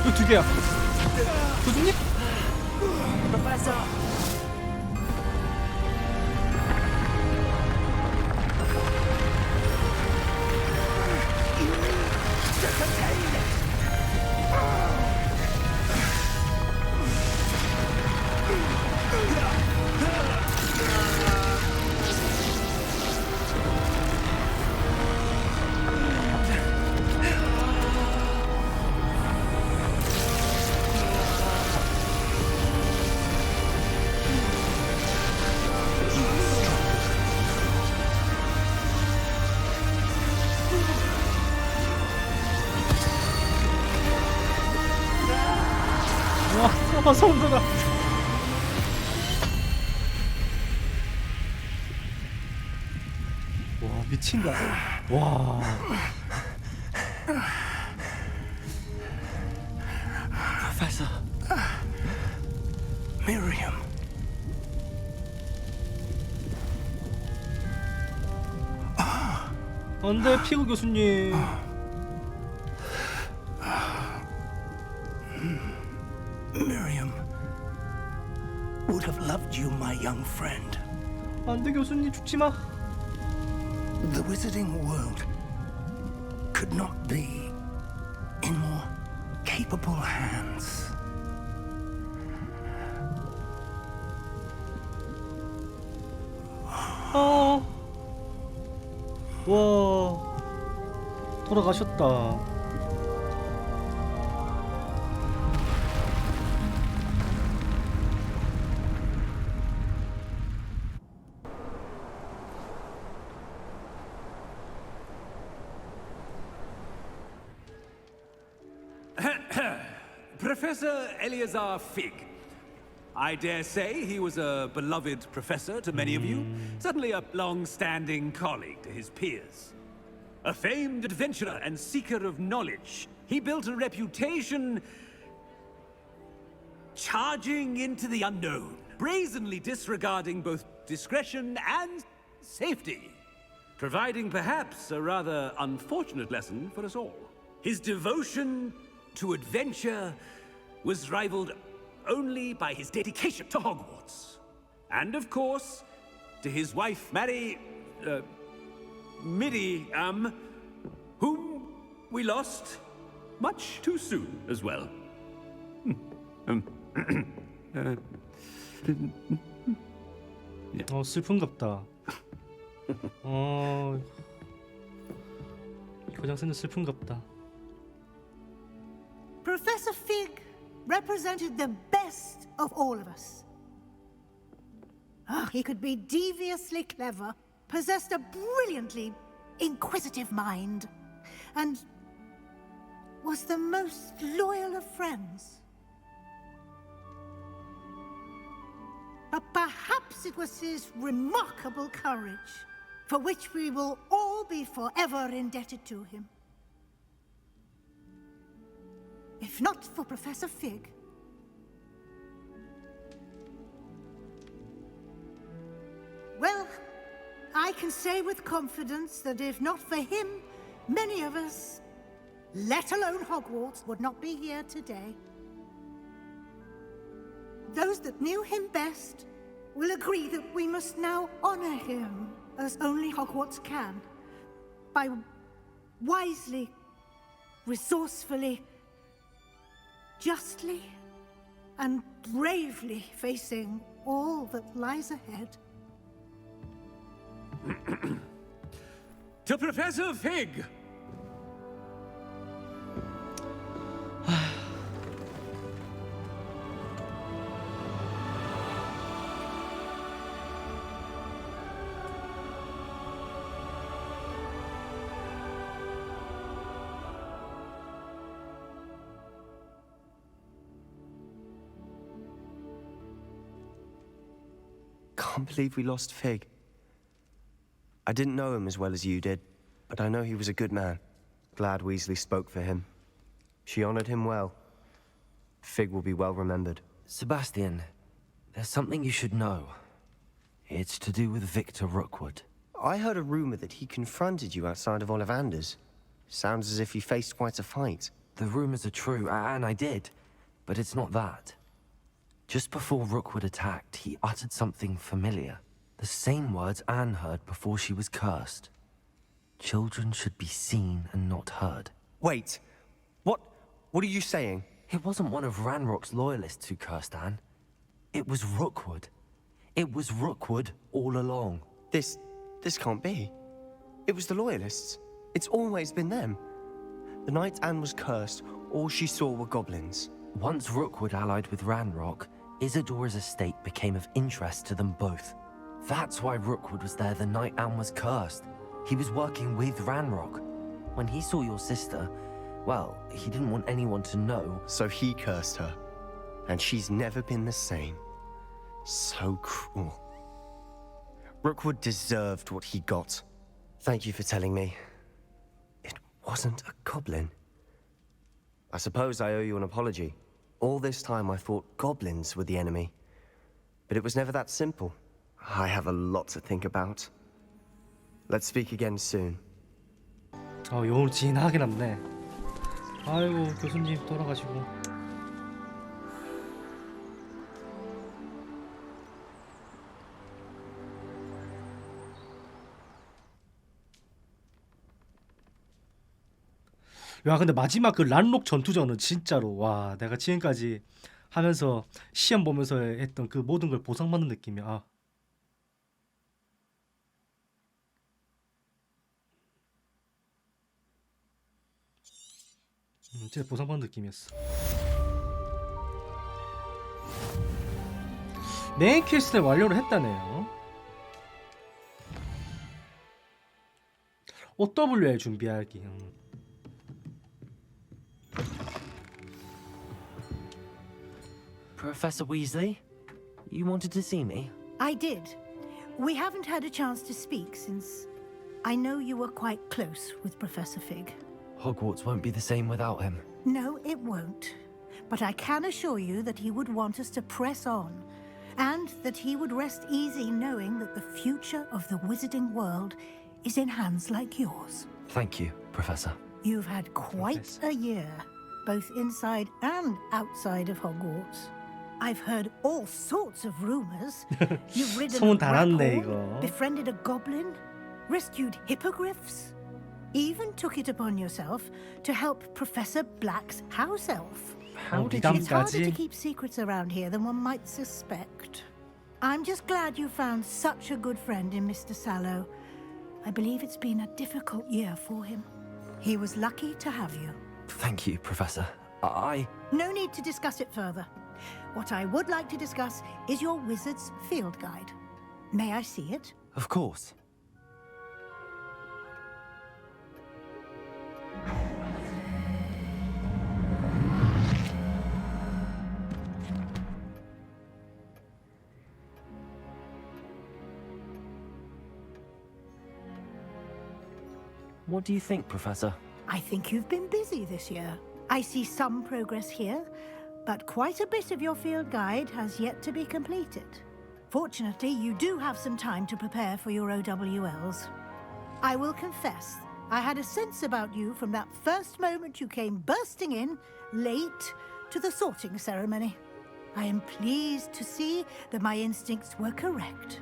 이거 두 개야. 교수님? 와, 소름 돋아. 와, 미친다. 와. Professor. Miriam. 안돼 피구 교수님. Miriam would have loved you, my young friend. 안돼 교수님 죽지 마. The wizarding world could not be in more capable hands. 와 돌아가셨다. Professor Eleazar Fig. I dare say he was a beloved professor to many of you, certainly a long-standing colleague to his peers. A famed adventurer and seeker of knowledge, he built a reputation charging into the unknown, brazenly disregarding both discretion and safety, providing perhaps a rather unfortunate lesson for us all. His devotion to adventure was rivaled only by his dedication to Hogwarts. And of course, to his wife, Miriam, whom we lost much too soon as well. 슬픈갑다. 교장선생님 슬픈갑다. Professor Fig represented the best of all of us. He could be deviously clever, possessed a brilliantly inquisitive mind, and was the most loyal of friends. But perhaps it was his remarkable courage, for which we will all be forever indebted to him. If not for Professor Fig, well, I can say with confidence that if not for him, many of us, let alone Hogwarts, would not be here today. Those that knew him best will agree that we must now honor him as only Hogwarts can, by wisely, resourcefully, justly, and bravely facing all that lies ahead. To Professor Fig! Can't believe we lost Fig. I didn't know him as well as you did, but I know he was a good man. Glad Weasley spoke for him. She honored him well. Fig will be well remembered. Sebastian, there's something you should know. It's to do with Victor Rookwood. I heard a rumor that he confronted you outside of Ollivander's. Sounds as if he faced quite a fight. The rumors are true, and I did, but it's not that. Just before Rookwood attacked, he uttered something familiar. The same words Anne heard before she was cursed. Children should be seen and not heard. Wait, what are you saying? It wasn't one of Ranrock's loyalists who cursed Anne. It was Rookwood. It was Rookwood all along. This can't be. It was the loyalists. It's always been them. The night Anne was cursed, all she saw were goblins. Once Rookwood allied with Ranrock, Isadora's estate became of interest to them both. That's why Rookwood was there the night Anne was cursed. He was working with Ranrock. When he saw your sister, well, he didn't want anyone to know. So he cursed her. And she's never been the same. So cruel. Rookwood deserved what he got. Thank you for telling me. It wasn't a goblin. I suppose I owe you an apology. All this time I thought goblins were the enemy. But it was never that simple. I have a lot to think about. Let's speak again soon. 영혼 진하게 남네. 아이고 교수님 돌아가시고. 야 근데 마지막 그 란록 전투전은 진짜로 와 내가 지금까지 하면서 시험 보면서 했던 그 모든 걸 보상받는 느낌이야. 아. 진짜 보상받는 느낌이었어. 메인 퀘스트를 완료를 했다네요. OWL 준비하기. Professor Weasley, you wanted to see me? I did. We haven't had a chance to speak since I know you were quite close with Professor Fig. Hogwarts won't be the same without him. No, it won't. But I can assure you that he would want us to press on, and that he would rest easy knowing that the future of the wizarding world is in hands like yours. Thank you, Professor. You've had quite a year, both inside and outside of Hogwarts. I've heard all sorts of rumors. You've ridden 소문 a 다 났네, rat 이거. horn, befriended a goblin, rescued hippogriffs, even took it upon yourself to help Professor Black's house elf. How did It's harder to 미담까지. keep secrets around here than one might suspect. I'm just glad you found such a good friend in Mr. Sallow. I believe it's been a difficult year for him. He was lucky to have you. Thank you, Professor. No need to discuss it further. What I would like to discuss is your wizard's field guide. May I see it? Of course. What do you think, Professor? I think you've been busy this year. I see some progress here, but quite a bit of your field guide has yet to be completed. Fortunately, you do have some time to prepare for your OWLs. I will confess, I had a sense about you from that first moment you came bursting in, late, to the sorting ceremony. I am pleased to see that my instincts were correct.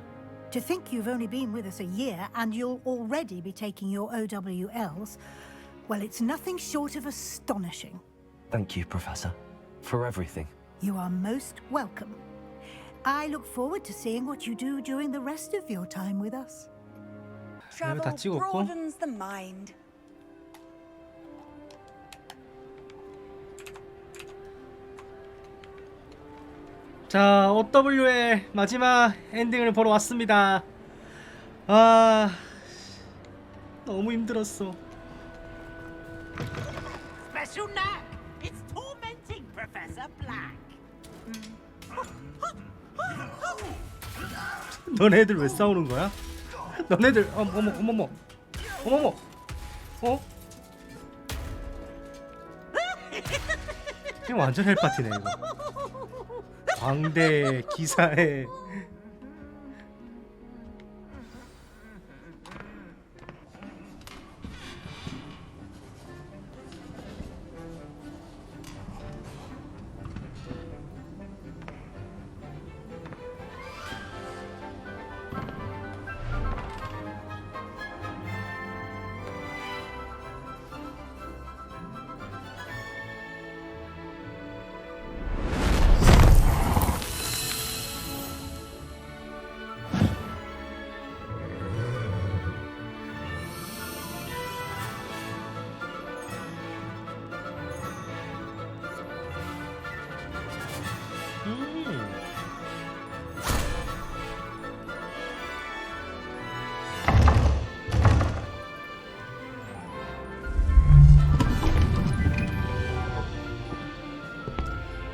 To think you've only been with us a year and you'll already be taking your OWLs, well, it's nothing short of astonishing. Thank you, Professor, for everything. You are most welcome. I look forward to seeing what you do during the rest of your time with us. Travel 다 찍었고. broadens the mind. 자, OW의 마지막 엔딩을 보러 왔습니다. 아, 너무 힘들었어. Special knack! It's tormenting Professor Black. 너네들 왜 싸우는 거야? 너네들 어머머 어? 이거 완전 헬파티네 이거. 광대 기사에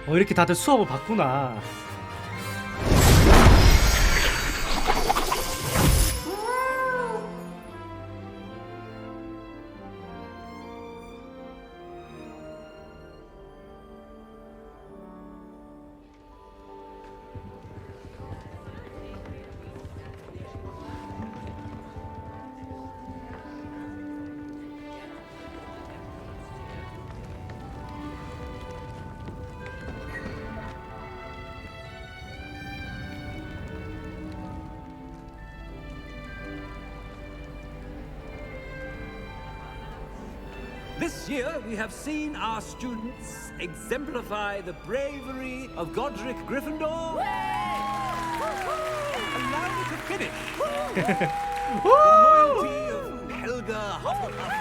이렇게 다들 수업을 받구나. This year, we have seen our students exemplify the bravery of Godric Gryffindor. Allow me to finish. The loyalty of Helga Hufflepuff.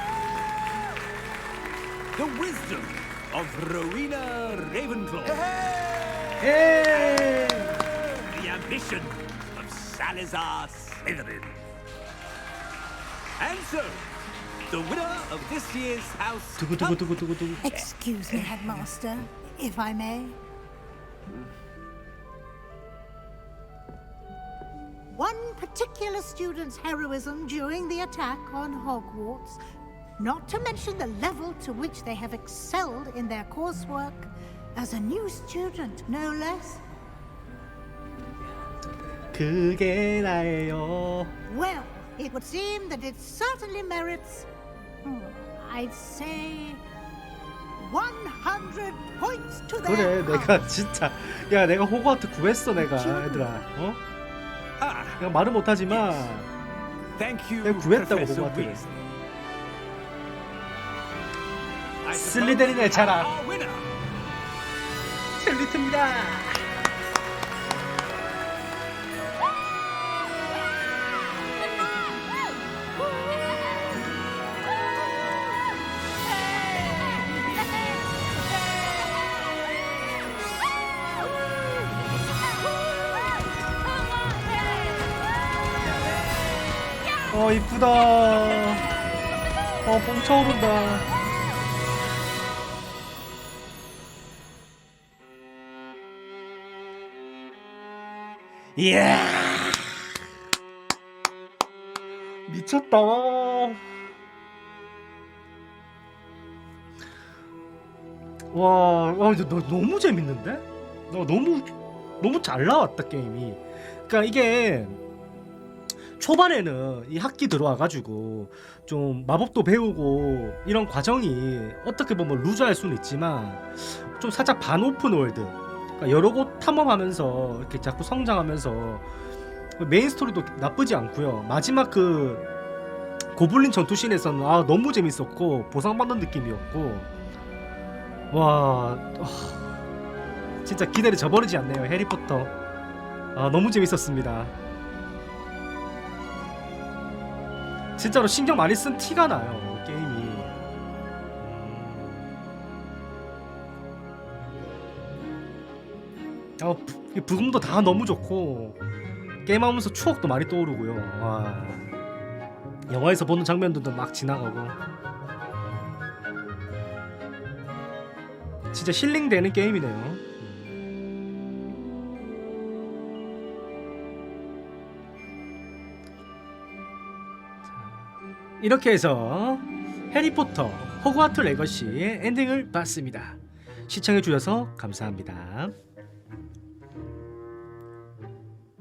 The wisdom of Rowena Ravenclaw. The ambition of Salazar Slytherin. And so, the winner of this year's house. Excuse me, Headmaster, if I may. One particular student's heroism during the attack on Hogwarts, not to mention the level to which they have excelled in their coursework, as a new student, no less. 그게 나예요. Well, it would seem that it certainly merits, I'd say, 100 points to their 그래, 내가 진짜 내가 호그와트 구했어, 내가 얘들아. 어? 내가 말은 못하지만 내가 구했다고 호그와트를. 슬리데린의 자랑. 딜리트입니다. 이쁘다. 뻥 차오른다. 이야, 미쳤다. 와, 이제 너무 재밌는데? 너무 잘 나왔다, 게임이. 그러니까 이게 초반에는 이 학기 들어와가지고 좀 마법도 배우고 이런 과정이 어떻게 보면 루즈할 수는 있지만 좀 살짝 반오픈월드, 그러니까 여러 곳 탐험하면서 이렇게 자꾸 성장하면서 메인 스토리도 나쁘지 않고요. 마지막 그 고블린 전투씬에서는 너무 재밌었고 보상받는 느낌이었고, 와, 진짜 기대를 저버리지 않네요. 해리포터 너무 재밌었습니다. 진짜로 신경 많이 쓴 티가 나요, 게임이. 부금도 다 너무 좋고 게임하면서 추억도 많이 떠오르고요. 와, 영화에서 보는 장면들도 막 지나가고 진짜 힐링되는 게임이네요. 이렇게 해서 해리포터 호그와트 레거시의 엔딩을 봤습니다. 시청해주셔서 감사합니다.